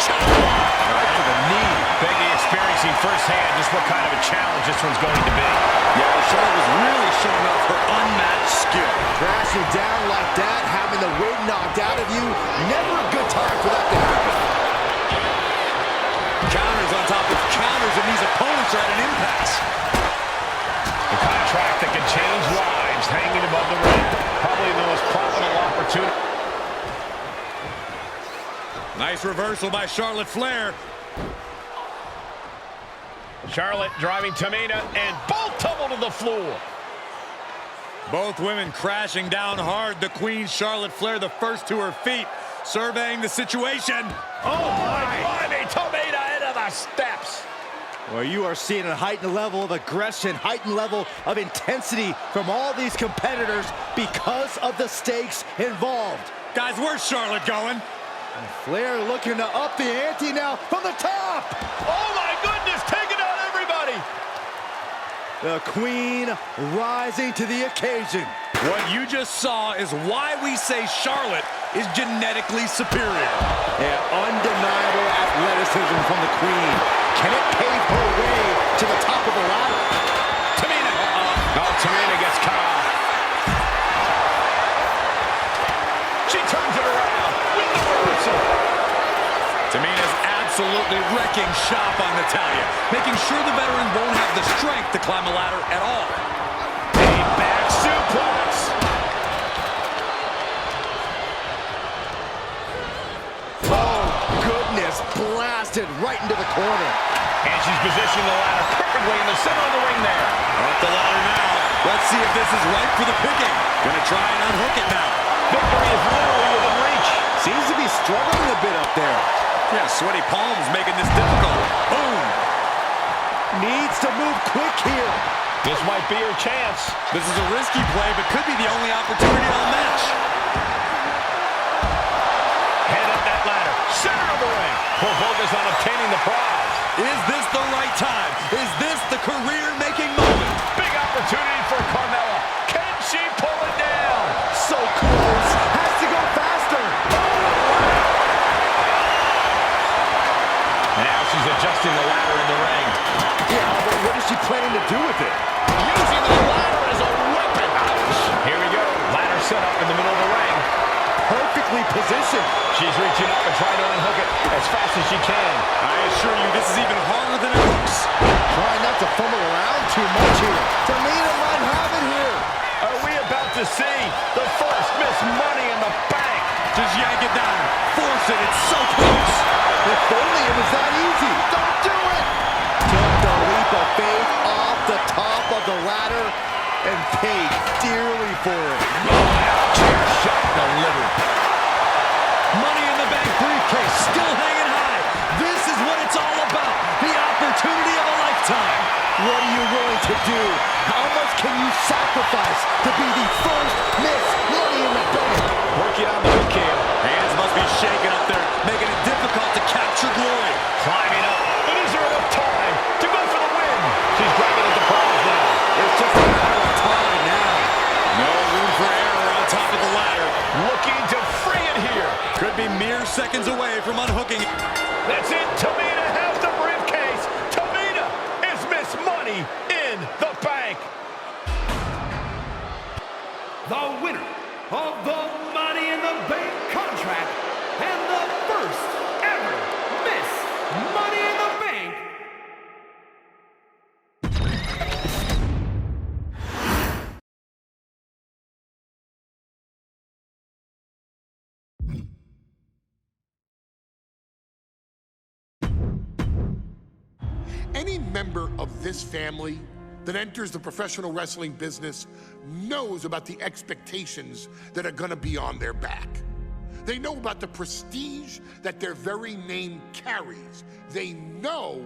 Right to the knee. Becky experiencing firsthand just what kind of a challenge this one's going to be. Yeah, Charlotte was really showing off her unmatched skill. Crashing down like that, having the wind knocked out of you, never a good time for that to happen. Counters on top of counters, and these opponents are at an impasse. The contract that can change lives hanging above the ring. Probably the most profitable opportunity. Nice reversal by Charlotte Flair. Charlotte driving Tamina, and both tumble to the floor. Both women crashing down hard. The Queen, Charlotte Flair, the first to her feet, surveying the situation. Oh my Tamina into the steps. Well, you are seeing a heightened level of aggression, heightened level of intensity from all these competitors because of the stakes involved. Guys, where's Charlotte going? And Flair looking to up the ante now from the top. Oh my goodness, taking out everybody. The Queen rising to the occasion. What you just saw is why we say Charlotte is genetically superior. Yeah, undeniable athleticism from the Queen. Can it pave her way to the top of the ladder? Tamina. Oh, Tamina gets cut off. She turns it around with the reversal. Tamina's absolutely wrecking shop on Natalya, making sure the veteran won't have the strength to climb a ladder at all. A back suplex. Oh, goodness, blasted right into the corner. And she's positioning the ladder perfectly in the center of the ring there. Up the ladder now. Let's see if this is right for the picking. Gonna try and unhook it now. Victory is literally within reach. Seems to be struggling a bit up there. Yeah, sweaty palms making this difficult. Boom. Needs to move quick here. This might be her chance. This is a risky play, but could be the only opportunity on the match. Head up that ladder. Center of the ring. Full focus on obtaining the prize. Is this the right time? Is this the career-making moment? Big opportunity for Carmella. Can she pull it down? So close. Has to go faster. Now she's adjusting the ladder in the ring. Yeah, but what is she planning to do with it? Using the ladder as a weapon. Ouch. Here we go. Ladder set up in the middle of the ring. Perfectly positioned. She's reaching up and trying to unhook it as fast as she can. I assure you, this is even harder than it looks. Trying not to fumble around too much here. Tamina might have it here. Are we about to see the first Miss Money in the Bank? Just yank it down. Force it. It's so close. If only it was that easy. Don't do it. Took the leap of faith off the top of the ladder and paid dearly for it. Chair shot delivered. Money in the Bank briefcase still hanging high. This is what it's all about. The opportunity of a lifetime. What are you willing to do? How much can you sacrifice to be the first Miss Money in the Bank? Working on the hook here. Hands must be shaking up there. mere seconds away from unhooking. That's it. Tamina has the briefcase. Tamina is Miss Money in the Bank. The winner of the Money in the Bank contract and the first ever Miss Money in the Bank. Any member of this family that enters the professional wrestling business knows about the expectations that are gonna be on their back. They know about the prestige that their very name carries. They know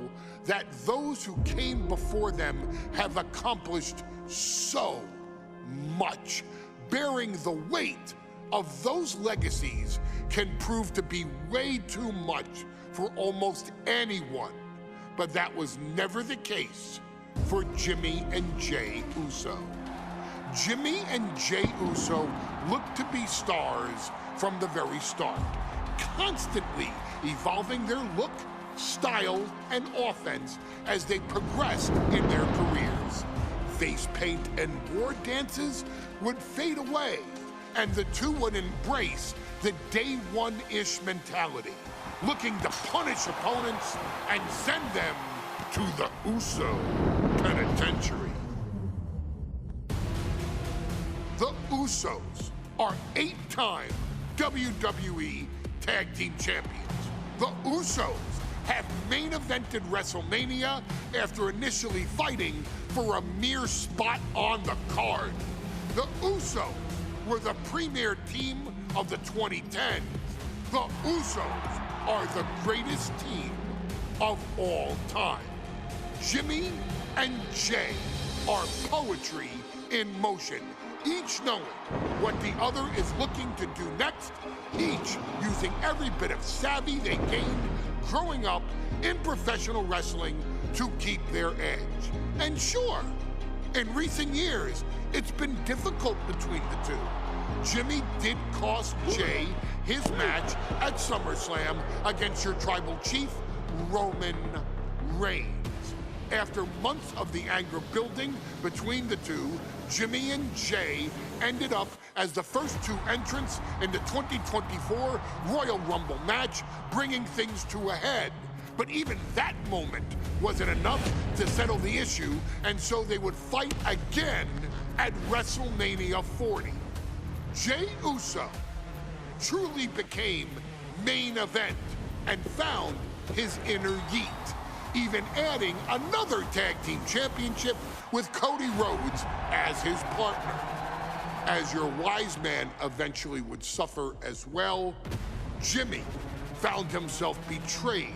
that those who came before them have accomplished so much. Bearing the weight of those legacies can prove to be way too much for almost anyone. But that was never the case for Jimmy and Jey Uso. Jimmy and Jey Uso looked to be stars from the very start, constantly evolving their look, style, and offense as they progressed in their careers. Face paint and war dances would fade away, and the two would embrace the day one-ish mentality, looking to punish opponents and send them to the Uso penitentiary. The Usos are 8-time WWE Tag Team Champions. The Usos have main evented WrestleMania after initially fighting for a mere spot on the card. The Usos were the premier team of the 2010s. The Usos are the greatest team of all time. Jimmy and Jey are poetry in motion, each knowing what the other is looking to do next, each using every bit of savvy they gained growing up in professional wrestling to keep their edge. And sure, in recent years, it's been difficult between the two. Jimmy did cost Jey his match at SummerSlam against your tribal chief, Roman Reigns. After months of the anger building between the two, Jimmy and Jey ended up as the first two entrants in the 2024 Royal Rumble match, bringing things to a head. But even that moment wasn't enough to settle the issue, and so they would fight again at WrestleMania 40. Jey Uso truly became main event and found his inner yeet, even adding another tag team championship with Cody Rhodes as his partner. As your wise man eventually would suffer as well, Jimmy found himself betrayed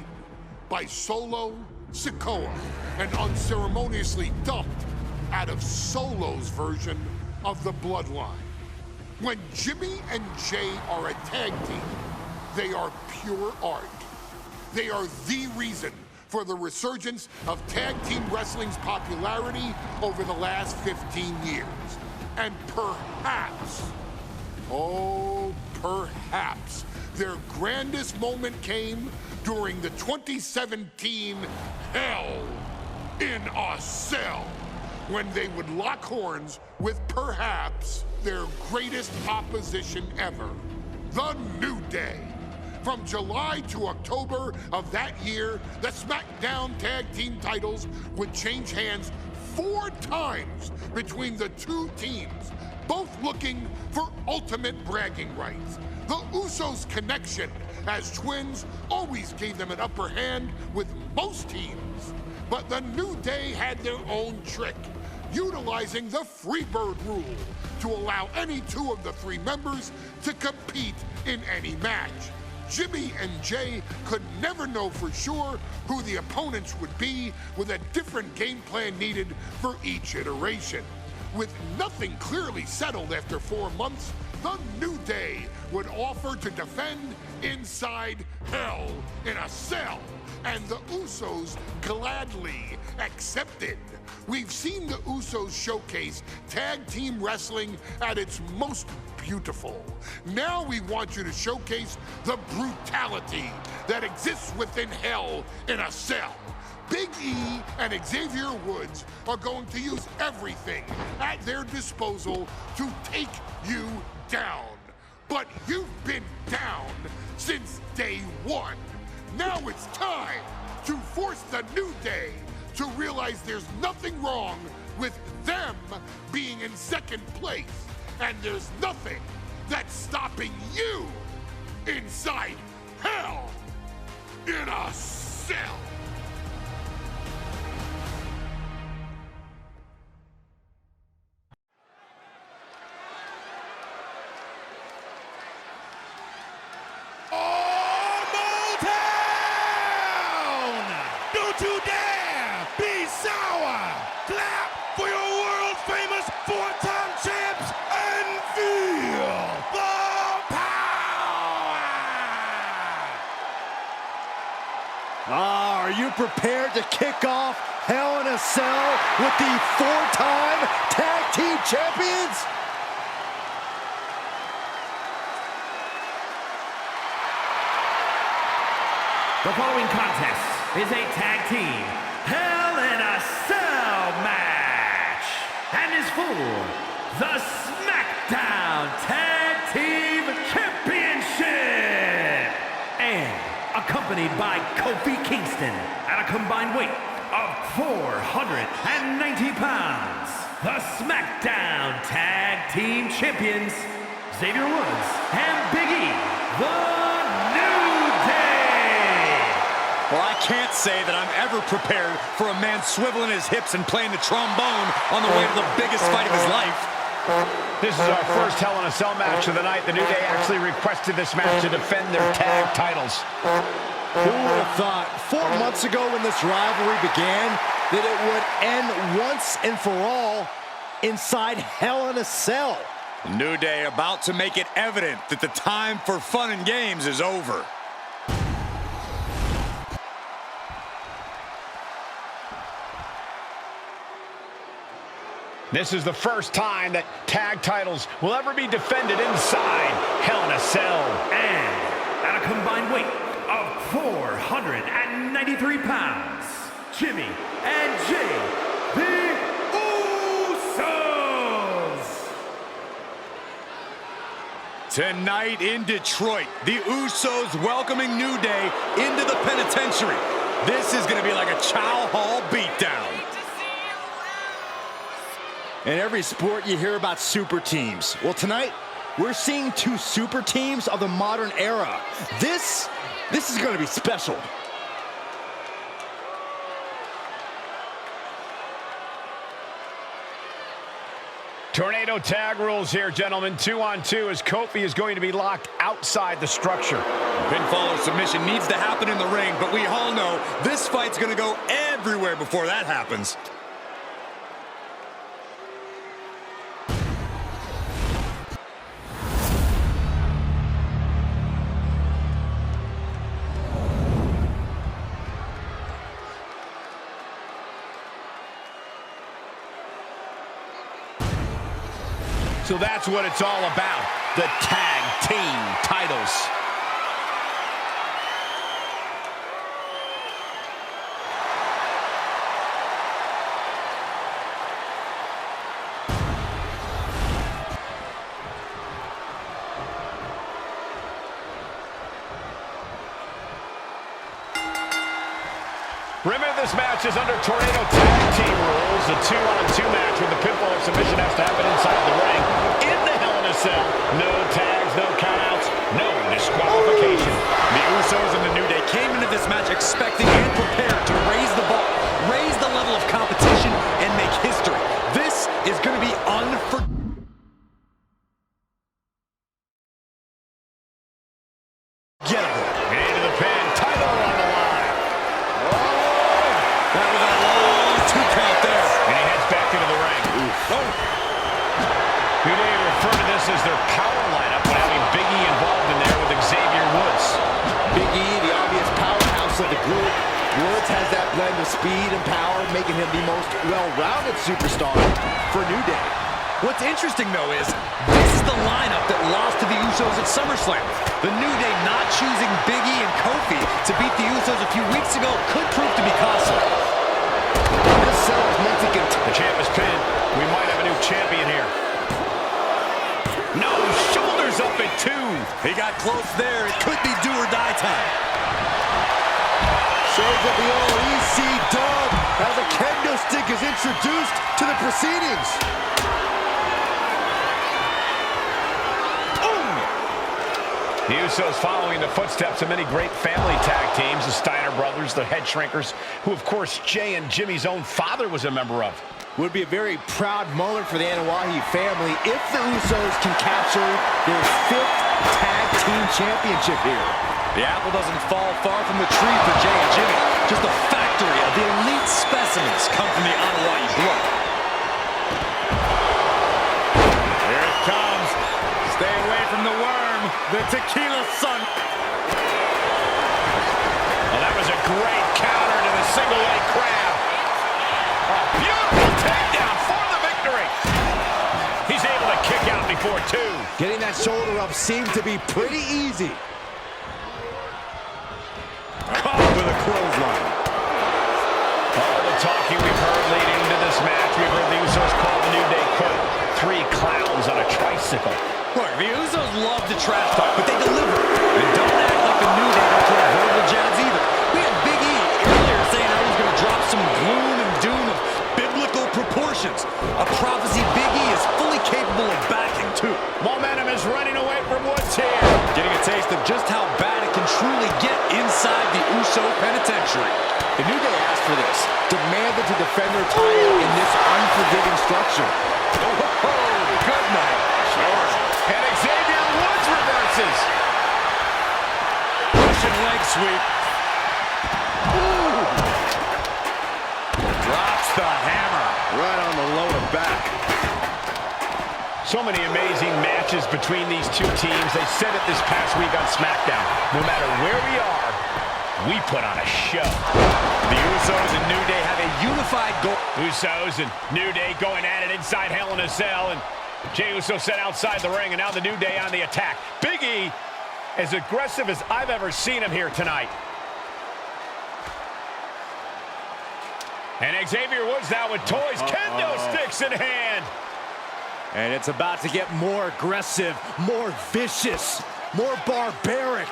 by Solo Sikoa and unceremoniously dumped out of Solo's version of the Bloodline. When Jimmy and Jey are a tag team, they are pure art. They are the reason for the resurgence of tag team wrestling's popularity over the last 15 years. And perhaps, oh, perhaps, their grandest moment came during the 2017 Hell in a Cell, when they would lock horns with perhaps their greatest opposition ever, The New Day. From July to October of that year, the SmackDown Tag Team titles would change hands 4 times between the two teams, both looking for ultimate bragging rights. The Usos' connection as twins always gave them an upper hand with most teams. But the New Day had their own trick, utilizing the Freebird rule to allow any 2 of the 3 members to compete in any match. Jimmy and Jey could never know for sure who the opponents would be, with a different game plan needed for each iteration. With nothing clearly settled after 4 months, the New Day would offer to defend inside Hell in a Cell and the Usos gladly accepted. We've seen the Usos showcase tag team wrestling at its most beautiful. Now we want you to showcase the brutality that exists within Hell in a Cell. Big E and Xavier Woods are going to use everything at their disposal to take you down. But you've been down since day one. Now it's time to force the New Day to realize there's nothing wrong with them being in second place. And there's nothing that's stopping you inside Hell in a Cell. Don't you dare be sour! Clap for your world-famous four-time champs and feel the power! Are you prepared to kick off Hell in a Cell with the four-time tag team champions? The following contest is a tag team Hell in a Cell match and is for the SmackDown Tag Team Championship and accompanied by Kofi Kingston at a combined weight of 490 pounds. The SmackDown Tag Team Champions, Xavier Woods and Big E, the New Day. Well, I can't say that I'm ever prepared for a man swiveling his hips and playing the trombone on the way to the biggest fight of his life. This is our first Hell in a Cell match of the night. The New Day actually requested this match to defend their tag titles. Who would have thought 4 months ago when this rivalry began that it would end once and for all inside Hell in a Cell? The New Day about to make it evident that the time for fun and games is over. This is the first time that tag titles will ever be defended inside Hell in a Cell. And at a combined weight of 493 pounds, Jimmy and Jay, the Usos. Tonight in Detroit, the Usos welcoming New Day into the penitentiary. This is going to be like a Chow Hall beatdown. In every sport, you hear about super teams. Well, tonight, we're seeing two super teams of the modern era. This is going to be special. Tornado tag rules here, gentlemen. 2-on-2 as Kofi is going to be locked outside the structure. Pinfall or submission needs to happen in the ring, but we all know this fight's going to go everywhere before that happens. So that's what it's all about, the tag team titles. Remember, this match is under Tornado tag team rules. A 2-on-2 match with the pinfall or submission has to happen inside the ring. In the Hell in a Cell. No tags, no countouts, no disqualification. The Usos and the New Day came into this match expecting and prepared to raise the bar, raise the level of competition, and make history. This is going to be unforgettable. Into the pin, title on the line. That was a long 2 count there. And he heads back into the ring. Oh. New Day refer to this as their power lineup when having Big E involved in there with Xavier Woods. Big E, the obvious powerhouse of the group, Woods has that blend of speed and power, making him the most well-rounded superstar for New Day. What's interesting, though, is this is the lineup that lost to the Usos at SummerSlam. The New Day not choosing Big E and Kofi to beat the Usos a few weeks ago could prove to be costly. This sells meant to The champ is pinned. We might have a new champion here. No, shoulders up at 2. He got close there. It could be do or die time. Saves at the old EC dub as a kendo stick is introduced to the proceedings. The Usos following the footsteps of many great family tag teams, the Steiner brothers, the Head Shrinkers, who of course Jay and Jimmy's own father was a member of. Would be a very proud moment for the Anoa'i family if the Usos can capture their 5th tag team championship here. The apple doesn't fall far from the tree for Jay and Jimmy. Just a factory of the elite specimens come from the Anoa'i blood. Here it comes. Stay away from the worm, the tequila sun. Well, that was a great counter to the single leg crab. A beautiful takedown for the victory. He's able to kick out before 2. Getting that shoulder up seemed to be pretty easy. Caught with a clothesline. All the talking we've heard leading into this match, we've heard the Usos call the New Day, quote, 3 clowns on a tricycle. Look, the Usos love to trash talk, but they deliver. And don't act like the New Day don't throw verbal jabs either. We had Big E earlier saying I was going to drop some gloom and doom of biblical proportions. A prophecy Big E is fully capable of backing, too. Momentum is running away from Woods here. Getting a taste of just how bad it can truly get inside the Uso penitentiary. The New Day asked for this, demanded to defend their title in this unforgiving structure. Oh, good night. Sure. And Xavier Woods reverses. Russian leg sweep. Ooh. Drops the hammer. Right on the lower back. So many amazing matches between these two teams. They said it this past week on SmackDown. No matter where we are, we put on a show. The Usos and New Day have a unified goal. Usos and New Day going at it inside Hell in a Cell. And Jey Uso set outside the ring, and now the New Day on the attack. Big E, as aggressive as I've ever seen him here tonight. And Xavier Woods now with toys, kendo sticks in hand. And it's about to get more aggressive, more vicious, more barbaric.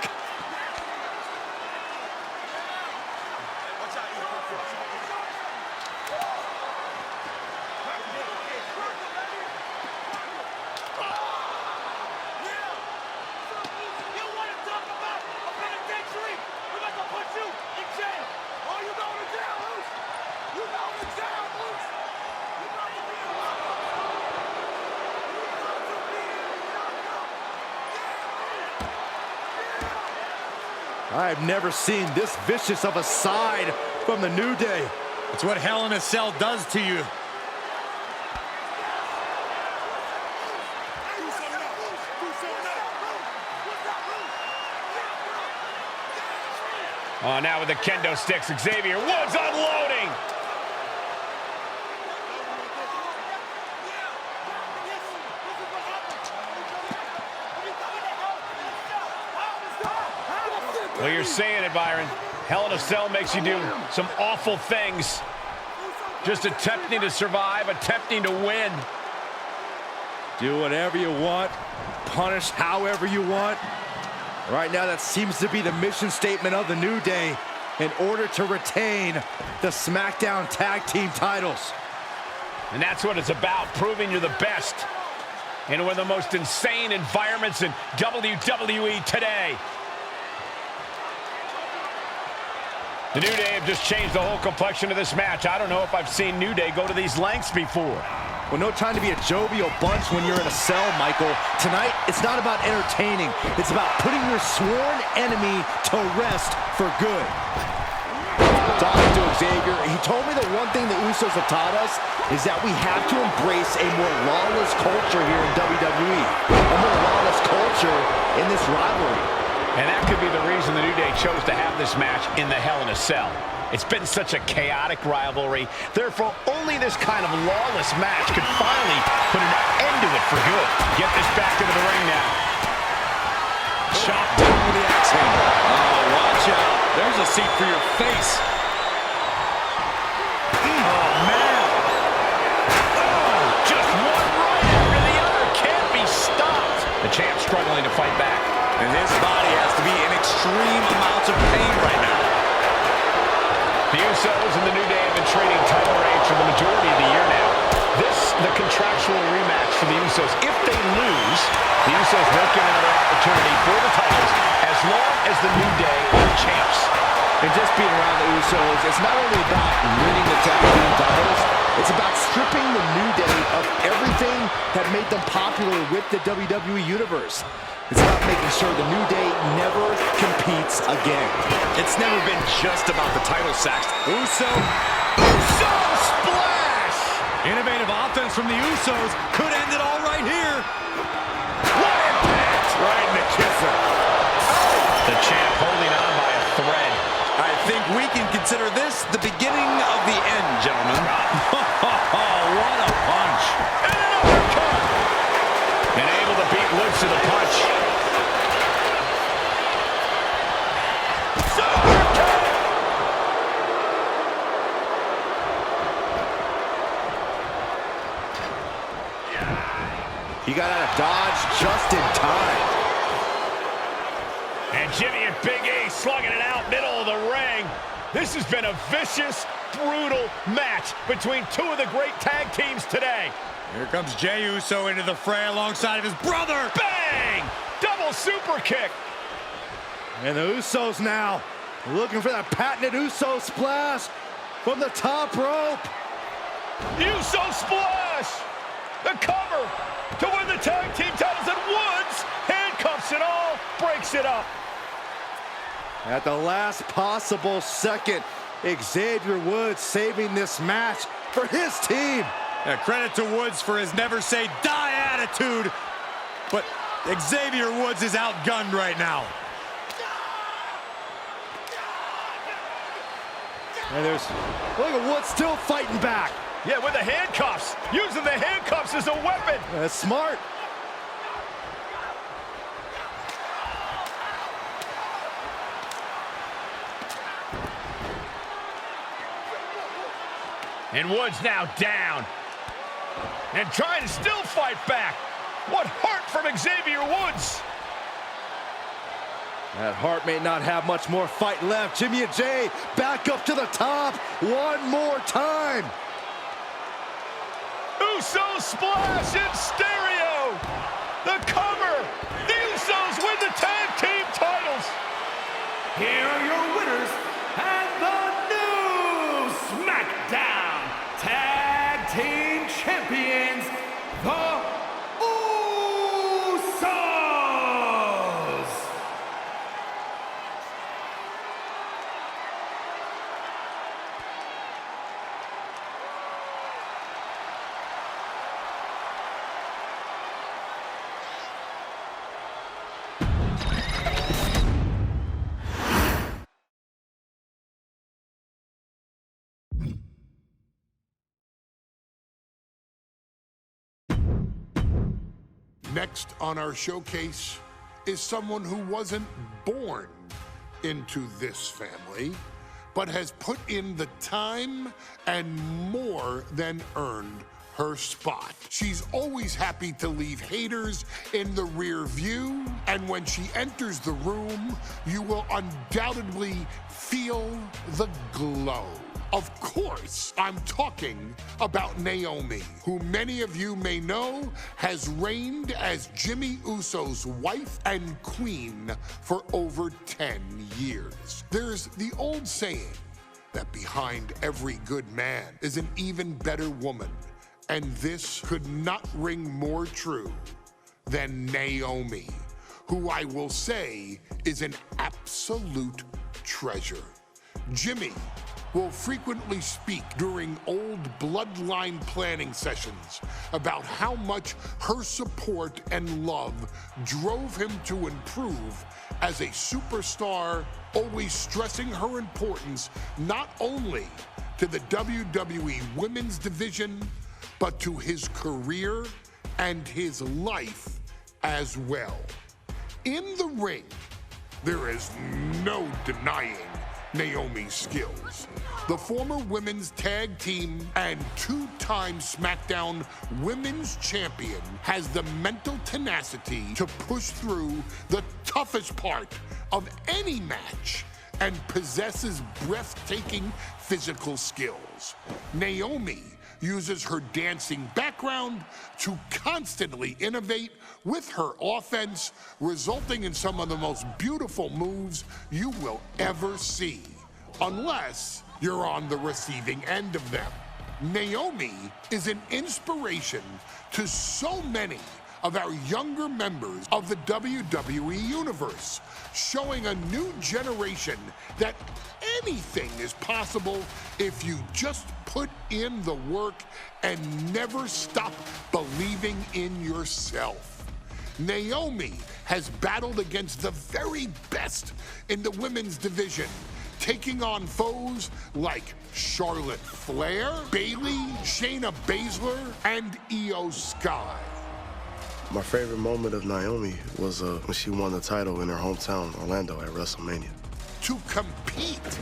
I've never seen this vicious of a side from the New Day. It's what Hell in a Cell does to you. Oh, now with the kendo sticks, Xavier Woods unloading. Well, you're saying it, Byron. Hell in a Cell makes you do some awful things. Just attempting to survive, attempting to win. Do whatever you want, punish however you want. Right now, that seems to be the mission statement of the New Day in order to retain the SmackDown Tag Team titles. And that's what it's about, proving you're the best in one of the most insane environments in WWE today. The New Day have just changed the whole complexion of this match. I don't know if I've seen New Day go to these lengths before. Well, no time to be a jovial bunch when you're in a cell, Michael. Tonight, it's not about entertaining. It's about putting your sworn enemy to rest for good. Talking to Xavier, he told me that one thing the Usos have taught us is that we have to embrace a more lawless culture here in WWE. A more lawless culture in this rivalry. And that could be the reason the New Day chose to have this match in the Hell in a Cell. It's been such a chaotic rivalry. Therefore, only this kind of lawless match could finally put an end to it for good. Get this back into the ring now. Chop down with the axe handle. Oh, watch out. There's a seat for your face. Oh, man. Oh, just one right after the other. Can't be stopped. The champ struggling to fight back. And his body has to be in extreme amounts of pain right now. The Usos and the New Day have been trading title reigns for the majority of the year now. This, the contractual rematch for the Usos. If they lose, the Usos won't get another opportunity for the titles as long as the New Day are champs. And just being around the Usos, it's not only about winning the tag team titles, it's about stripping the New Day of everything that made them popular with the WWE Universe. It's about making sure the New Day never competes again. It's never been just about the title sacks. Uso splash! Innovative offense from the Usos could end it all right here. What impact! Right in the kisser. The champ holding on by a thread. I think we can consider this the beginning of the end, gentlemen. What a punch. And another cut! And able to beat Woods to the punch. He got out of dodge just in time. And Jimmy and Big E slugging it out middle of the ring. This has been a vicious, brutal match between two of the great tag teams today. Here comes Jey Uso into the fray alongside of his brother. Bang! Double super kick. And the Usos now looking for that patented Uso splash from the top rope. Uso splash! The cover to win the tag team titles, and Woods handcuffs it all, breaks it up. At the last possible second, Xavier Woods saving this match for his team. Yeah, credit to Woods for his never say die attitude, but Xavier Woods is outgunned right now. And there's, look at Woods still fighting back. Yeah, with the handcuffs, using the handcuffs as a weapon. That's smart. And Woods now down. And trying to still fight back. What heart from Xavier Woods. That Hart may not have much more fight left. Jimmy and Jey back up to the top one more time. Uso splash in stereo. The cover. The Usos win the tag team titles. Here are your winners and the new SmackDown Tag Team Champions, the Usos! Next on our showcase is someone who wasn't born into this family, but has put in the time and more than earned her spot. She's always happy to leave haters in the rear view, and when she enters the room, you will undoubtedly feel the glow. Of course, I'm talking about Naomi, who many of you may know has reigned as Jimmy Uso's wife and queen for over 10 years. There's the old saying that behind every good man is an even better woman, and this could not ring more true than Naomi, who I will say is an absolute treasure. Jimmy will frequently speak during old Bloodline planning sessions about how much her support and love drove him to improve as a superstar, always stressing her importance not only to the WWE Women's Division, but to his career and his life as well. In the ring, there is no denying Naomi's skills. The former women's tag team and two-time SmackDown Women's Champion has the mental tenacity to push through the toughest part of any match and possesses breathtaking physical skills. Naomi uses her dancing background to constantly innovate with her offense, resulting in some of the most beautiful moves you will ever see, unless you're on the receiving end of them. Naomi is an inspiration to so many of our younger members of the WWE Universe, showing a new generation that anything is possible if you just put in the work and never stop believing in yourself. Naomi has battled against the very best in the women's division, taking on foes like Charlotte Flair, Bayley, Shayna Baszler, and Io Sky. My favorite moment of Naomi was when she won the title in her hometown, Orlando, at WrestleMania. To compete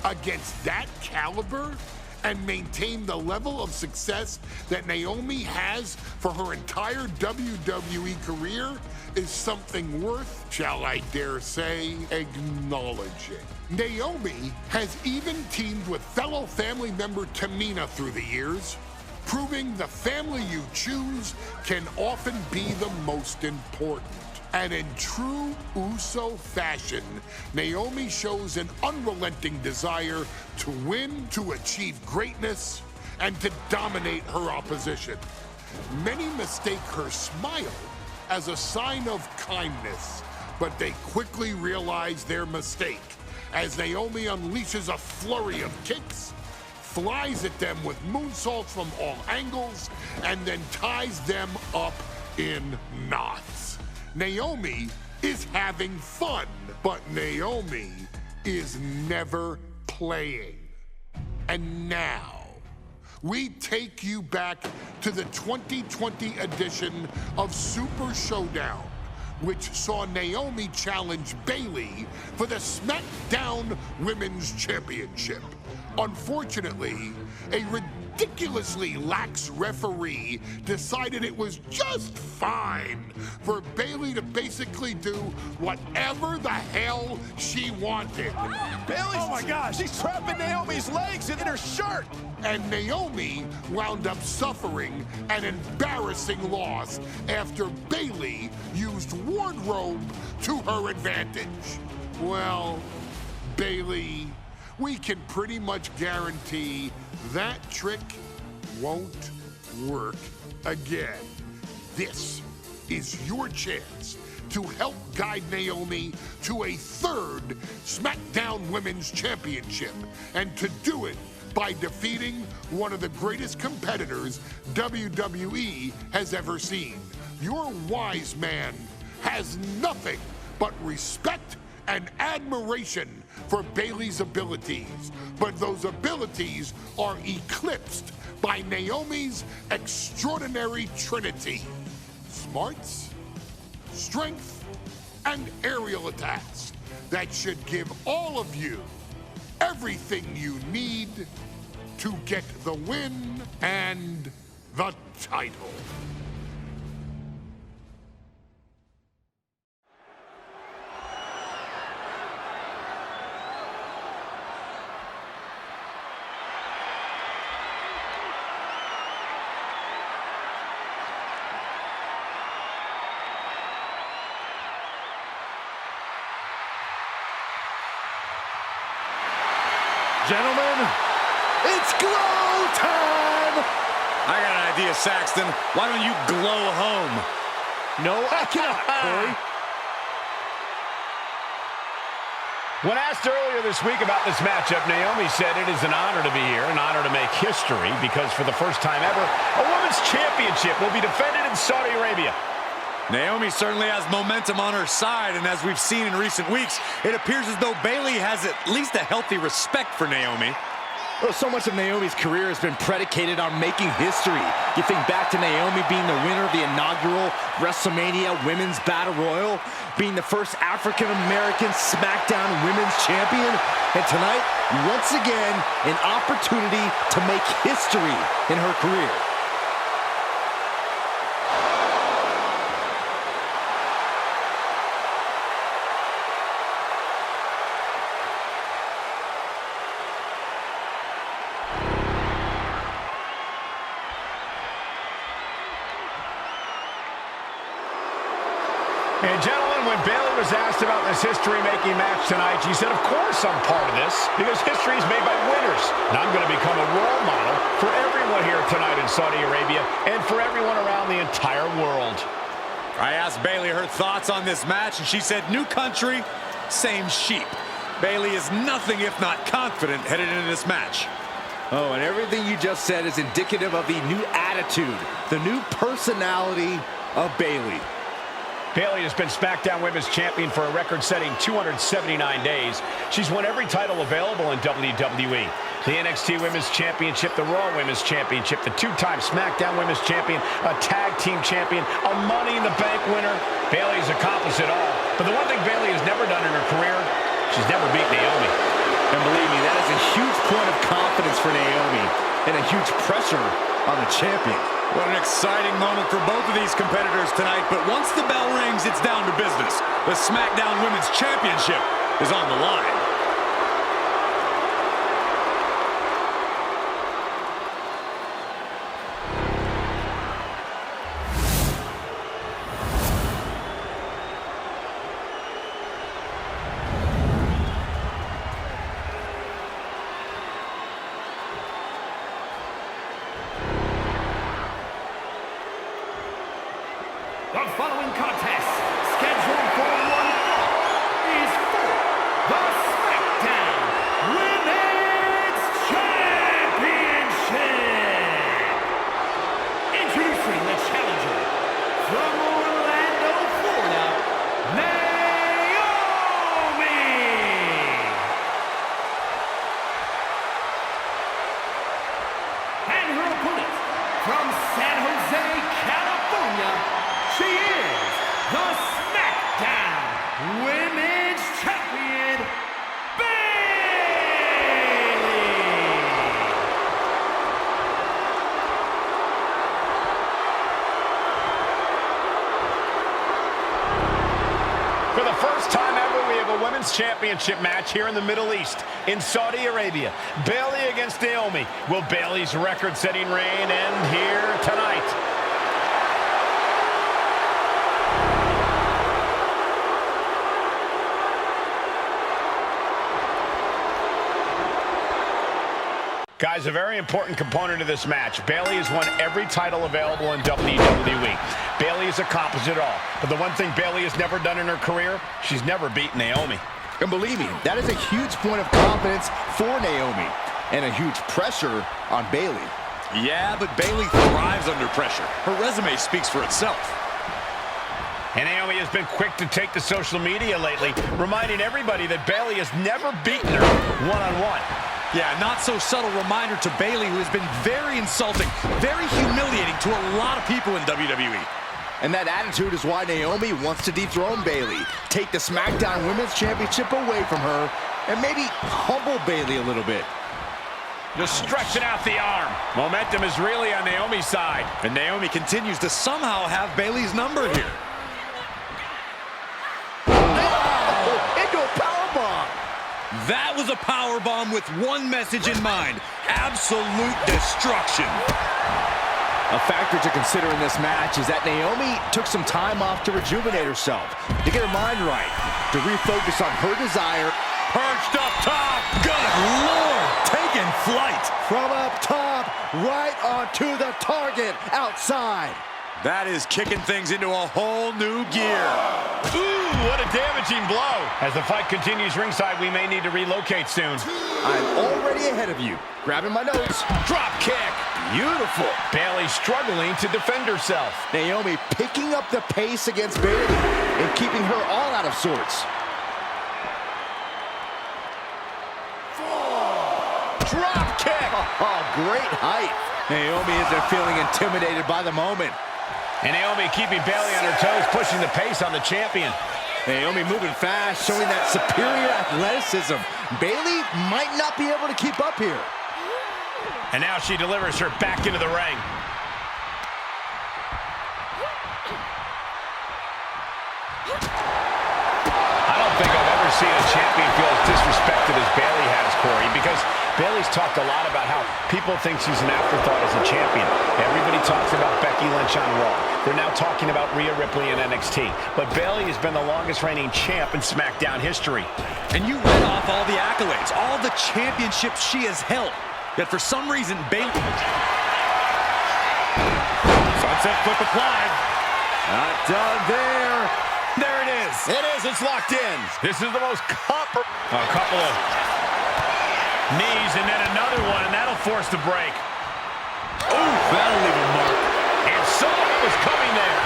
against that caliber and maintain the level of success that Naomi has for her entire WWE career is something worth, shall I dare say, acknowledging. Naomi has even teamed with fellow family member Tamina through the years, proving the family you choose can often be the most important. And in true Uso fashion, Naomi shows an unrelenting desire to win, to achieve greatness, and to dominate her opposition. Many mistake her smile as a sign of kindness, but they quickly realize their mistake as Naomi unleashes a flurry of kicks, flies at them with moonsaults from all angles, and then ties them up in knots. Naomi is having fun, but Naomi is never playing. And now, we take you back to the 2020 edition of Super Showdown, which saw Naomi challenge Bayley for the SmackDown Women's Championship. Unfortunately, a ridiculously lax referee decided it was just fine for Bayley to basically do whatever the hell she wanted. Bayley's, oh my gosh, she's trapping Naomi's legs in her shirt. And Naomi wound up suffering an embarrassing loss after Bayley used wardrobe to her advantage. Well, Bayley, we can pretty much guarantee that trick won't work again. This is your chance to help guide Naomi to a third SmackDown Women's Championship, and to do it by defeating one of the greatest competitors WWE has ever seen. Your wise man has nothing but respect and admiration for Bayley's abilities, but those abilities are eclipsed by Naomi's extraordinary trinity: smarts, strength, and aerial attacks that should give all of you everything you need to get the win and the title. Gentlemen, it's glow time! I got an idea, Saxton. Why don't you glow home? No, I cannot, Corey. When asked earlier this week about this matchup, Naomi said it is an honor to be here, an honor to make history, because for the first time ever, a women's championship will be defended in Saudi Arabia. Naomi certainly has momentum on her side, and as we've seen in recent weeks, it appears as though Bayley has at least a healthy respect for Naomi. Well, so much of Naomi's career has been predicated on making history. You think back to Naomi being the winner of the inaugural WrestleMania Women's Battle Royal, being the first African-American SmackDown Women's Champion, and tonight, once again, an opportunity to make history in her career. And gentlemen, when Bayley was asked about this history-making match tonight, she said, of course I'm part of this, because history is made by winners. And I'm going to become a role model for everyone here tonight in Saudi Arabia and for everyone around the entire world. I asked Bayley her thoughts on this match, and she said, new country, same sheep. Bayley is nothing if not confident headed into this match. Oh, and everything you just said is indicative of the new attitude, the new personality of Bayley. Bayley has been SmackDown Women's Champion for a record-setting 279 days. She's won every title available in WWE. The NXT Women's Championship, the Raw Women's Championship, the two-time SmackDown Women's Champion, a Tag Team Champion, a Money in the Bank winner. Bayley's accomplished it all. But the one thing Bayley has never done in her career, she's never beat Naomi. And believe me, that is a huge point of confidence for Naomi and a huge pressure on the champion. What an exciting moment for both of these competitors tonight, but once the bell rings, it's down to business. The SmackDown Women's Championship is on the line. The following contest, scheduled for one fall, is for the SmackDown Women's Championship. Introducing the challenger from Orlando, Florida, Naomi. And her opponent from San Jose, California, she is the SmackDown Women's Champion, Bayley! For the first time ever, we have a Women's Championship match here in the Middle East, in Saudi Arabia. Bayley against Naomi. Will Bayley's record-setting reign end here tonight? Guys, a very important component of this match. Bayley has won every title available in WWE. Bayley has accomplished it all. But the one thing Bayley has never done in her career, she's never beaten Naomi. And believe me, that is a huge point of confidence for Naomi and a huge pressure on Bayley. Yeah, but Bayley thrives under pressure. Her resume speaks for itself. And Naomi has been quick to take to social media lately, reminding everybody that Bayley has never beaten her one-on-one. Yeah, not so subtle reminder to Bayley, who has been very insulting, very humiliating to a lot of people in WWE. And that attitude is why Naomi wants to dethrone Bayley, take the SmackDown Women's Championship away from her, and maybe humble Bayley a little bit. Just stretching out the arm. Momentum is really on Naomi's side. And Naomi continues to somehow have Bayley's number here. Into a powerbomb. That was a powerbomb with one message in mind: absolute destruction. A factor to consider in this match is that Naomi took some time off to rejuvenate herself, to get her mind right, to refocus on her desire. Perched up top. Good Lord, taking flight. From up top, right onto the target outside. That is kicking things into a whole new gear. Ooh, what a damaging blow. As the fight continues ringside, we may need to relocate soon. I'm already ahead of you. Grabbing my notes. Drop kick. Beautiful. Bayley struggling to defend herself. Naomi picking up the pace against Bayley and keeping her all out of sorts. Drop kick. Oh, great height. Naomi isn't feeling intimidated by the moment. And Naomi keeping Bayley on her toes, pushing the pace on the champion. Naomi moving fast, showing that superior athleticism. Bayley might not be able to keep up here. And now she delivers her back into the ring. I don't think I've ever seen a champion feel as disrespected as Bayley has, Corey, because Bayley's talked a lot about how people think she's an afterthought as a champion. Everybody talks about Becky Lynch on Raw. They're now talking about Rhea Ripley in NXT. But Bayley has been the longest reigning champ in SmackDown history. And you read off all the accolades, all the championships she has held. Yet for some reason, Bayley... Sunset flip applied. Not done there. There it is. It is. It's locked in. This is the most a couple of knees and then another one, and that'll force the break. Ooh, that'll leave a mark. And saw what was coming there.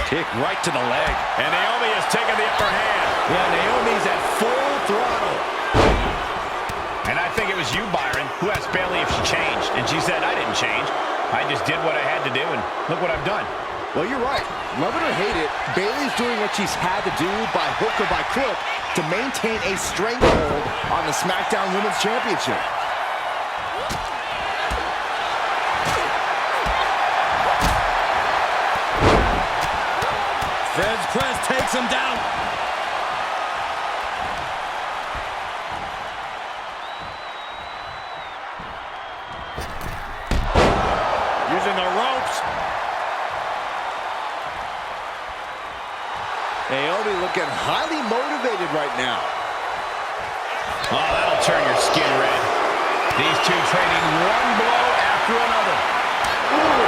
Kick right to the leg. And Naomi has taken the upper hand. Yeah, Naomi's at full throttle. And I think it was you, Byron, who asked Bayley if she changed. And she said, I didn't change. I just did what I had to do, and look what I've done. Well, you're right. Love it or hate it, Bayley's doing what she's had to do by hook or by crook to maintain a stranglehold on the SmackDown Women's Championship. Fred's press takes him down. Using the ropes. Naomi looking highly motivated right now. Oh, that'll turn your skin red. These two trading one blow after another. Ooh.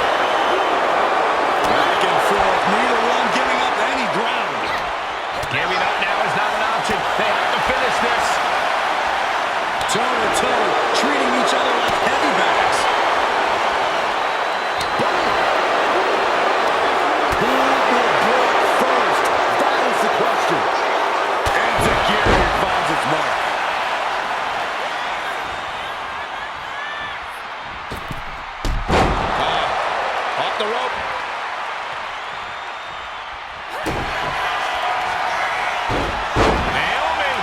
Back and forth, neither one giving up any ground. Giving up now is not an option. They have to finish this. Toe-to-toe, treating each other like heavy bags. Who will break first? That is the question. Enzuigiri finds its mark. Off the rope. Naomi,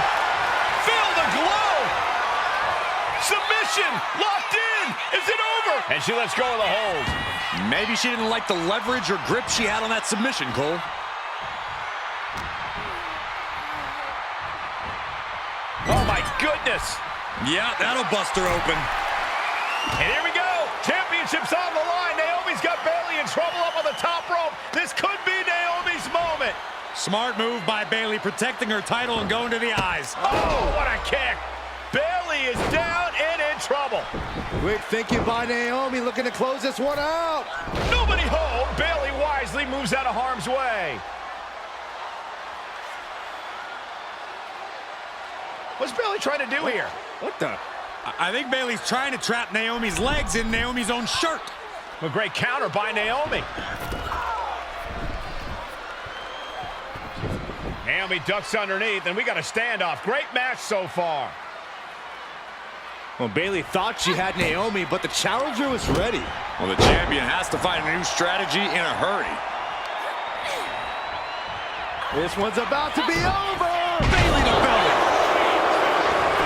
feel the glow. Submission, locked in. Is it over? And she lets go of the hold. Maybe she didn't like the leverage or grip she had on that submission, Cole. Oh, my goodness. Yeah, that'll bust her open. And here we go. Championship's on the line. Naomi's got Bayley in trouble up on the top rope. This could be Naomi's moment. Smart move by Bayley, protecting her title and going to the eyes. Oh, what a kick. Bayley is down and in trouble. Quick thinking by Naomi, looking to close this one out. Nobody home. Bayley wisely moves out of harm's way. What's Bayley trying to do here? What the? I think Bayley's trying to trap Naomi's legs in Naomi's own shirt. A great counter by Naomi. Naomi ducks underneath, and we got a standoff. Great match so far. Well, Bayley thought she had Naomi, but the challenger was ready. Well, the champion has to find a new strategy in a hurry. This one's about to be over. Bayley to belly.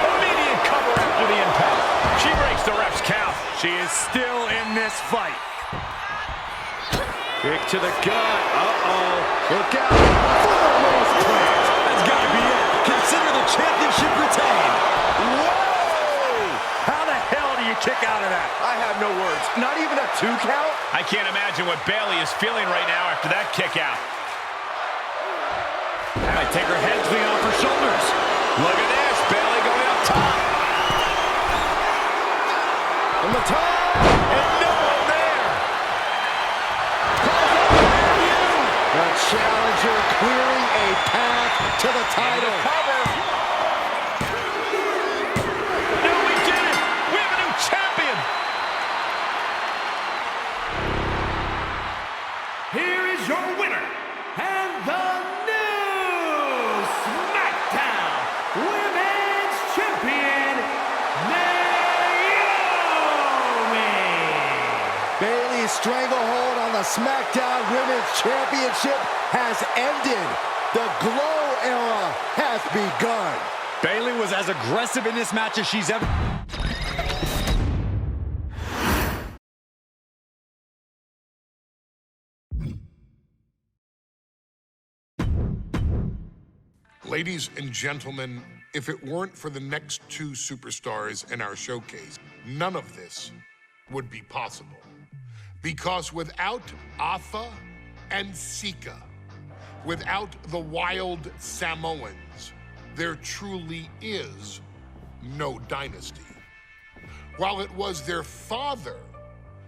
Immediate cover after the impact. She breaks the ref's count. She is still in this fight. Kick to the gut. Uh-oh. Look out. Foremost plant. That's got to be it. Consider the championship retained. Whoa! How the hell do you kick out of that? I have no words. Not even a 2 count? I can't imagine what Bayley is feeling right now after that kick out. I take her head clean off her shoulders. Look at this. Bayley going up top. From the top. And no challenger clearing a path to the title. No, we did it! We have a new champion! Here is your winner, and the new SmackDown Women's Champion, Naomi! Bayley's stranglehold on the SmackDown Women's Championship has ended. The Glow era has begun. Bayley was as aggressive in this match as she's ever... Ladies and gentlemen, if it weren't for the next two superstars in our showcase, none of this would be possible. Because without Afa and Sika, without the Wild Samoans, there truly is no dynasty. While it was their father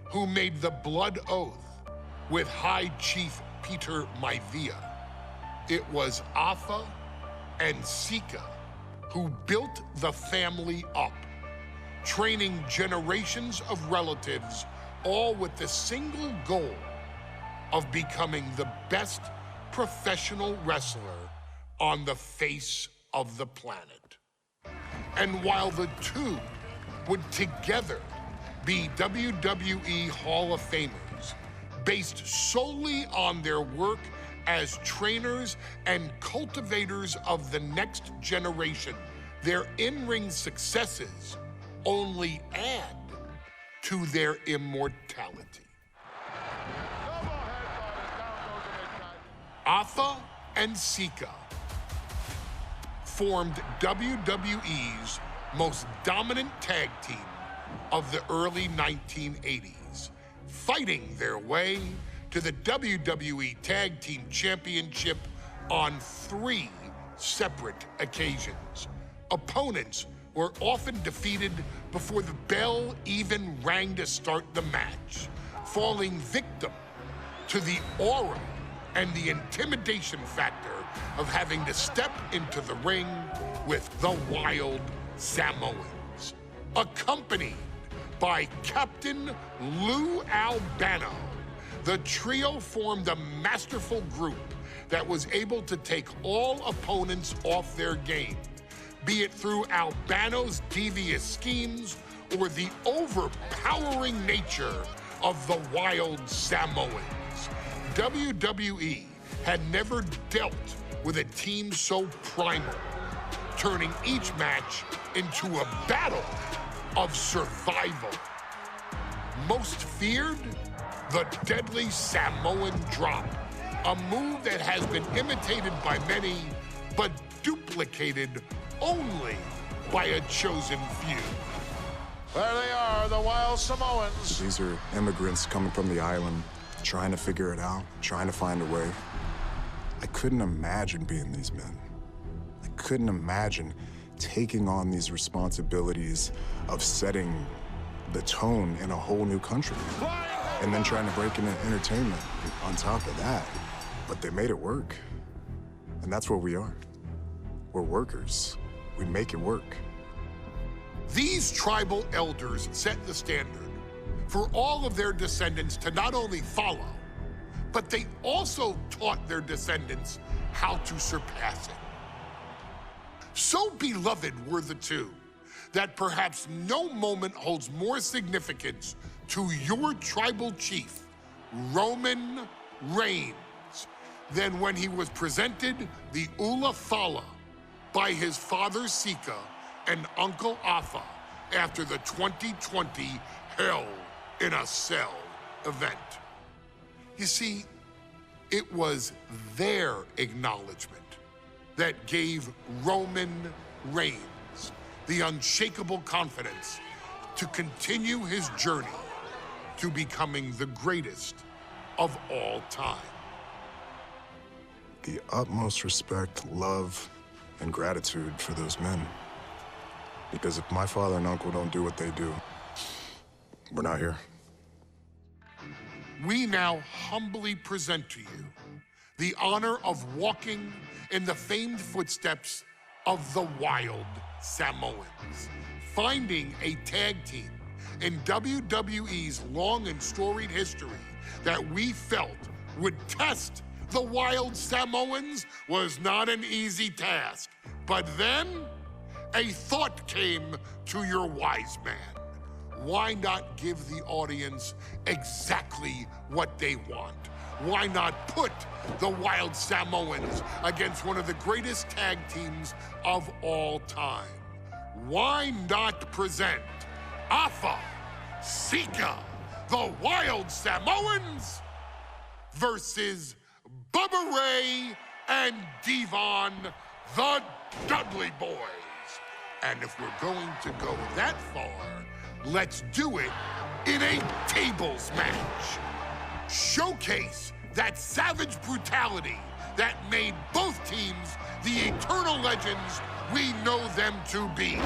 who made the blood oath with High Chief Peter Maivia, it was Afa and Sika who built the family up, training generations of relatives, all with the single goal of becoming the best professional wrestler on the face of the planet. And while the two would together be WWE Hall of Famers, based solely on their work as trainers and cultivators of the next generation, their in-ring successes only add to their immortality. Afa and Sika formed WWE's most dominant tag team of the early 1980s, fighting their way to the WWE Tag Team Championship on 3 separate occasions. Opponents were often defeated before the bell even rang to start the match, falling victim to the aura and the intimidation factor of having to step into the ring with the Wild Samoans. Accompanied by Captain Lou Albano, the trio formed a masterful group that was able to take all opponents off their game, be it through Albano's devious schemes or the overpowering nature of the Wild Samoans. WWE had never dealt with a team so primal, turning each match into a battle of survival. Most feared, the deadly Samoan drop, a move that has been imitated by many, but duplicated only by a chosen few. There they are, the Wild Samoans. These are immigrants coming from the island, trying to figure it out, trying to find a way. I couldn't imagine being these men. I couldn't imagine taking on these responsibilities of setting the tone in a whole new country. And then trying to break into entertainment on top of that. But they made it work. And that's what we are. We're workers. We make it work. These tribal elders set the standard for all of their descendants to not only follow, but they also taught their descendants how to surpass it. So beloved were the two that perhaps no moment holds more significance to your tribal chief, Roman Reigns, than when he was presented the Ula Fala by his father Sika and Uncle Afa after the 2020 Hell in a Cell event. You see, it was their acknowledgement that gave Roman Reigns the unshakable confidence to continue his journey to becoming the greatest of all time. The utmost respect, love, and gratitude for those men. Because if my father and uncle don't do what they do, we're not here. We now humbly present to you the honor of walking in the famed footsteps of the Wild Samoans, finding a tag team in WWE's long and storied history that we felt would test the Wild Samoans was not an easy task. But then, a thought came to your wise man. Why not give the audience exactly what they want? Why not put the Wild Samoans against one of the greatest tag teams of all time? Why not present Alpha, Sika, the Wild Samoans versus Bubba Ray and Devon, the Dudley Boys? And if we're going to go that far, let's do it in a tables match. Showcase that savage brutality that made both teams the eternal legends we know them to be.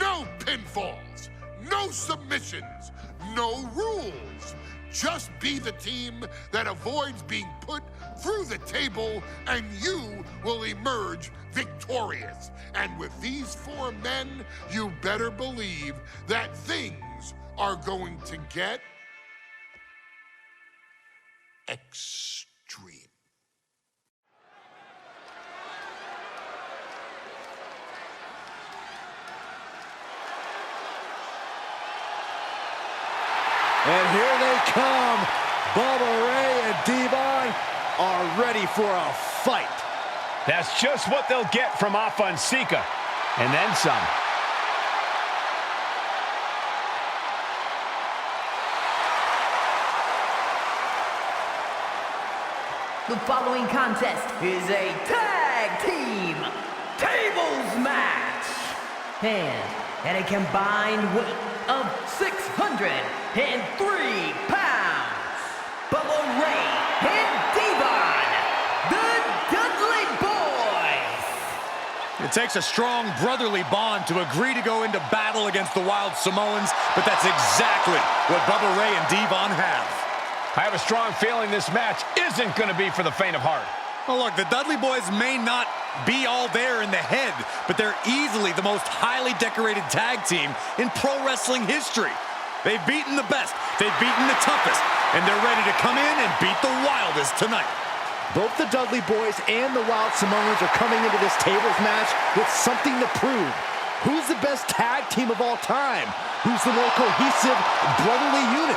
No pinfalls, no submissions, no rules. Just be the team that avoids being put through the table, and you will emerge victorious. And with these four men, you better believe that things are going to get extreme. And here they come. Bubba Ray and Devon are ready for a fight. That's just what they'll get from Alpha and Sika, and then some. The following contest is a tag team tables match. And at a combined weight of 603 pounds, Bubba Ray and Devon, the Dudley Boys. It takes a strong brotherly bond to agree to go into battle against the Wild Samoans, but that's exactly what Bubba Ray and Devon have. I have a strong feeling this match isn't going to be for the faint of heart. Well, look, the Dudley Boys may not be all there in the head, but they're easily the most highly decorated tag team in pro wrestling history. They've beaten the best, they've beaten the toughest, and they're ready to come in and beat the wildest tonight. Both the Dudley Boys and the Wild Samoans are coming into this tables match with something to prove. Who's the best tag team of all time? Who's the more cohesive, brotherly unit?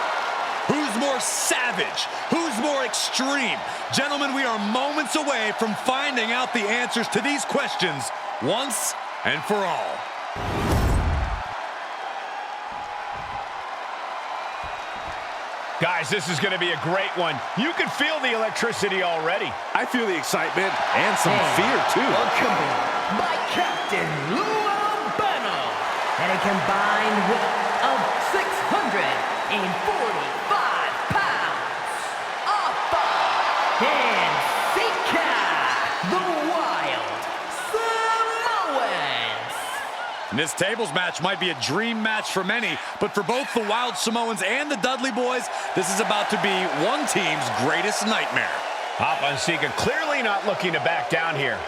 Who's more savage? Who's more extreme? Gentlemen, we are moments away from finding out the answers to these questions once and for all. Guys, this is going to be a great one. You can feel the electricity already. I feel the excitement and some fear, too. Accompanied by Captain Lou Albano at a combined weight of 645 pounds. Alpha and Sika, the Wild Samoans. And this tables match might be a dream match for many, but for both the Wild Samoans and the Dudley Boys, this is about to be one team's greatest nightmare. Alpha and Sika clearly not looking to back down here.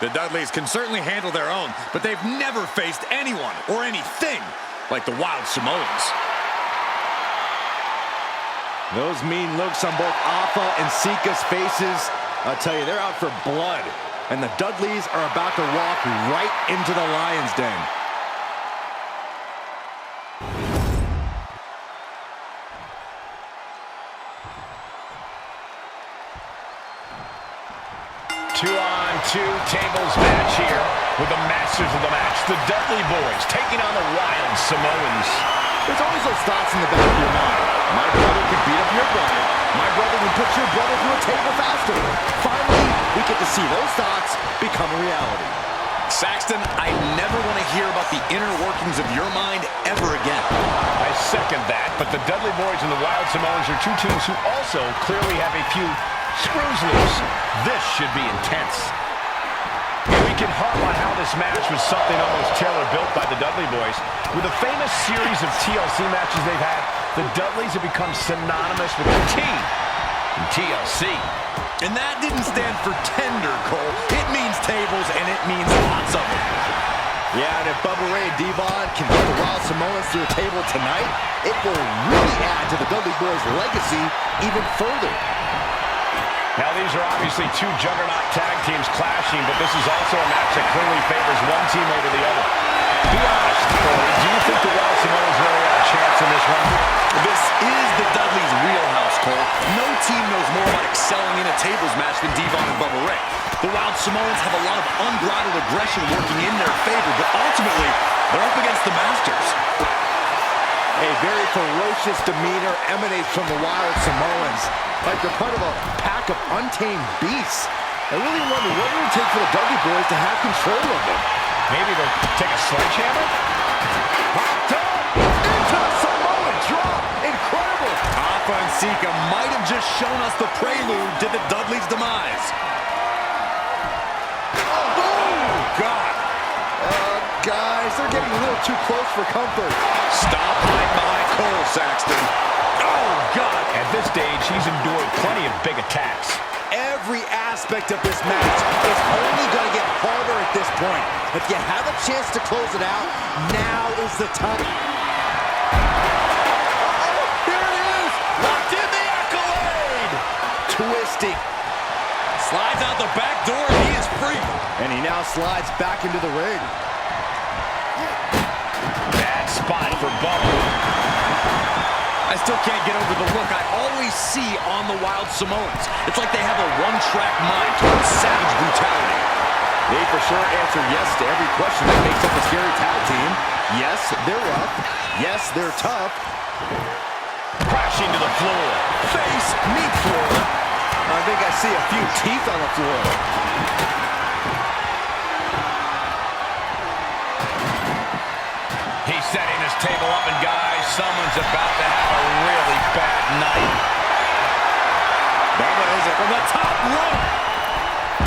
The Dudleys can certainly handle their own, but they've never faced anyone or anything like the Wild Samoans. Those mean looks on both Alpha and Sika's faces, I'll tell you, they're out for blood. And the Dudleys are about to walk right into the lion's den. Two-on-two tables match here with the masters of the match, the Dudley Boys, taking on the Wild Samoans. There's always those thoughts in the back of your mind. My brother can beat up your brother. My brother can put your brother through a table faster. Finally, we get to see those thoughts become a reality. Saxton, I never want to hear about the inner workings of your mind ever again. I second that, but the Dudley Boys and the Wild Samoans are two teams who also clearly have a few screws loose. This should be intense. Here we can harp on how this match was something almost tailor-built by the Dudley Boys. With a famous series of TLC matches they've had, the Dudleys have become synonymous with the T in TLC. And that didn't stand for tender, Cole. It means tables, and it means lots of them. Yeah, and if Bubba Ray and Devon can get the Wild Samoans to the table tonight, it will really add to the Dudley Boys' legacy even further. Now, these are obviously two juggernaut tag teams clashing, but this is also a match that clearly favors one team over the other. Be honest, Corey, do you think the Wild Samoans really have a chance in this one? This is the Dudleys' wheelhouse, Cole. No team knows more about excelling in a tables match than Devon and Bubba Ray. The Wild Samoans have a lot of unbridled aggression working in their favor, but ultimately, they're up against the Masters. A very ferocious demeanor emanates from the Wild Samoans, like they're part of a pack of untamed beasts. I really wonder what it would take for the Dudley Boys to have control of them. Maybe they'll take a sledgehammer? Popped up into the Samoan drop. Incredible. Alpha and Sika might have just shown us the prelude to the Dudleys' demise. God. Guys, they're getting a little too close for comfort. Stop right behind Cole, Saxton. Oh, God. At this stage, he's endured plenty of big attacks. Every aspect of this match is only going to get harder at this point. If you have a chance to close it out, now is the time. Oh, here it is. Locked in the accolade. Twisting. Slides out the back door, and he is free. And he now slides back into the ring. Bad spot for Bubba. I still can't get over the look I always see on the Wild Samoans. It's like they have a one-track mind towards savage brutality. They for sure answer yes to every question that makes up a scary tag team. Yes, they're rough. Yes, they're tough. Crashing to the floor. Face meet floor. I think I see a few teeth on the floor. He's setting his table up, and guys, someone's about to have a really bad night. Bubba is it from the top rope.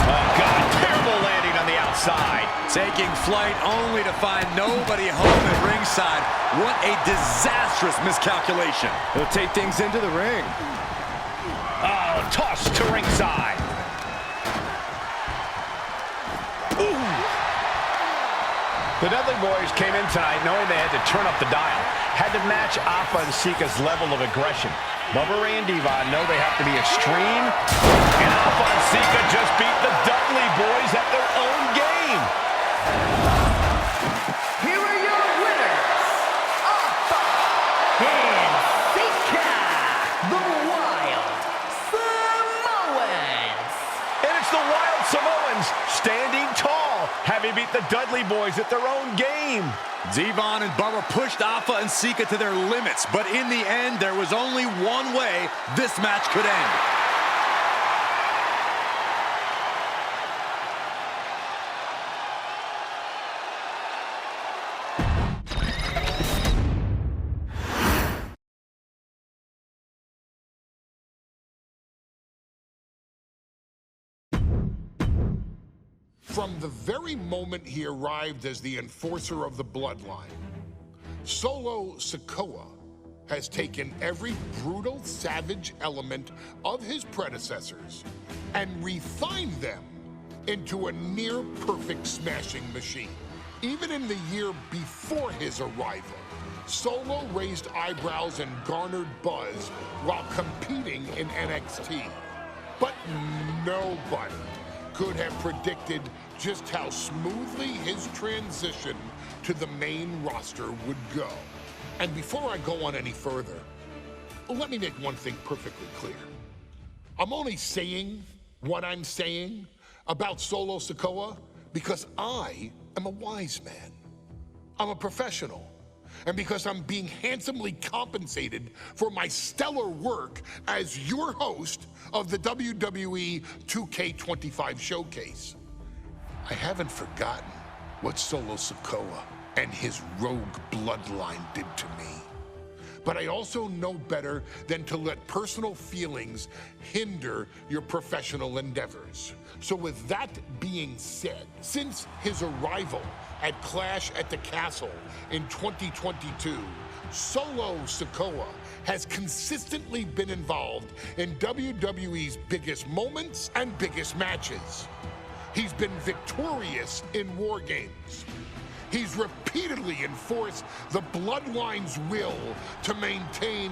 Oh, God, terrible landing on the outside. Taking flight only to find nobody home at ringside. What a disastrous miscalculation. He'll take things into the ring. Oh, tossed to ringside. Ooh. The Dudley Boys came in tonight knowing they had to turn up the dial, had to match Alpha and Sika's level of aggression. Bubba Ray and Devon know they have to be extreme, and Alpha and Sika just beat the Dudley Boys at their own game. Here are your winners, Alpha and Sika, the Wild Samoans. And it's the Wild Samoans standing tall, having beat the Dudley Boys at their own game. Devon and Bubba pushed Alpha and Sika to their limits, but in the end, there was only one way this match could end. From the very moment he arrived as the enforcer of the Bloodline, Solo Sikoa has taken every brutal, savage element of his predecessors and refined them into a near-perfect smashing machine. Even in the year before his arrival, Solo raised eyebrows and garnered buzz while competing in NXT. But nobody could have predicted just how smoothly his transition to the main roster would go. And before I go on any further, let me make one thing perfectly clear. I'm only saying what I'm saying about Solo Sikoa because I am a wise man. I'm a professional. And because I'm being handsomely compensated for my stellar work as your host of the WWE 2K25 showcase. I haven't forgotten what Solo Sikoa and his rogue bloodline did to me. but I also know better than to let personal feelings hinder your professional endeavors. So with that being said, since his arrival at Clash at the Castle in 2022, Solo Sikoa has consistently been involved in WWE's biggest moments and biggest matches. He's been victorious in War Games. He's repeatedly enforced the Bloodline's will to maintain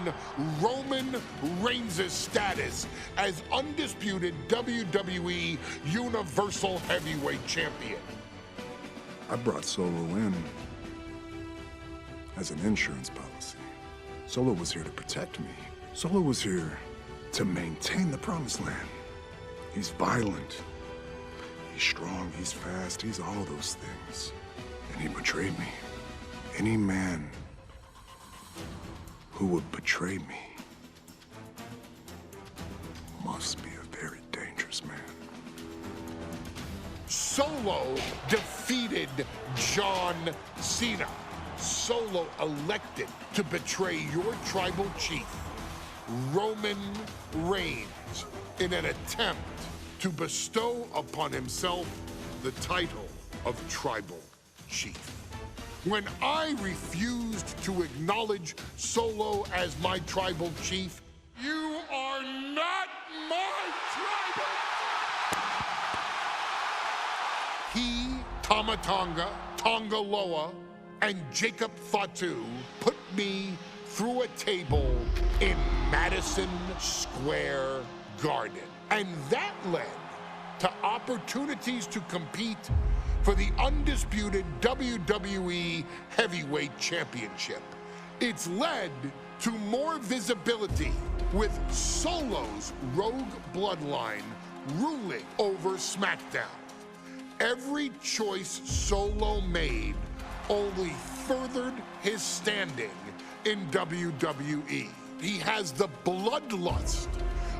Roman Reigns' status as undisputed WWE Universal Heavyweight Champion. I brought Solo in as an insurance policy. Solo was here to protect me. Solo was here to maintain the promised land. He's violent. He's strong, he's fast, he's all those things. And he betrayed me. Any man who would betray me must be a very dangerous man. Solo defeated John Cena. Solo elected to betray your tribal chief, Roman Reigns, in an attempt to bestow upon himself the title of tribal chief. When I refused to acknowledge Solo as my tribal chief, you are not my tribal. He, Tamatonga, Tongaloa, and Jacob Fatu put me through a table in Madison Square Garden. And that led to opportunities to compete for the undisputed WWE Heavyweight Championship. It's led to more visibility with Solo's Rogue Bloodline ruling over SmackDown. Every choice Solo made only furthered his standing in WWE. He has the bloodlust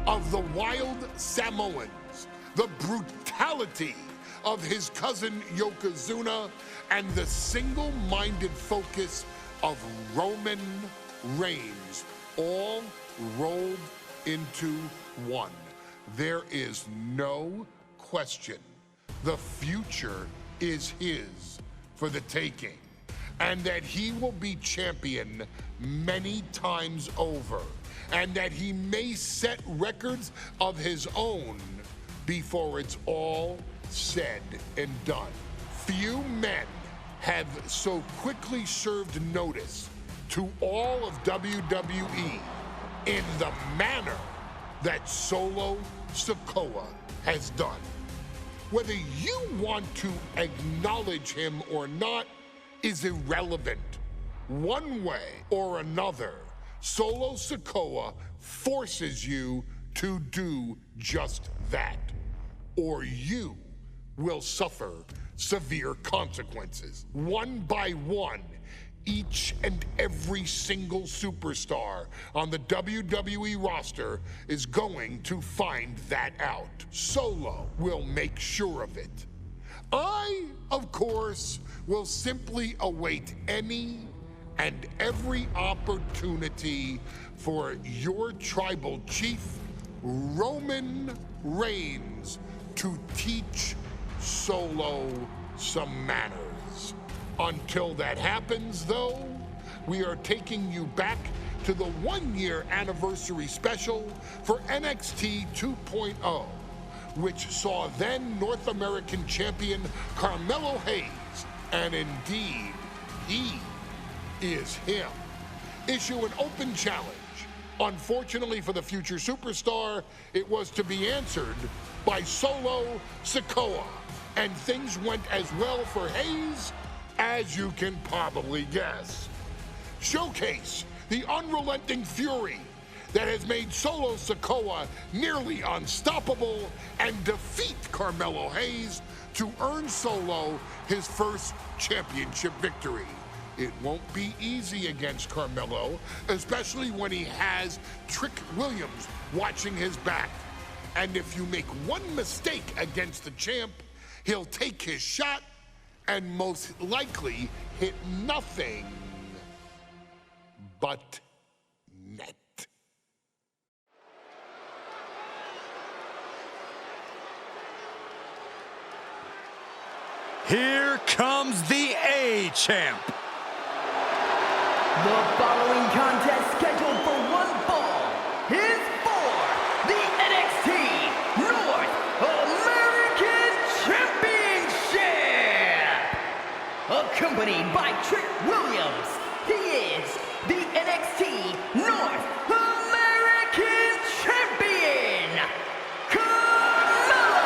of the wild Samoans, the brutality of his cousin Yokozuna, and the single-minded focus of Roman Reigns, all rolled into one. There is no question. The future is his for the taking, and that he will be champion many times over, and that he may set records of his own before it's all said and done. Few men have so quickly served notice to all of WWE in the manner that Solo Sikoa has done. Whether you want to acknowledge him or not is irrelevant. One way or another, Solo Sikoa forces you to do just that, or you will suffer severe consequences. One by one, each and every single superstar on the WWE roster is going to find that out. Solo will make sure of it. I, of course, will simply await any and every opportunity for your tribal chief, Roman Reigns, to teach Solo some manners. Until that happens, though, we are taking you back to the one-year anniversary special for NXT 2.0, which saw then North American champion Carmelo Hayes, and indeed, he is him, issue an open challenge. Unfortunately for the future superstar, it was to be answered by Solo Sikoa, and things went as well for Hayes as you can probably guess. Showcase the unrelenting fury that has made Solo Sikoa nearly unstoppable, and defeat Carmelo Hayes to earn Solo his first championship victory. It won't be easy against Carmelo, especially when he has Trick Williams watching his back. And if you make one mistake against the champ, he'll take his shot and most likely hit nothing but Here comes the A-Champ. The following contest scheduled for one fall is for the NXT North American Championship. Accompanied by Trick Williams, he is the NXT North American Champion, Carmelo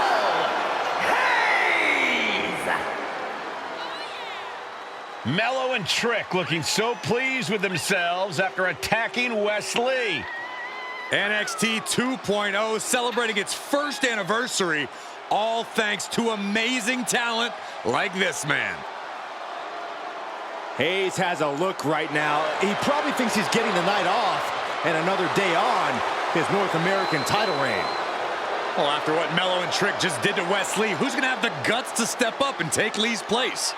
Hayes. Mello and Trick looking so pleased with themselves after attacking Wesley. NXT 2.0 celebrating its first anniversary, all thanks to amazing talent like this man. Hayes has a look right now. He probably thinks he's getting the night off and another day on his North American title reign. Well, after what Mello and Trick just did to Wesley, who's going to have the guts to step up and take Lee's place?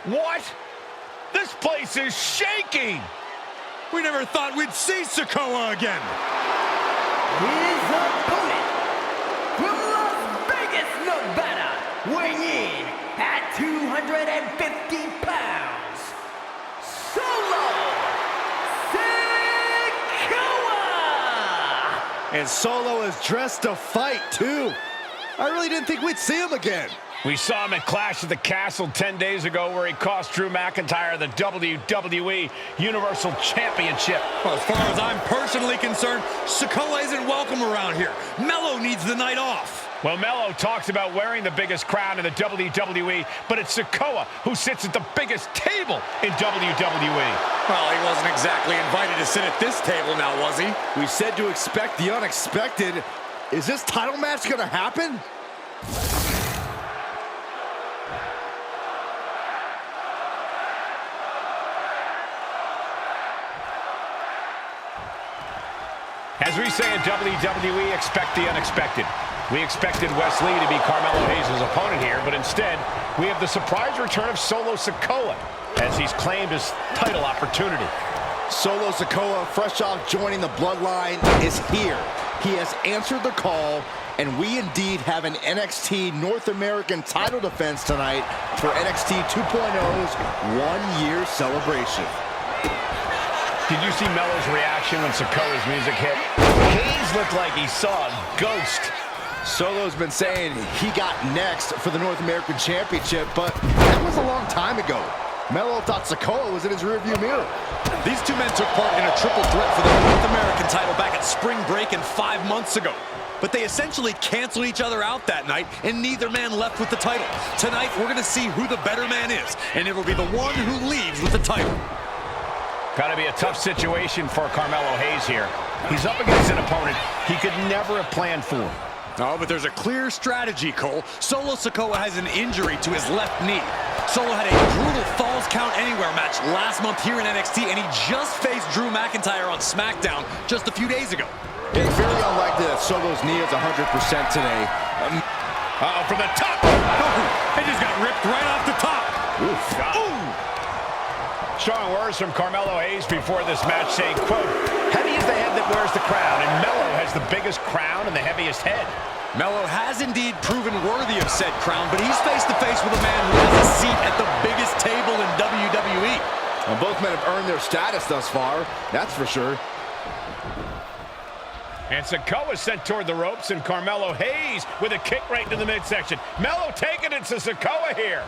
What? This place is shaking! We never thought we'd see Sikoa again. His opponent from Las Vegas, Nevada, weighing in at 250 pounds, Solo Sikoa! And Solo is dressed to fight, too. I really didn't think we'd see him again. We saw him at Clash at the Castle 10 days ago where he cost Drew McIntyre the WWE Universal Championship. Well, as far as I'm personally concerned, Sikoa isn't welcome around here. Mello needs the night off. Well, Mello talks about wearing the biggest crown in the WWE, but it's Sikoa who sits at the biggest table in WWE. Well, he wasn't exactly invited to sit at this table now, was he? We said to expect the unexpected. Is this title match going to happen? As we say in WWE, expect the unexpected. We expected Wesley to be Carmelo Hayes' opponent here, but instead, we have the surprise return of Solo Sikoa as he's claimed his title opportunity. Solo Sikoa, fresh off joining the Bloodline, is here. He has answered the call, and we indeed have an NXT North American title defense tonight for NXT 2.0's one-year celebration. Did you see Mello's reaction when Sikoa's music hit? Hayes looked like he saw a ghost. Solo's been saying he got next for the North American Championship, but that was a long time ago. Mello thought Sikoa was in his rearview mirror. These two men took part in a triple threat for the North American title back at Spring Break 5 months ago. But they essentially canceled each other out that night, and neither man left with the title. Tonight, we're going to see who the better man is, and it'll be the one who leaves with the title. Got to be a tough situation for Carmelo Hayes here. He's up against an opponent he could never have planned for. Oh, but there's a clear strategy, Cole. Solo Sikoa has an injury to his left knee. Solo had a brutal Falls Count Anywhere match last month here in NXT, and he just faced Drew McIntyre on SmackDown just a few days ago. It's very unlikely that Solo's knee is 100% today. From the top. Oh, it just got ripped right off the top. Oof. Ooh. Strong words from Carmelo Hayes before this match saying, quote, heavy is the head that wears the crown, and Mello has the biggest crown and the heaviest head. Mello has indeed proven worthy of said crown, but he's face-to-face with a man who has a seat at the biggest table in WWE. Well, both men have earned their status thus far, that's for sure. And Sikoa sent toward the ropes, and Carmelo Hayes with a kick right to the midsection. Mello taking it to Sikoa here.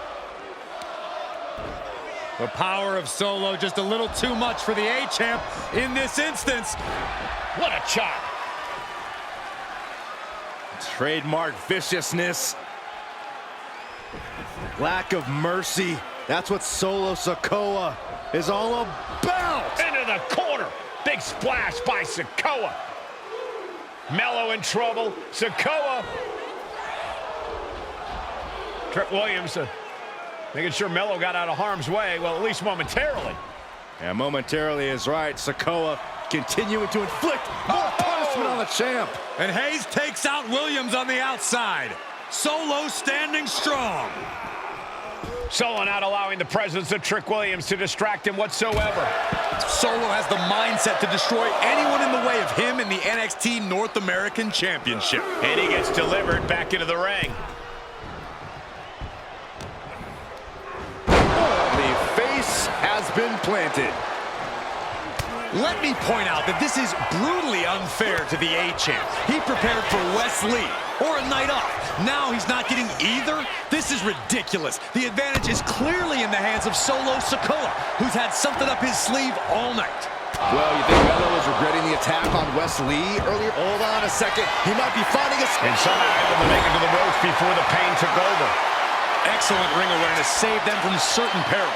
The power of Solo just a little too much for the A-Champ in this instance. What a chop. Trademark viciousness. Lack of mercy. That's what Solo Sikoa is all about. Into the corner. Big splash by Sikoa. Mello in trouble. Sikoa. Trick Williams making sure Mello got out of harm's way, well, at least momentarily. Yeah, momentarily is right. Sikoa continuing to inflict more punishment on the champ. And Hayes takes out Williams on the outside. Solo standing strong. Solo not allowing the presence of Trick Williams to distract him whatsoever. Solo has the mindset to destroy anyone in the way of him in the NXT North American Championship. And he gets delivered back into the ring. The face has been planted. Let me point out that this is brutally unfair to the A-Champ. He prepared for Wes Lee or a night off. Now he's not getting either? This is ridiculous. The advantage is clearly in the hands of Solo Sikoa, who's had something up his sleeve all night. Well, you think Melo was regretting the attack on Wes Lee earlier? Hold on a second. He might be finding us. And somehow able to make it to the ropes before the pain took over. Excellent ring awareness saved them from certain peril.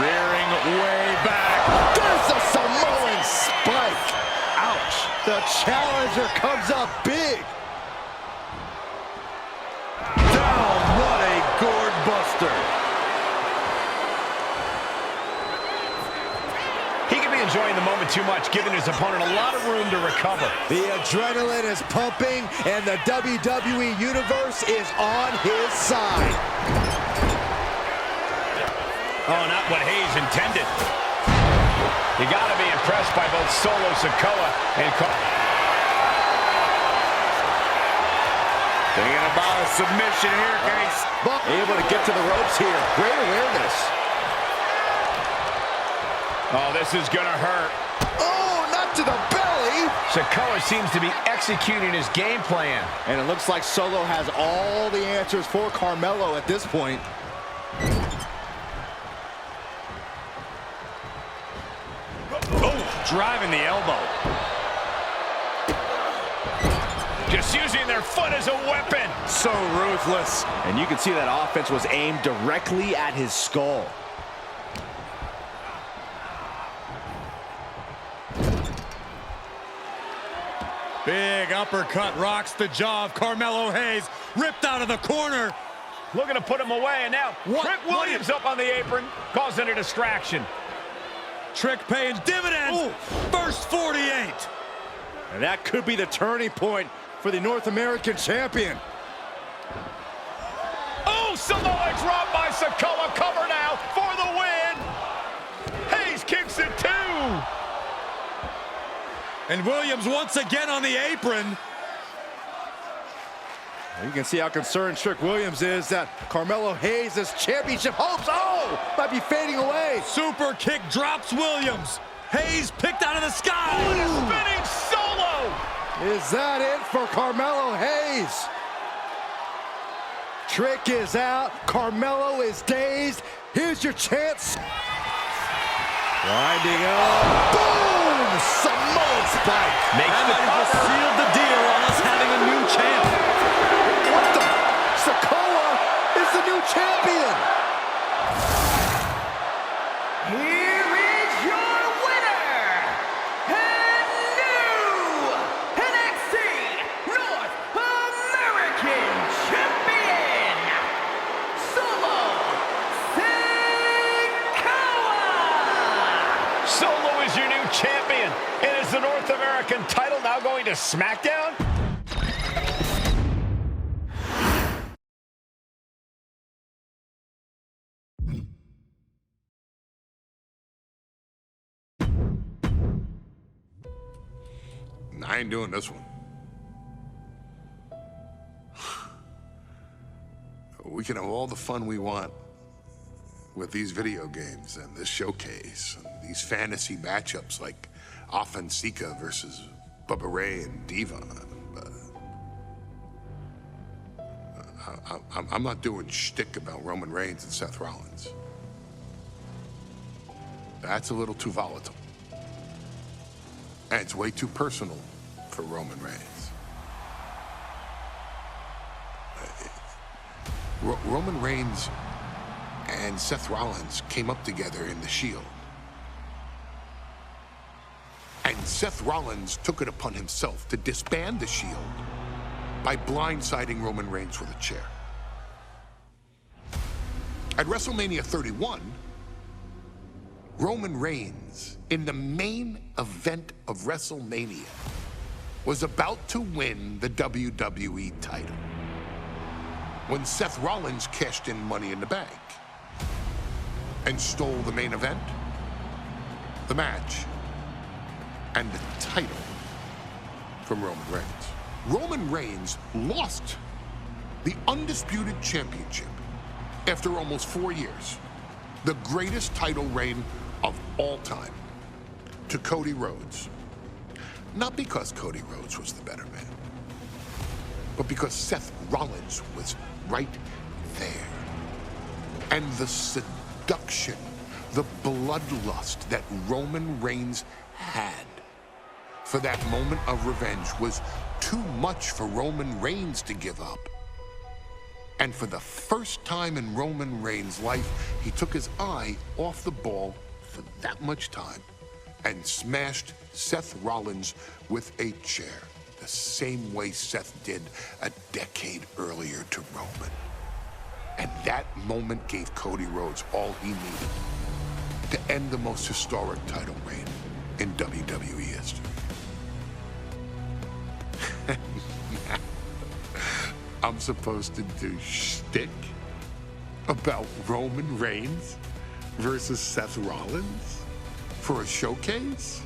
Rearing way back. There's a Samoan spike. Ouch. The challenger comes up big. Down. What a gourd buster. He could be enjoying the moment too much, giving his opponent a lot of room to recover. The adrenaline is pumping, and the WWE Universe is on his side. Oh, not what Hayes intended. You got to be impressed by both Solo Sikoa and Thinking about a submission here, Case. Able to get to the ropes here. Great awareness. Oh, this is going to hurt. Oh, not to the belly. Sikoa seems to be executing his game plan. And it looks like Solo has all the answers for Carmelo at this point. Oh, driving the elbow. Just using their foot as a weapon. So ruthless. And you can see that offense was aimed directly at his skull. Big uppercut rocks the jaw of Carmelo Hayes. Ripped out of the corner. Looking to put him away, and now Trick Williams up on the apron, causing a distraction. Trick paying dividends. Ooh. First 48. And that could be the turning point for the North American champion. Oh, Samoa drop by Sikoa. Cover now for the win. Hayes kicks it too. And Williams once again on the apron. You can see how concerned Trick Williams is that Carmelo Hayes' championship hopes, might be fading away. Super kick drops Williams. Hayes picked out of the sky. Oh, and a spinning Solo. Is that it for Carmelo Hayes? Trick is out. Carmelo is dazed. Here's your chance. Winding up. Boom! Samoan spike. Makes the cover. Sealed the deal on us having a new champ. What the? Sikoa is the new champion. Here is your winner, and new NXT North American Champion, Solo Sikoa! Solo is your new champion. And is the North American title now going to SmackDown? I ain't doing this one. We can have all the fun we want with these video games and this showcase and these fantasy matchups like Offensica versus Bubba Ray and Diva. But I'm not doing shtick about Roman Reigns and Seth Rollins. That's a little too volatile. And it's way too personal for Roman Reigns. Roman Reigns and Seth Rollins came up together in the Shield. And Seth Rollins took it upon himself to disband the Shield by blindsiding Roman Reigns with a chair. At WrestleMania 31, Roman Reigns, in the main event of WrestleMania, was about to win the WWE title. when Seth Rollins cashed in Money in the Bank and stole the main event, the match, and the title from Roman Reigns. Roman Reigns lost the Undisputed Championship after almost 4 years, the greatest title reign of all time, to Cody Rhodes. Not because Cody Rhodes was the better man, but because Seth Rollins was right there. And the seduction, the bloodlust that Roman Reigns had for that moment of revenge was too much for Roman Reigns to give up. And for the first time in Roman Reigns' life, he took his eye off the ball for that much time and smashed Seth Rollins with a chair, the same way Seth did a decade earlier to Roman. And that moment gave Cody Rhodes all he needed to end the most historic title reign in WWE history. I'm supposed to do shtick about Roman Reigns versus Seth Rollins for a showcase?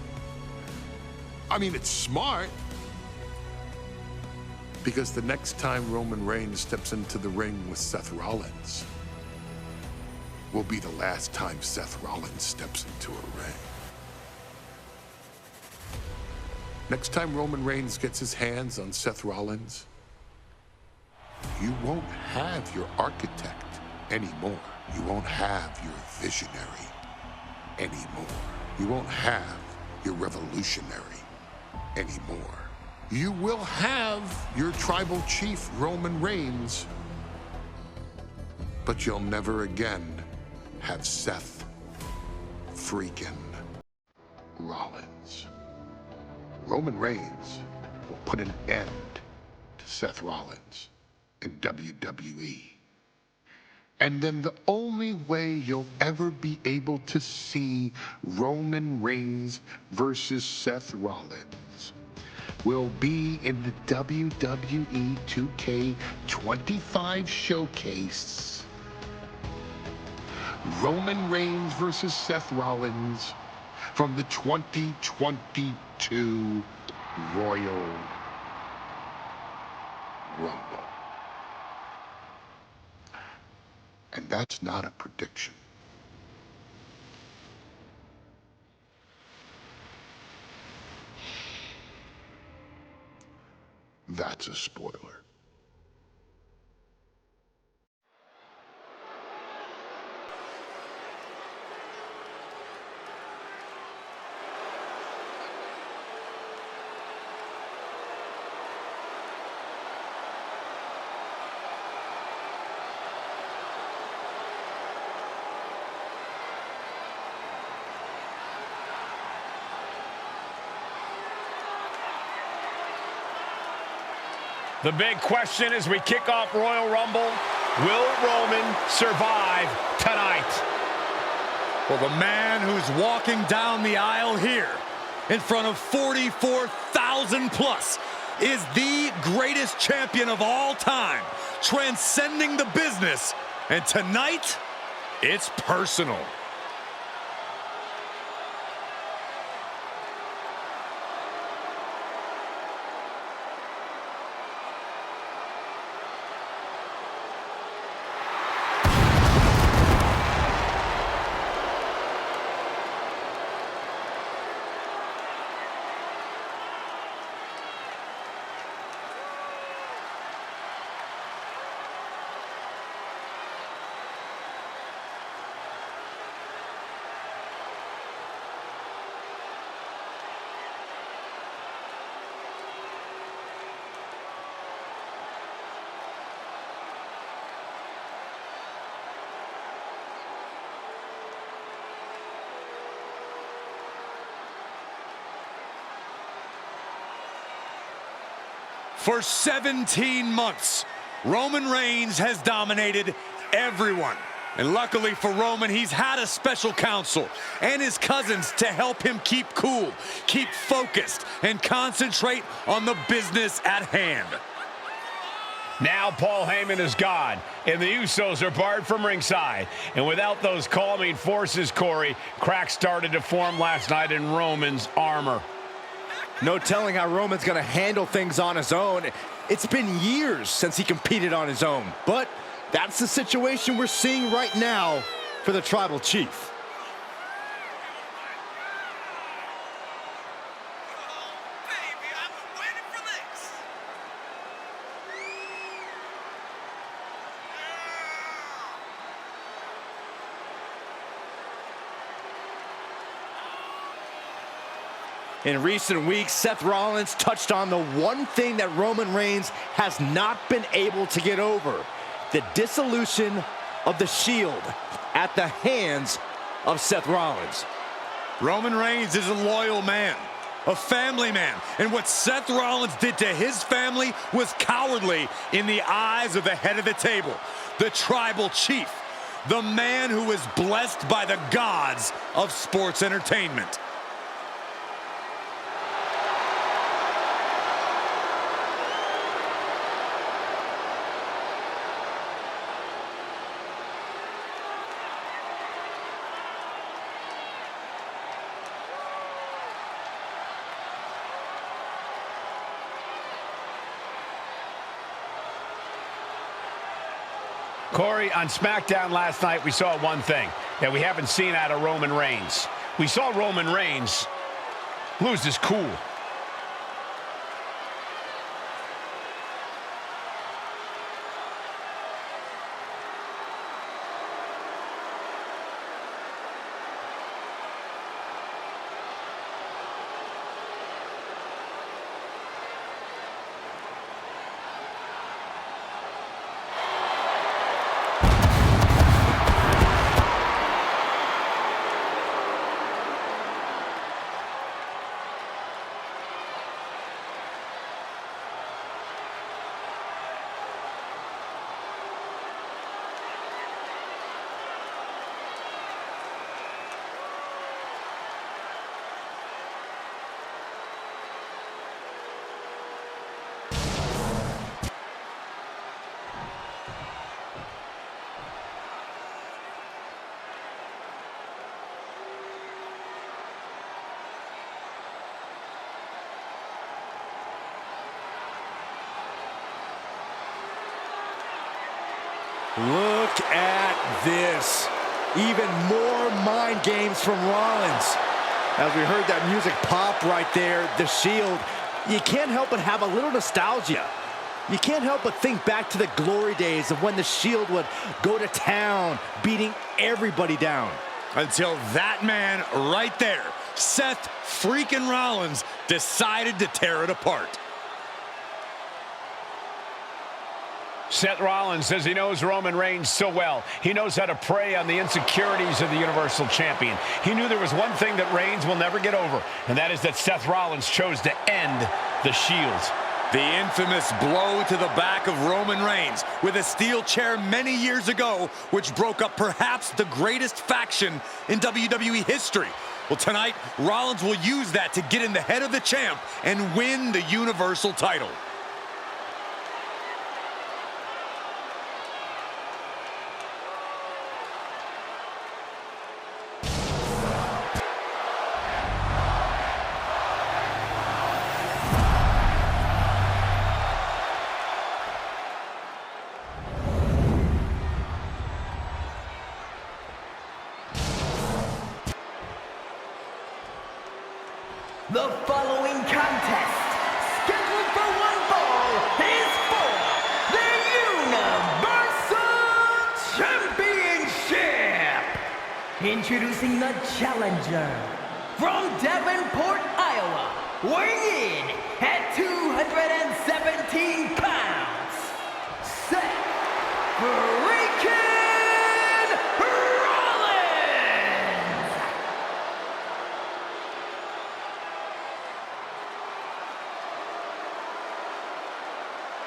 I mean, it's smart, because the next time Roman Reigns steps into the ring with Seth Rollins will be the last time Seth Rollins steps into a ring. Next time Roman Reigns gets his hands on Seth Rollins, you won't have your architect anymore. You won't have your visionary anymore. You won't have your revolutionary anymore. You will have your tribal chief, Roman Reigns, but you'll never again have Seth freaking Rollins. Roman Reigns will put an end to Seth Rollins in WWE. And then the only way you'll ever be able to see Roman Reigns versus Seth Rollins will be in the WWE 2K25 showcase. Roman Reigns versus Seth Rollins from the 2022 Royal Rumble. And that's not a prediction. That's a spoiler. The big question as we kick off Royal Rumble, will Roman survive tonight? Well, the man who's walking down the aisle here in front of 44,000 plus is the greatest champion of all time, transcending the business. And tonight, it's personal. For 17 months, Roman Reigns has dominated everyone. And luckily for Roman, he's had a special counsel and his cousins to help him keep cool, keep focused, and concentrate on the business at hand. Now Paul Heyman is gone, and the Usos are barred from ringside. And without those calming forces, Corey, cracks started to form last night in Roman's armor. No telling how Roman's going to handle things on his own. It's been years since he competed on his own, but that's the situation we're seeing right now for the Tribal Chief. In recent weeks, Seth Rollins touched on the one thing that Roman Reigns has not been able to get over: the dissolution of the Shield at the hands of Seth Rollins. Roman Reigns is a loyal man, a family man, and what Seth Rollins did to his family was cowardly in the eyes of the head of the table, the Tribal Chief, the man who is blessed by the gods of sports entertainment. Corey, on SmackDown last night, we saw one thing that we haven't seen out of Roman Reigns. We saw Roman Reigns lose his cool. Look at this. Even more mind games from Rollins. As we heard that music pop right there, the Shield, you can't help but have a little nostalgia. You can't help but think back to the glory days of when the Shield would go to town, beating everybody down. Until that man right there, Seth freaking Rollins, decided to tear it apart. Seth Rollins says he knows Roman Reigns so well. He knows how to prey on the insecurities of the Universal Champion. He knew there was one thing that Reigns will never get over, and that is that Seth Rollins chose to end the Shield. The infamous blow to the back of Roman Reigns with a steel chair many years ago, which broke up perhaps the greatest faction in WWE history. Well, tonight, Rollins will use that to get in the head of the champ and win the Universal title. The following contest, scheduled for one fall, is for the Universal Championship. Introducing the challenger from Davenport, Iowa, weighing in at 217 pounds, Seth freaking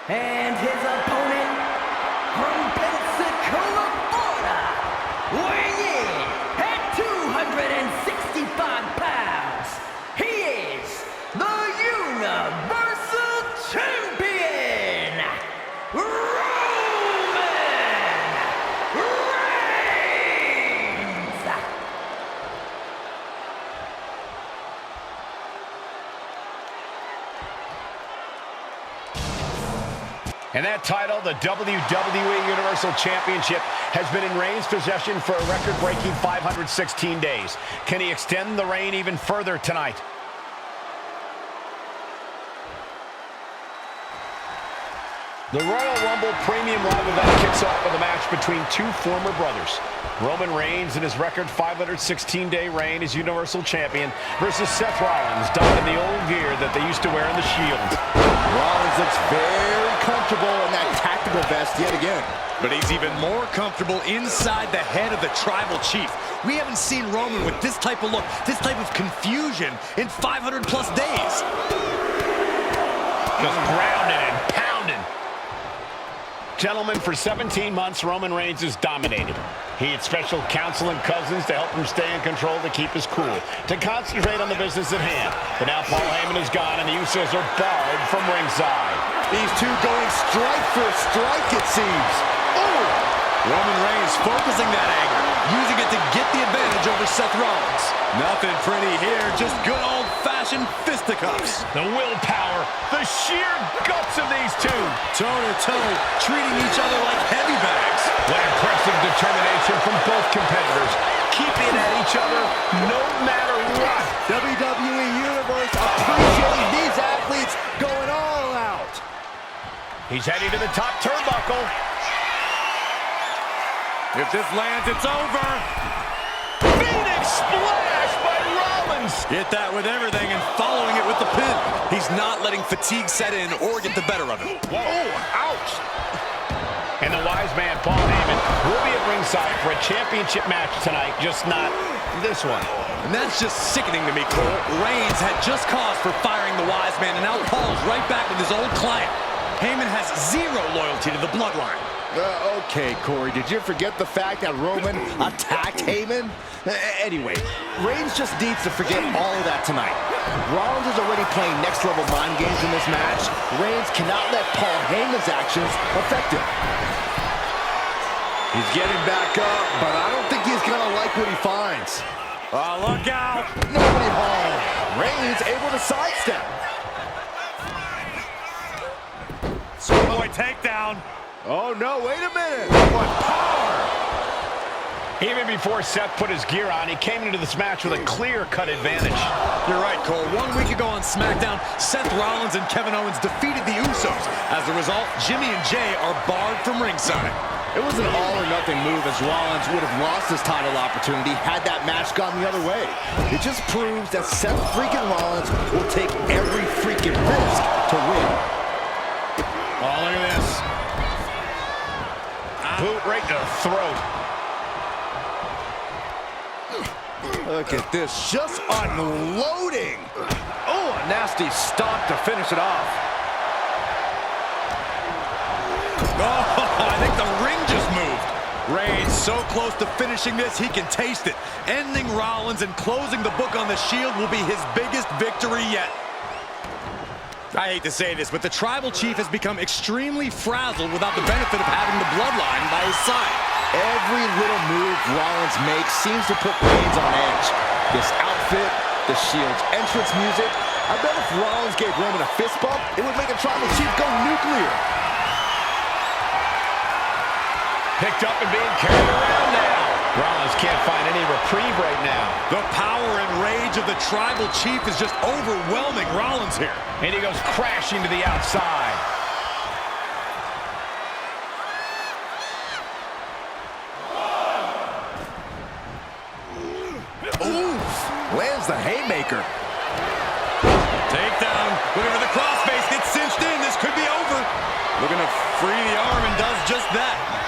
and his opponent from Pensacola, Florida, weighing in at 265 pounds, he is the Universal Champion, And that title, the WWE Universal Championship, has been in Reigns' possession for a record-breaking 516 days. Can he extend the reign even further tonight? The Royal Rumble Premium Live event kicks off with a match between two former brothers. Roman Reigns in his record 516-day reign as Universal Champion versus Seth Rollins, donning the old gear that they used to wear in the Shield. Rollins looks very comfortable in that tactical vest yet again. But he's even more comfortable inside the head of the Tribal Chief. We haven't seen Roman with this type of look, this type of confusion in 500-plus days. Just grounded and pounding. Gentlemen, for 17 months, Roman Reigns has dominated. He had special counsel and cousins to help him stay in control, to keep his cool, to concentrate on the business at hand. But now Paul Heyman is gone, and the Usos are barred from ringside. These two going strike for strike, it seems. Oh! Roman Reigns focusing that anger, using it to get the advantage over Seth Rollins. Nothing pretty here, just good old-fashioned fisticuffs. The willpower, the sheer guts of these two. Toe-to-toe, treating each other like heavy bags. What impressive determination from both competitors, keeping at each other no matter what. WWE Universe appreciating these athletes going all out. He's heading to the top turnbuckle. If this lands, it's over. Phoenix splash by Rollins. Hit that with everything and following it with the pin. He's not letting fatigue set in or get the better of him. Whoa, ouch. And the wise man, Paul Heyman, will be at ringside for a championship match tonight, just not this one. And that's just sickening to me, Cole. Reigns had just cause for firing the wise man, and now Paul's right back with his old client. Heyman has zero loyalty to the Bloodline. Okay, Corey, did you forget the fact that Roman attacked Heyman? Anyway, Reigns just needs to forget all of that tonight. Rollins is already playing next-level mind games in this match. Reigns cannot let Paul Heyman's actions affect him. He's getting back up, but I don't think he's going to like what he finds. Oh, look out! Nobody home. Reigns able to sidestep. Schoolboy takedown. Oh, no, wait a minute. What power! Even before Seth put his gear on, he came into this match with a clear-cut advantage. You're right, Cole. 1 week ago on SmackDown, Seth Rollins and Kevin Owens defeated the Usos. As a result, Jimmy and Jay are barred from ringside. It was an all-or-nothing move, as Rollins would have lost his title opportunity had that match gone the other way. It just proves that Seth freaking Rollins will take every freaking risk to win. Oh, look at this. Boot right to the throat. Look at this, just unloading. Oh, a nasty stomp to finish it off. Oh, I think the ring just moved. Reigns so close to finishing this, he can taste it. Ending Rollins and closing the book on the Shield will be his biggest victory yet. I hate to say this, but the Tribal Chief has become extremely frazzled without the benefit of having the Bloodline by his side. Every little move Rollins makes seems to put Reigns on edge. This outfit, the Shield's entrance music. I bet if Rollins gave Roman a fist bump, it would make the Tribal Chief go nuclear. Picked up and being carried around now. Rollins can't find any reprieve right now. The power and rage of the Tribal Chief is just overwhelming Rollins here. And he goes crashing to the outside. Oof! Lands the haymaker. Takedown. Looking for the crossface. Gets cinched in. This could be over. Looking to free the arm and does just that.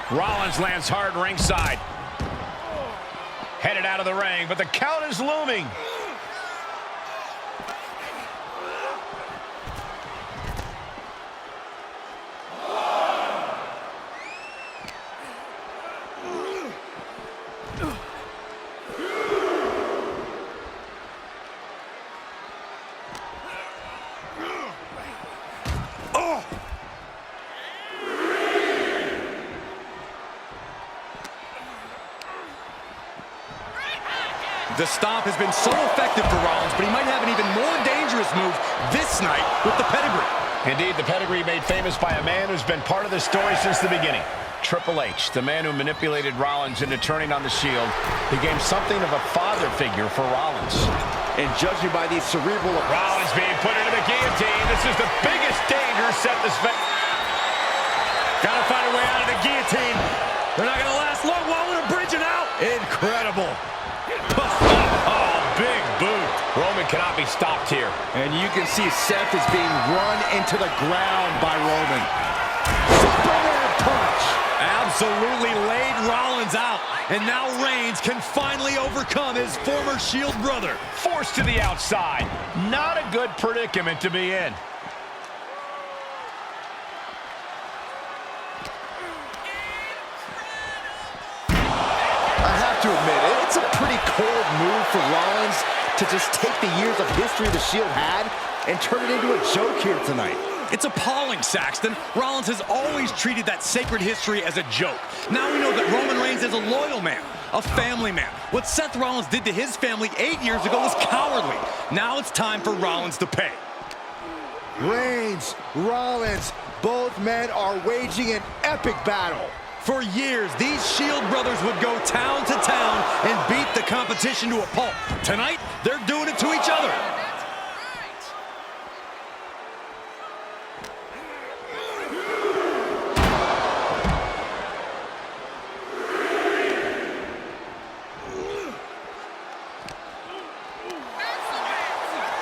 Rollins lands hard ringside. Headed out of the ring, but the count is looming. The stomp has been so effective for Rollins, but he might have an even more dangerous move this night with the pedigree. Indeed, the pedigree made famous by a man who's been part of the story since the beginning. Triple H, the man who manipulated Rollins into turning on the Shield, became something of a father figure for Rollins. And judging by these cerebral... Rollins being put into the guillotine. This is the biggest danger set this... Gotta find a way out of the guillotine. They're not gonna last long. Wallen bridging out. Incredible. Oh, big boot. Roman cannot be stopped here. And you can see Seth is being run into the ground by Roman. Superman punch. Absolutely laid Rollins out. And now Reigns can finally overcome his former Shield brother. Forced to the outside. Not a good predicament to be in. To admit it, it's a pretty cold move for Rollins to just take the years of history the Shield had and turn it into a joke here tonight. It's appalling, Saxton. Rollins has always treated that sacred history as a joke. Now we know that Roman Reigns is a loyal man, a family man. What Seth Rollins did to his family 8 years ago was cowardly. Now it's time for Rollins to pay. Reigns, Rollins, both men are waging an epic battle. For years, these Shield brothers would go town to town and beat the competition to a pulp. Tonight, they're doing it to each other.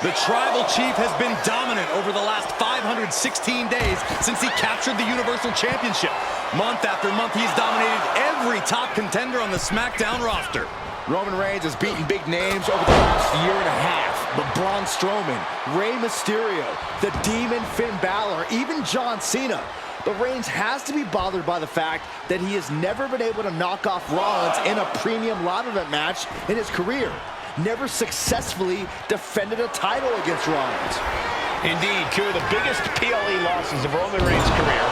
The Tribal Chief has been dominant over the last 516 days since he captured the Universal Championship. Month after month, he's dominated every top contender on the SmackDown roster. Roman Reigns has beaten big names over the last year and a half. But Braun Strowman, Rey Mysterio, the Demon Finn Balor, even John Cena. But Reigns has to be bothered by the fact that he has never been able to knock off Rollins in a premium live event match in his career. Never successfully defended a title against Rollins. Indeed, two of the biggest PLE losses of Roman Reigns' career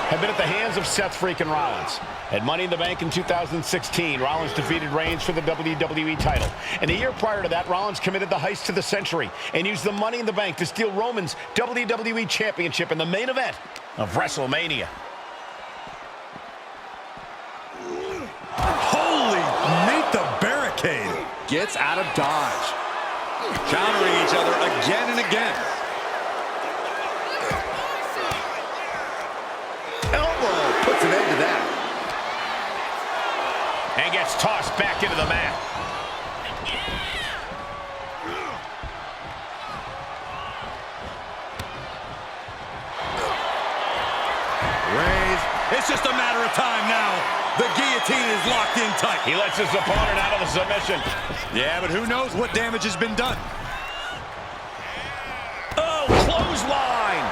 have been at the hands of Seth freaking Rollins. At Money in the Bank in 2016, Rollins defeated Reigns for the WWE title. And a year prior to that, Rollins committed the heist to the century and used the Money in the Bank to steal Roman's WWE Championship in the main event of WrestleMania. Holy, meet the barricade. Gets out of dodge. Countering each other again and again. Elbow puts an end to that. And gets tossed back into the mat. Reigns, it's just a matter of time now. The guillotine is locked in tight. He lets his opponent out of the submission. Yeah, but who knows what damage has been done. Oh, clothesline!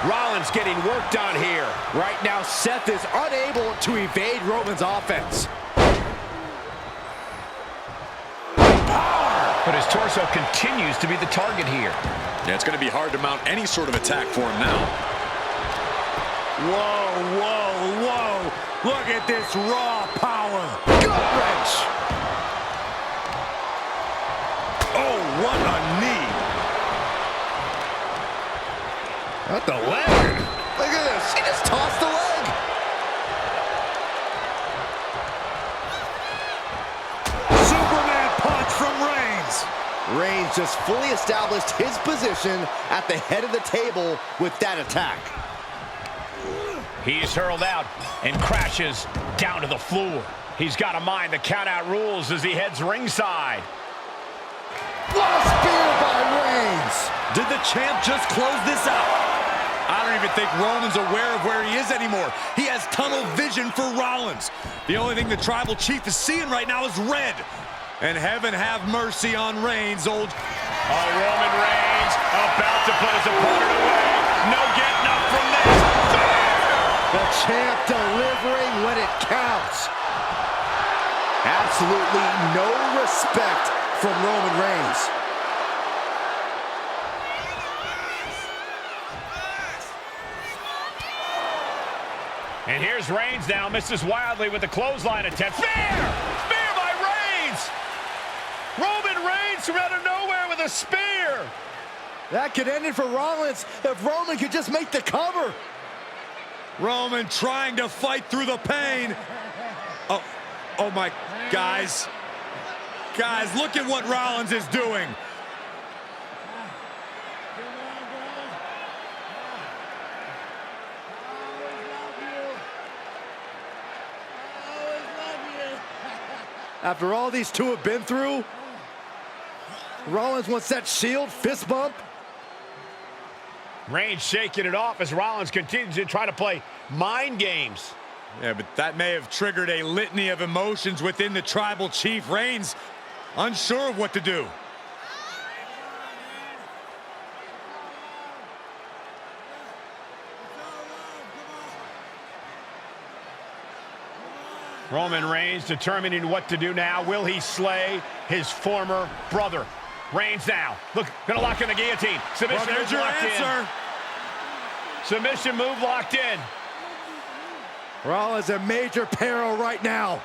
Rollins getting worked on here. Right now, Seth is unable to evade Roman's offense. Power! But his torso continues to be the target here. Yeah, it's going to be hard to mount any sort of attack for him now. Whoa, whoa, whoa. Look at this raw power. Gut wrench. Oh, what a knee. What the leg? Look at this. He just tossed the leg. Superman punch from Reigns. Reigns just fully established his position at the head of the table with that attack. He's hurled out and crashes down to the floor. He's got to mind the count-out rules as he heads ringside. What a spear by Reigns! Did the champ just close this out? I don't even think Roman's aware of where he is anymore. He has tunnel vision for Rollins. The only thing the Tribal Chief is seeing right now is red. And heaven have mercy on Reigns, old... Oh, Roman Reigns about to put his opponent away. No getting up from this. The champ delivering when it counts. Absolutely no respect from Roman Reigns. And here's Reigns now, misses wildly with the clothesline attempt. Spear! Spear by Reigns! Roman That could end it for Rollins if Roman could just make the cover. Roman trying to fight through the pain. Oh my, guys. Guys, look at what Rollins is doing. After all these two have been through, Rollins wants that Shield fist bump. Reigns shaking it off as Rollins continues to try to play mind games. Yeah, but that may have triggered a litany of emotions within the tribal chief. Reigns unsure of what to do. Roman Reigns determining what to do now. Will he slay his former brother? Reigns now. Look, gonna lock in the guillotine. Submission Well, there's move your locked answer. in. Submission move locked in. Rollins in major peril right now.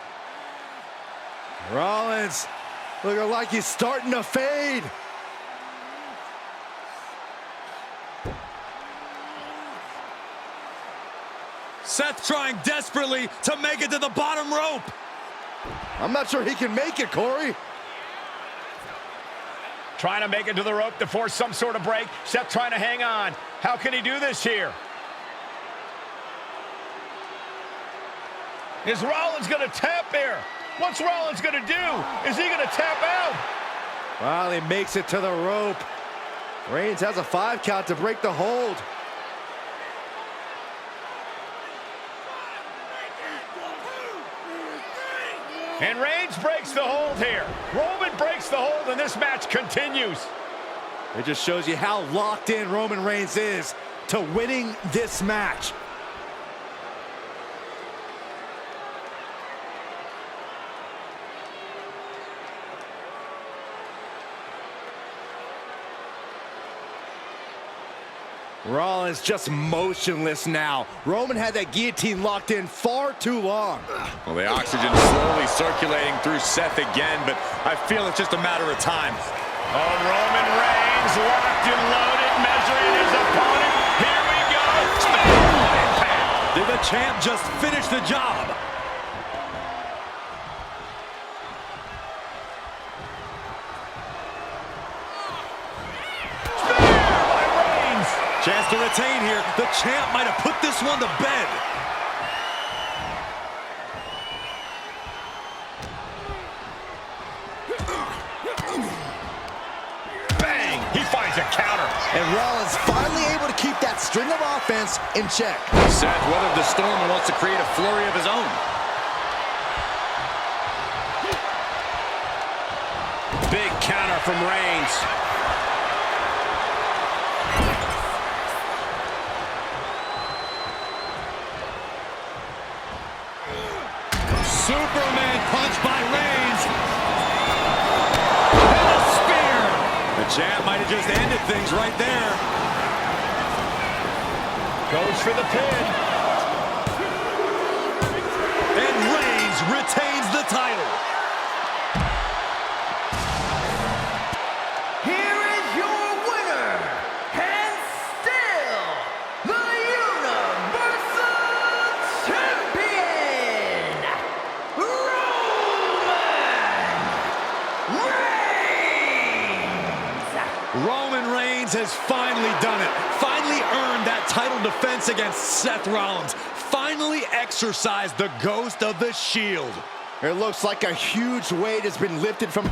Rollins looking like he's starting to fade. Seth trying desperately to make it to the bottom rope. I'm not sure he can make it, Corey. Trying to make it to the rope to force some sort of break. Seth trying to hang on. How can he do this here? Is Rollins going to tap here? What's Rollins going to do? Is he going to tap out? Well, he makes it to the rope. Reigns has a 5 count to break the hold. And Reigns breaks the hold here. Roman breaks the hold, and this match continues. It just shows you how locked in Roman Reigns is to winning this match. Rollins just motionless now. Roman had that guillotine locked in far too long. Well, the oxygen slowly circulating through Seth again, but I feel it's just a matter of time. Oh, Roman Reigns locked and loaded, measuring his opponent. Here we go. Impact. Did the champ just finish the job? Chance to retain here. The champ might have put this one to bed. Bang! He finds a counter. And Rollins finally able to keep that string of offense in check. Seth weathered the storm and wants to create a flurry of his own. Big counter from Reigns. Superman punch by Reigns. And a spear. The champ might have just ended things right there. Goes for the pin. And Reigns retains the title. Here is your winner, and still the Universal Champion, Roman Reigns has finally done it. Finally earned that title defense against Seth Rollins. Finally exercised the ghost of the Shield. It looks like a huge weight has been lifted from